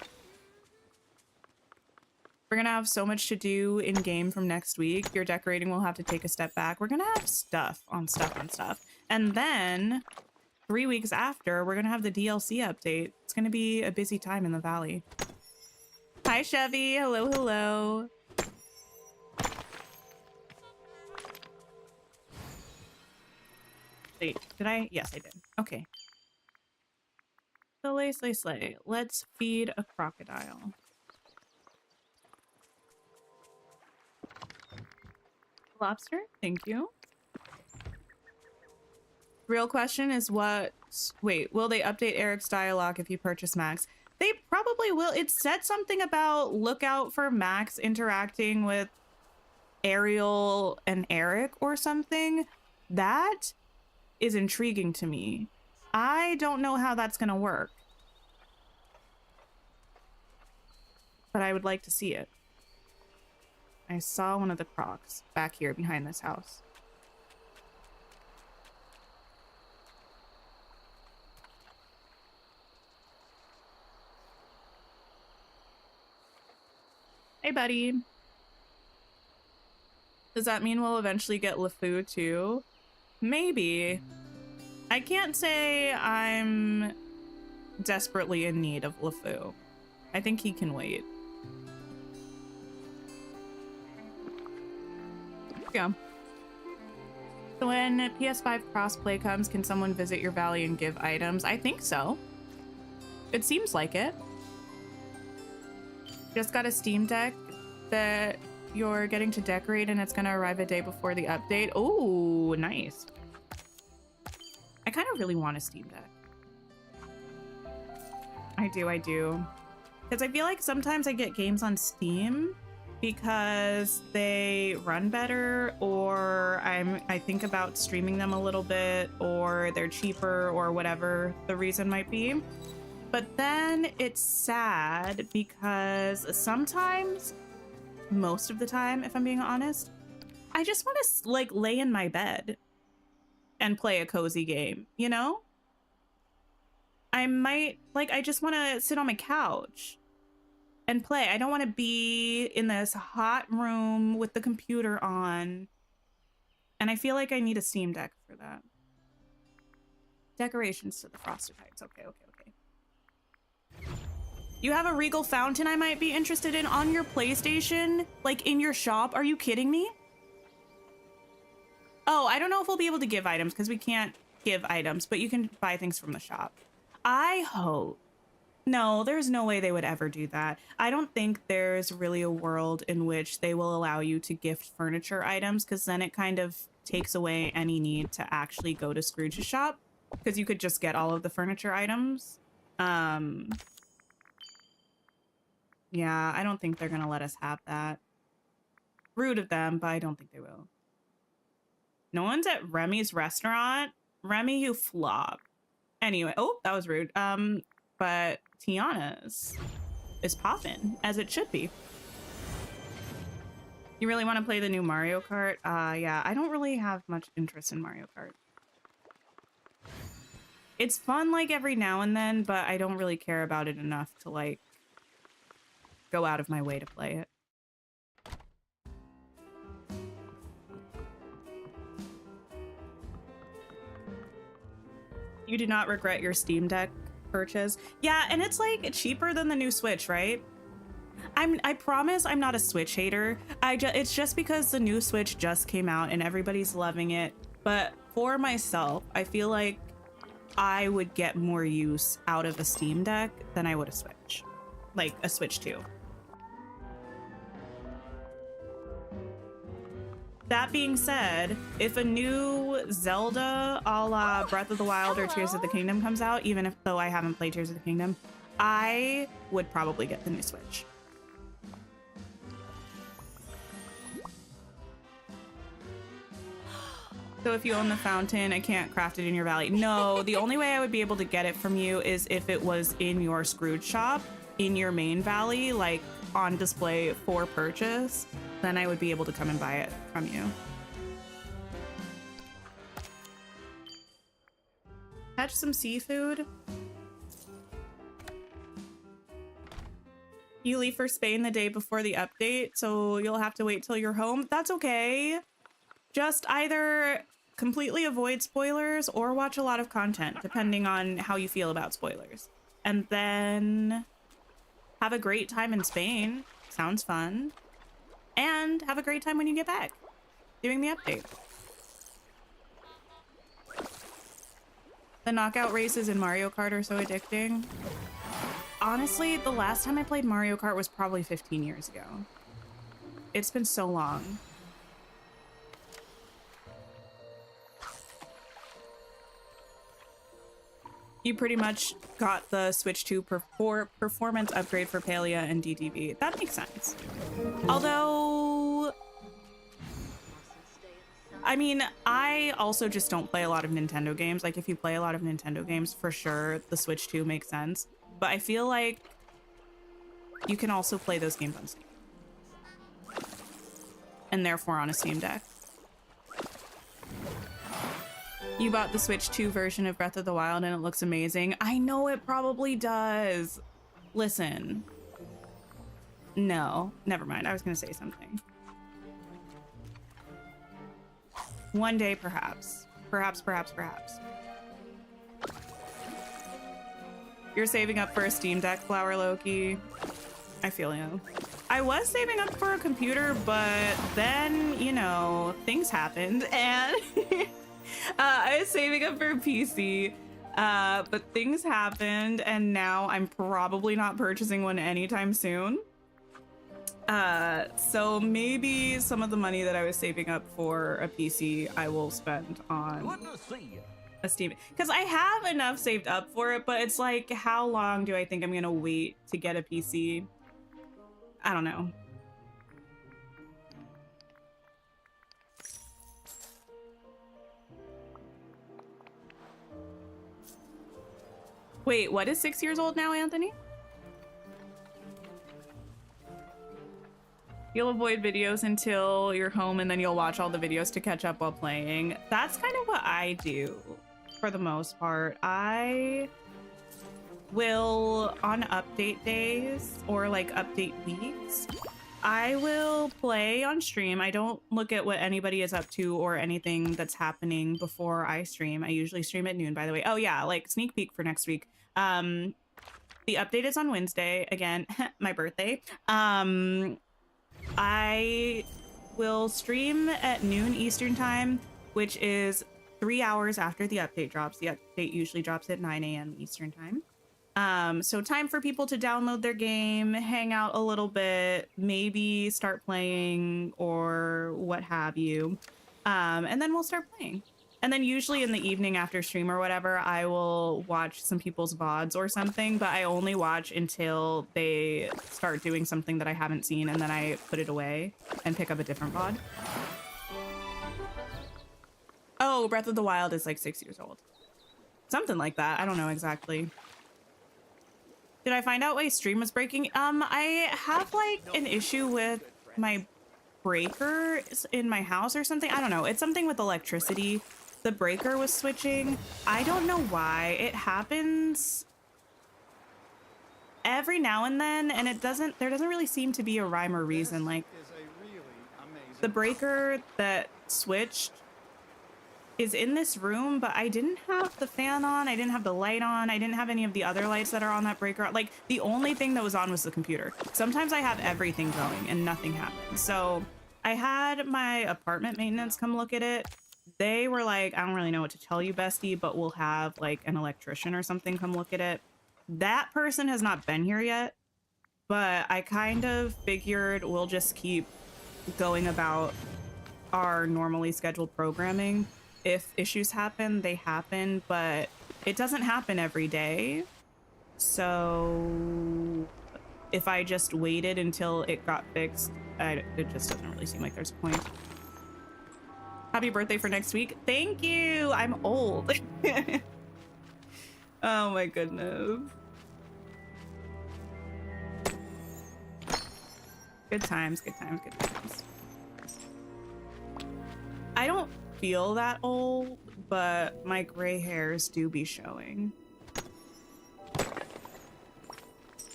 We're gonna have so much to do in game from next week. Your decorating will have to take a step back. We're gonna have stuff on stuff on stuff. And then 3 weeks after, we're gonna have the DLC update. It's gonna be a busy time in the valley. Hi, Chevy. Hello, hello. Wait, did I? Yes, I did. Okay. Slay, slay. Let's feed a crocodile. Lobster, thank you. Real question is what... Wait, will they update Eric's dialogue if you purchase Max? They probably will. It said something about look out for Max interacting with Ariel and Eric or something. That is intriguing to me. I don't know how that's gonna work, but I would like to see it. I saw one of the crocs back here behind this house. Hey, buddy. Does that mean we'll eventually get LeFou too? Maybe. I can't say I'm desperately in need of LeFou. I think he can wait. Yeah. So when PS5 crossplay comes, can someone visit your valley and give items? I think so. It seems like it. Just got a Steam Deck that you're getting to decorate and it's gonna arrive a day before the update. Oh, nice. I kind of really want a Steam Deck. I do. Because I feel like sometimes I get games on Steam because they run better, or I think about streaming them a little bit, or they're cheaper, or whatever the reason might be. But then it's sad because sometimes, most of the time, if I'm being honest, I just want to like lay in my bed and play a cozy game, you know? I just want to sit on my couch and play. I don't want to be in this hot room with the computer on. And I feel like I need a Steam Deck for that. Decorations to the Frosted Heights. Okay. You have a Regal fountain I might be interested in on your PlayStation? Like in your shop? Are you kidding me? Oh, I don't know if we'll be able to give items because we can't give items, but you can buy things from the shop. I hope. No, there's no way they would ever do that. I don't think there's really a world in which they will allow you to gift furniture items, because then it kind of takes away any need to actually go to Scrooge's shop, because you could just get all of the furniture items. Yeah, I don't think they're gonna let us have that. Rude of them, but I don't think they will. No one's at Remy's restaurant. Remy, you flop. Anyway, oh, that was rude. But Tiana's is poppin', as it should be. You really want to play the new Mario Kart? Yeah, I don't really have much interest in Mario Kart. It's fun, like, every now and then, but I don't really care about it enough to, like, go out of my way to play it. You do not regret your Steam Deck purchase? Yeah, and it's like cheaper than the new Switch, right? I promise I'm not a Switch hater. It's just because the new Switch just came out and everybody's loving it. But for myself, I feel like I would get more use out of a Steam Deck than I would a Switch. Like a Switch 2. That being said, if a new Zelda a la Breath of the Wild or Tears of the Kingdom comes out, even though I haven't played Tears of the Kingdom, I would probably get the new Switch. So if you own the fountain, I can't craft it in your valley. No, the only way I would be able to get it from you is if it was in your Scrooge shop, in your main valley, like on display for purchase. Then I would be able to come and buy it from you. Catch some seafood. You leave for Spain the day before the update, so you'll have to wait till you're home. That's okay. Just either completely avoid spoilers or watch a lot of content, depending on how you feel about spoilers. And then have a great time in Spain. Sounds fun. And have a great time when you get back doing the update. The knockout races in Mario Kart are so addicting. Honestly, the last time I played Mario Kart was probably 15 years ago. It's been so long. You pretty much got the Switch 2 performance upgrade for Paleia and DTV. That makes sense. Although, I mean, I also just don't play a lot of Nintendo games. Like, if you play a lot of Nintendo games, for sure, the Switch 2 makes sense. But I feel like you can also play those games on Steam. And therefore on a Steam Deck. You bought the Switch 2 version of Breath of the Wild and it looks amazing. I know it probably does. Listen. No, never mind. I was gonna say something. One day, perhaps. Perhaps. You're saving up for a Steam Deck, Flower Loki. I feel you. I was saving up for a computer, but then, you know, things happened and I was saving up for a PC, but things happened and now I'm probably not purchasing one anytime soon. So maybe some of the money that I was saving up for a PC, I will spend on a Steam, because I have enough saved up for it, but it's like, how long do I think I'm gonna wait to get a PC? I don't know. Wait, what is 6 years old now, Anthony? You'll avoid videos until you're home and then you'll watch all the videos to catch up while playing. That's kind of what I do for the most part. I will, on update days or like update weeks, I will play on stream. I don't look at what anybody is up to or anything that's happening before I stream. I usually stream at noon, by the way. Oh yeah, like sneak peek for next week. The update is on Wednesday. Again, my birthday. I will stream at noon Eastern time, which is 3 hours after the update drops. The update usually drops at 9 a.m. Eastern time. So time for people to download their game, hang out a little bit, maybe start playing or what have you. And then we'll start playing. And then usually in the evening after stream or whatever, I will watch some people's VODs or something, but I only watch until they start doing something that I haven't seen, and then I put it away and pick up a different VOD. Oh, Breath of the Wild is like 6 years old. Something like that. I don't know exactly. Did I find out why stream was breaking? I have like an issue with my breaker in my house or something. I don't know. It's something with electricity. The breaker was switching. I don't know why. It happens every now and then, and there doesn't really seem to be a rhyme or reason. Like, the breaker that switched is in this room, but I didn't have the fan on, I didn't have the light on, I didn't have any of the other lights that are on that breaker. Like, the only thing that was on was the computer. Sometimes I have everything going and nothing happens. So I had my apartment maintenance come look at it. They were like, I don't really know what to tell you, bestie, but we'll have like an electrician or something come look at it. That person has not been here yet, but I kind of figured we'll just keep going about our normally scheduled programming. If issues happen, they happen, but it doesn't happen every day. So if I just waited until it got fixed, it just doesn't really seem like there's a point. Happy birthday for next week. Thank you. I'm old. Oh my goodness. Good times, good times, good times. I don't feel that old, but my gray hairs do be showing.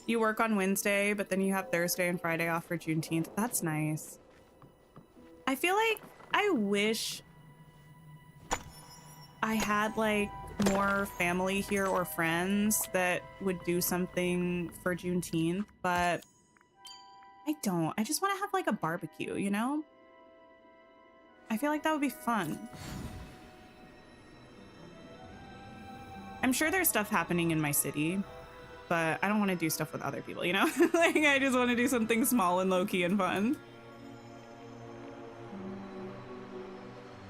You work on Wednesday, but then you have Thursday and Friday off for Juneteenth. That's nice. I feel like I wish I had like more family here or friends that would do something for Juneteenth, but I don't. I just want to have like a barbecue, you know? I feel like that would be fun. I'm sure there's stuff happening in my city, but I don't want to do stuff with other people, you know? Like, I just want to do something small and low-key and fun.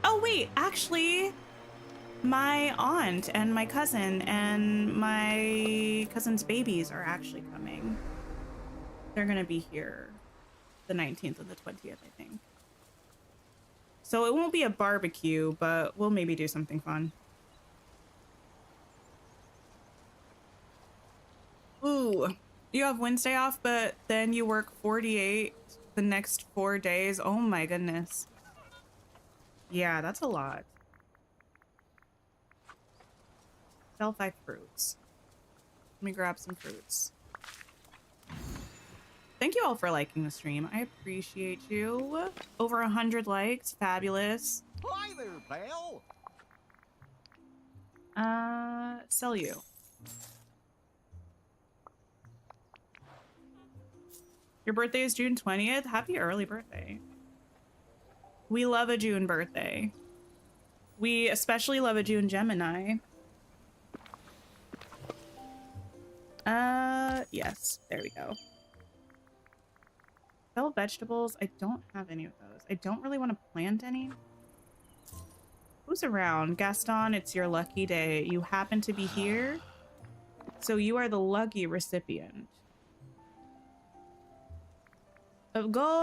Oh, wait, actually, my aunt and my cousin and my cousin's babies are actually coming. They're gonna be here the 19th and the 20th, I think. So it won't be a barbecue, but we'll maybe do something fun. Ooh, you have Wednesday off, but then you work 48 the next 4 days. Oh my goodness. Yeah, that's a lot. Sell 5 fruits. Let me grab some fruits. Thank you all for liking the stream. I appreciate you. Over 100 likes. Fabulous. Hi there, pal. Sell you. Your birthday is June 20th. Happy early birthday. We love a June birthday. We especially love a June Gemini. Yes, there we go. Sell vegetables. I don't have any of those. I don't really want to plant any. Who's around? Gaston, it's your lucky day. You happen to be here, so you are the lucky recipient of gold.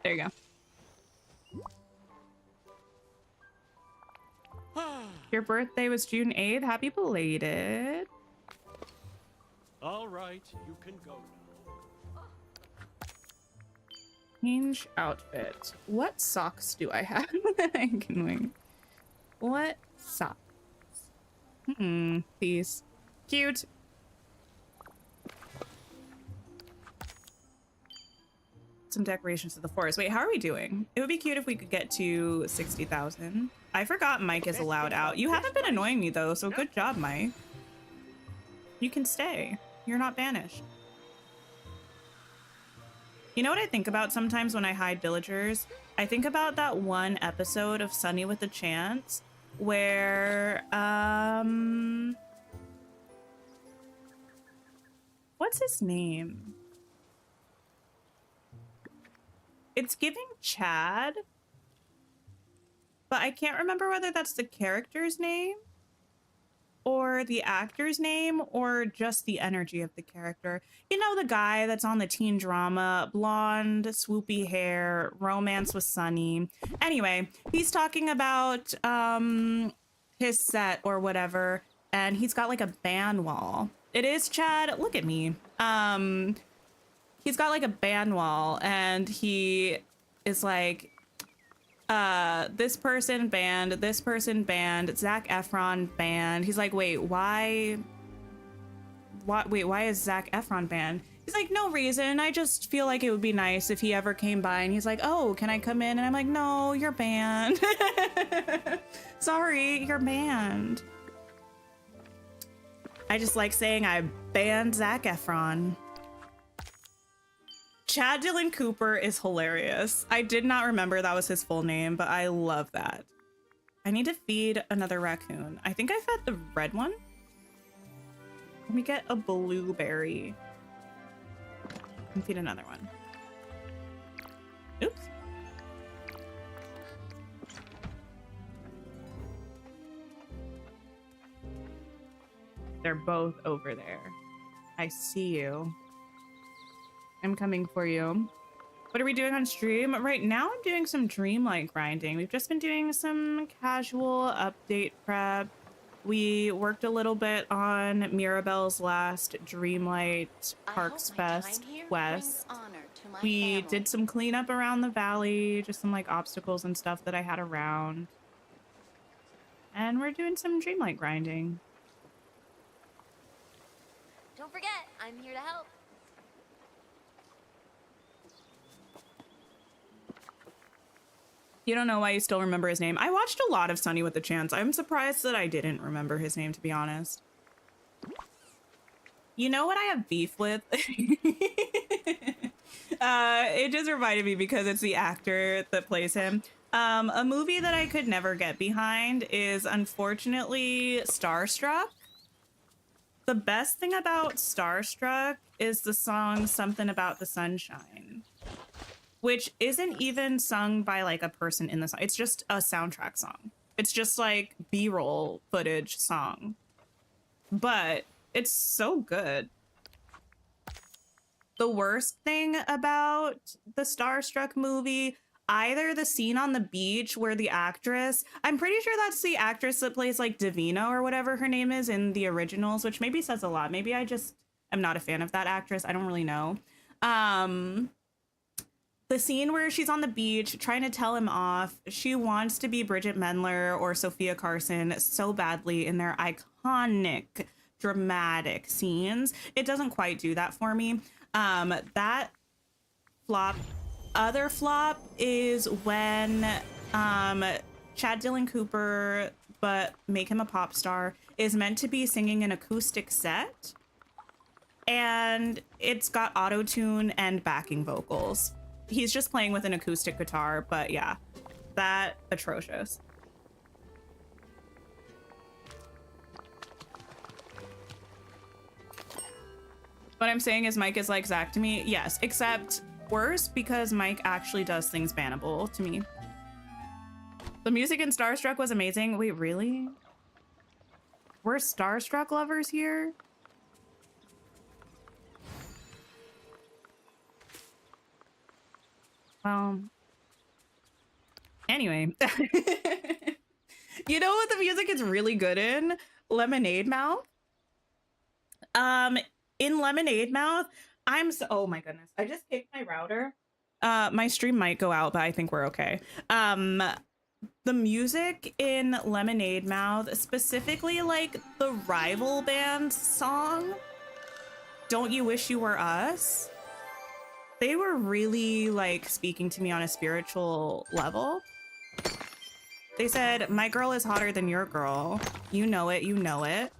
There you go. Your birthday was June 8th. Happy belated. All right, you can go now. Change outfit. What socks do I have? I can wing. What socks? These. Cute. Some decorations to the forest. Wait, how are we doing? It would be cute if we could get to 60,000. I forgot Mike is allowed out. You haven't been annoying me though, so good job, Mike. You can stay. You're not banished. You know what I think about sometimes when I hide villagers? I think about that one episode of Sunny with a Chance where, what's his name? It's giving Chad, but I can't remember whether that's the character's name or the actor's name or just the energy of the character. You know, the guy that's on the teen drama, blonde, swoopy hair, romance with Sunny. Anyway, he's talking about his set or whatever, and he's got like a ban wall. It is Chad. Look at me. He's got like a ban wall, and he is like, this person banned, this person banned, Zac Efron banned. He's like, wait, why is Zac Efron banned? He's like, no reason. I just feel like it would be nice if he ever came by. And he's like, oh, can I come in? And I'm like, no, you're banned. Sorry, you're banned. I just like saying I banned Zac Efron. Chad Dylan Cooper is hilarious. I did not remember that was his full name, but I love that. I need to feed another raccoon. I think I fed the red one. Let me get a blueberry and feed another one. Oops. They're both over there. I see you. I'm coming for you. What are we doing on stream? Right now I'm doing some Dreamlight grinding. We've just been doing some casual update prep. We worked a little bit on Mirabelle's last Dreamlight Parks Fest quest. We did some cleanup around the valley, just some like obstacles and stuff that I had around. And we're doing some Dreamlight grinding. Don't forget, I'm here to help. You don't know why you still remember his name. I watched a lot of Sunny with a Chance. I'm surprised that I didn't remember his name, to be honest. You know what I have beef with? It just reminded me because it's the actor that plays him. A movie that I could never get behind is unfortunately Starstruck. The best thing about Starstruck is the song Something About the Sunshine, which isn't even sung by like a person in the song. It's just a soundtrack song. It's just like B-roll footage song, but it's so good. The worst thing about the Starstruck movie, either the scene on the beach where the actress, I'm pretty sure that's the actress that plays like Davina or whatever her name is in the originals, which maybe says a lot. Maybe I just am not a fan of that actress. I don't really know. the scene where she's on the beach trying to tell him off. She wants to be Bridget Mendler or Sophia Carson so badly in their iconic dramatic scenes. It doesn't quite do that for me. That flop, other flop is when Chad Dylan Cooper, but make him a pop star, is meant to be singing an acoustic set, and it's got auto-tune and backing vocals. He's just playing with an acoustic guitar, but yeah, that atrocious. What I'm saying is Mike is like Zach to me. Yes, except worse because Mike actually does things bannable to me. The music in Starstruck was amazing. Wait, really? We're Starstruck lovers here? Anyway. You know what the music is really good in? Lemonade Mouth. In Lemonade Mouth, oh my goodness, I just kicked my router. My stream might go out, but I think we're okay. The music in Lemonade Mouth, specifically like the rival band song, Don't You Wish You Were Us? They were really like speaking to me on a spiritual level. They said, my girl is hotter than your girl. You know it, you know it.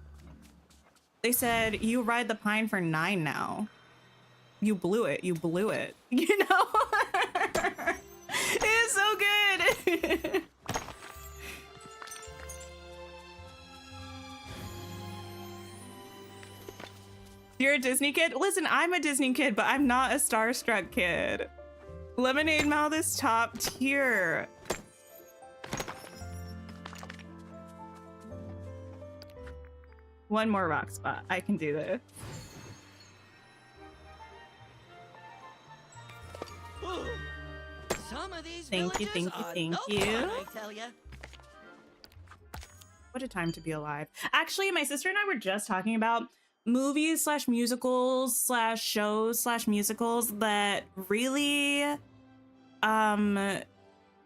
They said, you ride the pine for 9 now. You blew it, you blew it. You know? It's so good. You're a Disney kid? Listen, I'm a Disney kid, but I'm not a Starstruck kid. Lemonade Mouth is top tier. One more rock spot. I can do this. Some of these Thank you, villages thank you, are thank no you. fun, I tell ya. What a time to be alive. Actually, my sister and I were just talking about movies slash musicals slash shows slash musicals that really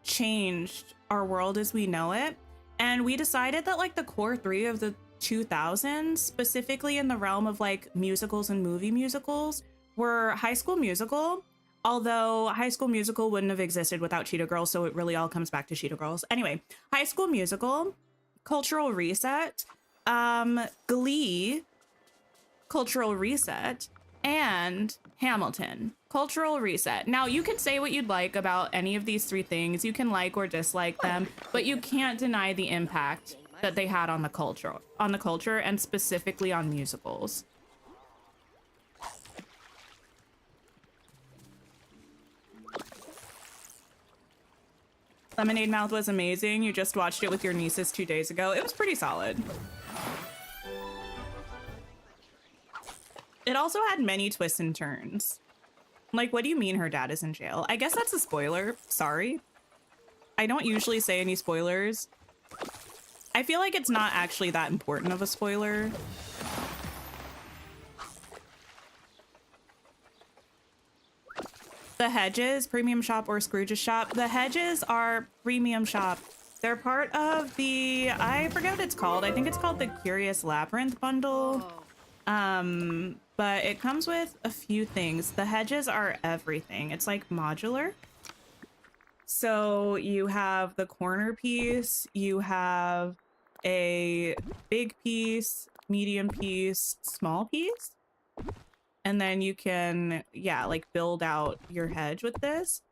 changed our world as we know it. And we decided that like the core 3 of the 2000s, specifically in the realm of like musicals and movie musicals, were High School Musical. Although High School Musical wouldn't have existed without Cheetah Girls, so it really all comes back to Cheetah Girls. Anyway, High School Musical, Cultural Reset, Glee, Cultural Reset, and Hamilton, Cultural Reset. Now, you can say what you'd like about any of these 3 things. You can like or dislike them, but you can't deny the impact that they had on the culture, and specifically on musicals. Lemonade Mouth was amazing. You just watched it with your nieces 2 days ago. It was pretty solid. It also had many twists and turns. Like, what do you mean her dad is in jail? I guess that's a spoiler. Sorry. I don't usually say any spoilers. I feel like it's not actually that important of a spoiler. The Hedges, Premium Shop or Scrooge's Shop. The Hedges are Premium Shop. They're part of the, I forget what it's called. I think it's called the Curious Labyrinth bundle. But it comes with a few things. The Hedges are everything. It's like modular. So you have the corner piece, you have a big piece, medium piece, small piece. And then you can, yeah, like build out your hedge with this.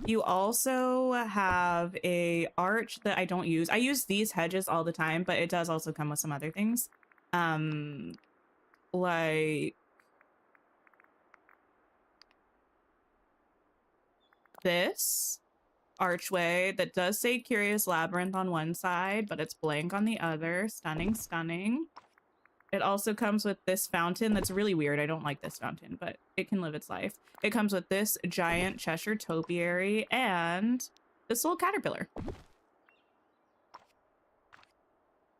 You also have a arch that I don't use. I use these hedges all the time, but it does also come with some other things. Like this archway that does say Curious Labyrinth on one side, but it's blank on the other. Stunning, stunning. It also comes with this fountain that's really weird. I don't like this fountain, but it can live its life. It comes with this giant Cheshire topiary and this little caterpillar.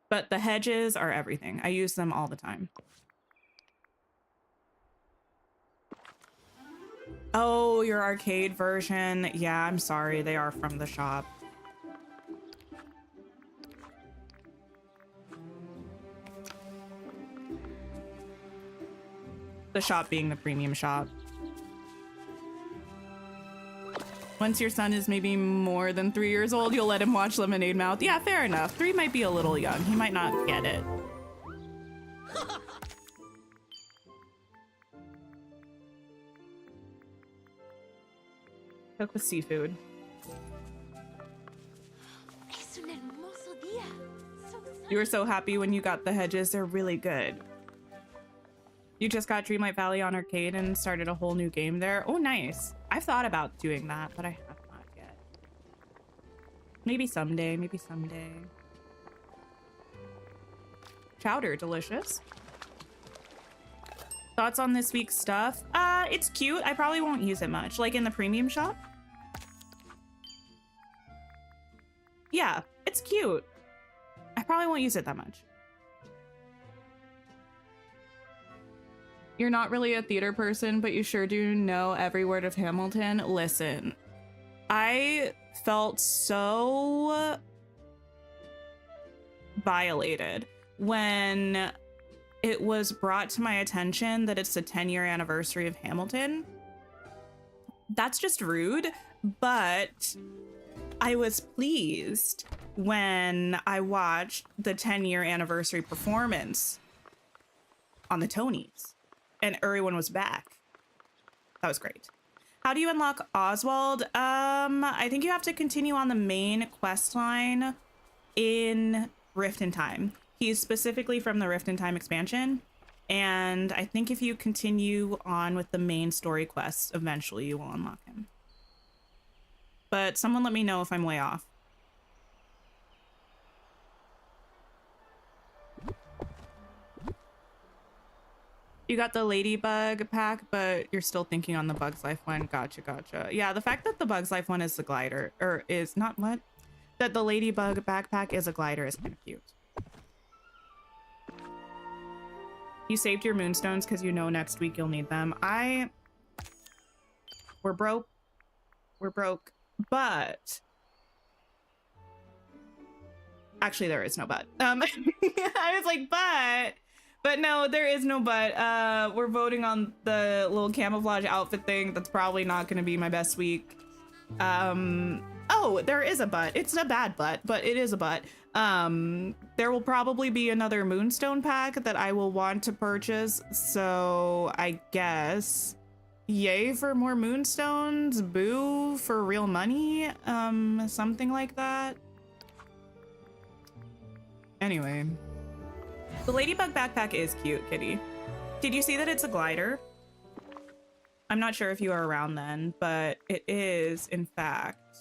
But the hedges are everything. I use them all the time. Oh, your arcade version. Yeah, I'm sorry. They are from the shop. The shop being the premium shop. Once your son is maybe more than 3 years old, you'll let him watch Lemonade Mouth. Yeah, fair enough. 3 might be a little young. He might not get it. Cook with seafood. Es un hermoso día. So You were so happy when you got the hedges. They're really good. You just got Dreamlight Valley on arcade and started a whole new game there. Oh, nice. I've thought about doing that, but I have not yet. Maybe someday, maybe someday. Chowder, delicious. Thoughts on this week's stuff? It's cute. I probably won't use it much. Like in the premium shop? Yeah, it's cute. I probably won't use it that much. You're not really a theater person, but you sure do know every word of Hamilton. Listen, I felt so violated when it was brought to my attention that it's the 10-year anniversary of Hamilton. That's just rude, but I was pleased when I watched the 10-year anniversary performance on the Tonys and everyone was back. That was great. How do you unlock Oswald? I think you have to continue on the main quest line in Rift in Time. He's specifically from the Rift in Time expansion. And I think if you continue on with the main story quests, eventually you will unlock him. But someone let me know if I'm way off. You got the Ladybug pack, but you're still thinking on the Bug's Life one. Gotcha, gotcha. Yeah, the fact that the Bug's Life one is the glider, or is not what? That the Ladybug backpack is a glider is kind of cute. You saved your Moonstones because you know next week you'll need them. We're broke. We're broke. But actually there is no but. I was like, but no, there is no but. We're voting on the little camouflage outfit thing. That's probably not gonna be my best week. Oh, there is a but. It's a bad but it is a but. There will probably be another Moonstone pack that I will want to purchase. So I guess yay for more Moonstones, boo for real money, something like that. Anyway, the Ladybug backpack is cute, Kitty. Did you see that it's a glider? I'm not sure if you were around then, but it is, in fact,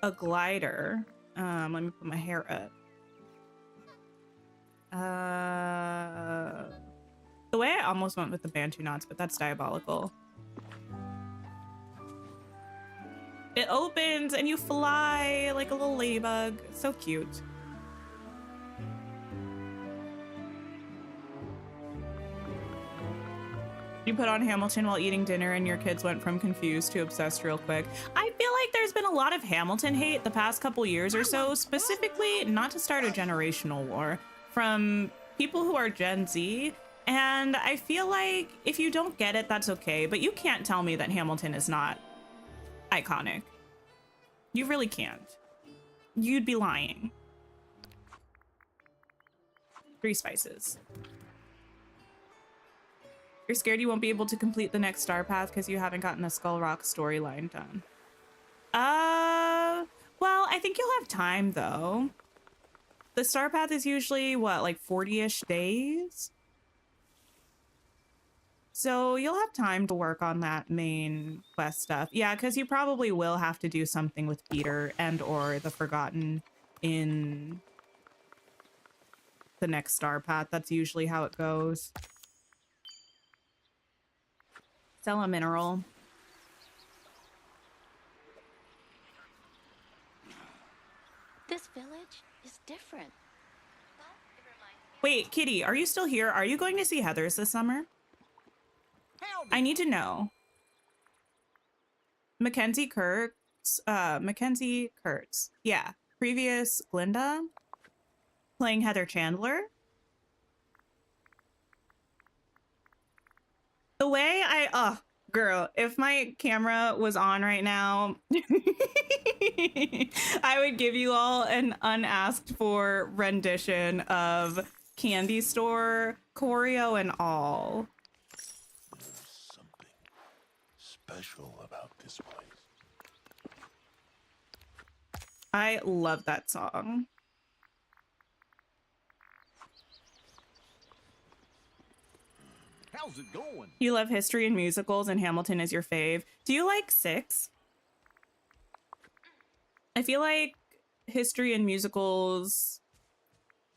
a glider. Let me put my hair up. The way I almost went with the Bantu knots, but that's diabolical. It opens and you fly like a little ladybug. So cute. You put on Hamilton while eating dinner and your kids went from confused to obsessed real quick. I feel like there's been a lot of Hamilton hate the past couple years or so, specifically not to start a generational war from people who are Gen Z. And I feel like if you don't get it, that's okay. But you can't tell me that Hamilton is not iconic. You really can't. You'd be lying. 3 spices. You're scared you won't be able to complete the next star path because you haven't gotten the Skull Rock storyline done. Well, I think you'll have time though. The star path is usually what, like 40-ish days? So you'll have time to work on that main quest stuff. Yeah, because you probably will have to do something with Peter and or the Forgotten in the next star path. That's usually how it goes. Sell a mineral. This village is different. Wait, Kitty, are you still here? Are you going to see Heathers this summer? How I need to know. Mackenzie Kurtz. Mackenzie Kurtz. Yeah. Previous Glinda. Playing Heather Chandler. The way girl, if my camera was on right now, I would give you all an unasked for rendition of Candy Store choreo and all. There's something special about this place. I love that song. How's it going? You love history and musicals, and Hamilton is your fave. Do you like Six? I feel like history and musicals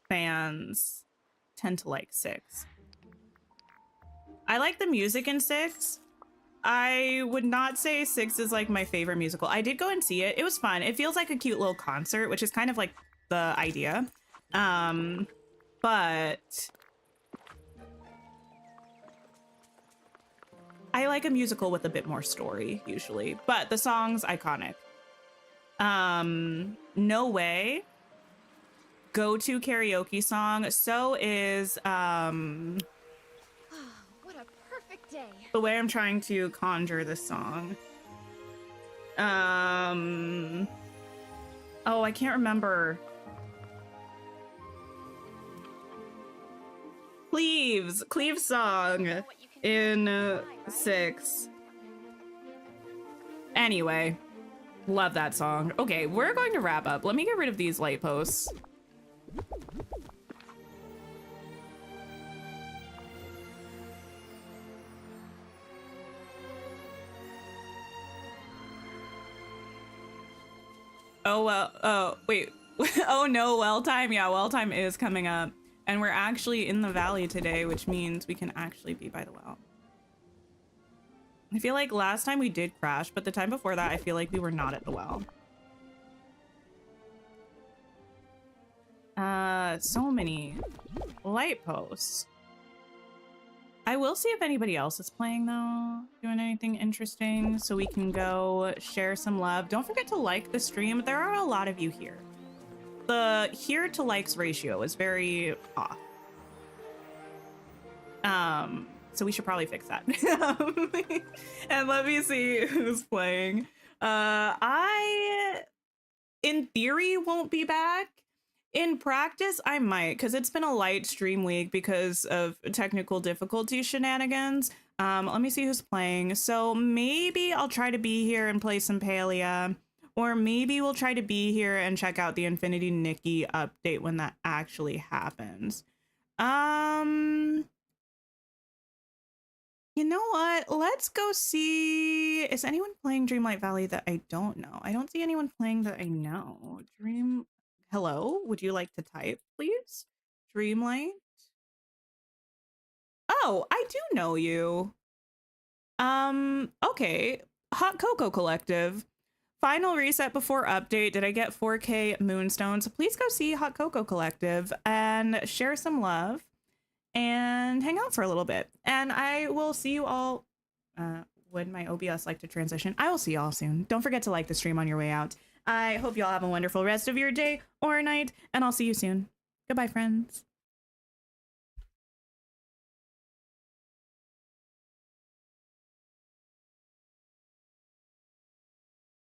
fans tend to like Six. I like the music in Six. I would not say Six is like my favorite musical. I did go and see it. It was fun. It feels like a cute little concert, which is kind of like the idea. But I like a musical with a bit more story usually, but the song's iconic. No Way, go-to karaoke song. So is What a perfect day. the way I'm trying to conjure this song. Oh, I can't remember. Cleave's song in Six. Anyway, love that song. Okay, we're going to wrap up. Let me get rid of these light posts. Oh, well, oh, wait. Oh no, well time. Yeah, well time is coming up. And we're actually in the valley today, which means we can actually be by the well. I feel like last time we did crash, but the time before that, I feel like we were not at the well. So many light posts. I will see if anybody else is playing though, doing anything interesting, so we can go share some love. Don't forget to like the stream. There are a lot of you here. The here to likes ratio is very off. So we should probably fix that. And let me see who's playing. I, in theory, won't be back. In practice, I might, because it's been a light stream week because of technical difficulty shenanigans. Let me see who's playing. So maybe I'll try to be here and play some Paleia. Or maybe we'll try to be here and check out the Infinity Nikki update when that actually happens. You know what? Let's go see. Is anyone playing Dreamlight Valley that I don't know? I don't see anyone playing that I know. Hello? Would you like to type, please? Dreamlight? Oh, I do know you. Okay. Hot Cocoa Collective. Final reset before update. Did I get 4K Moonstones? Please go see Hot Cocoa Collective and share some love and hang out for a little bit. And I will see you all. Would my OBS like to transition? I will see you all soon. Don't forget to like the stream on your way out. I hope you all have a wonderful rest of your day or night, and I'll see you soon. Goodbye, friends.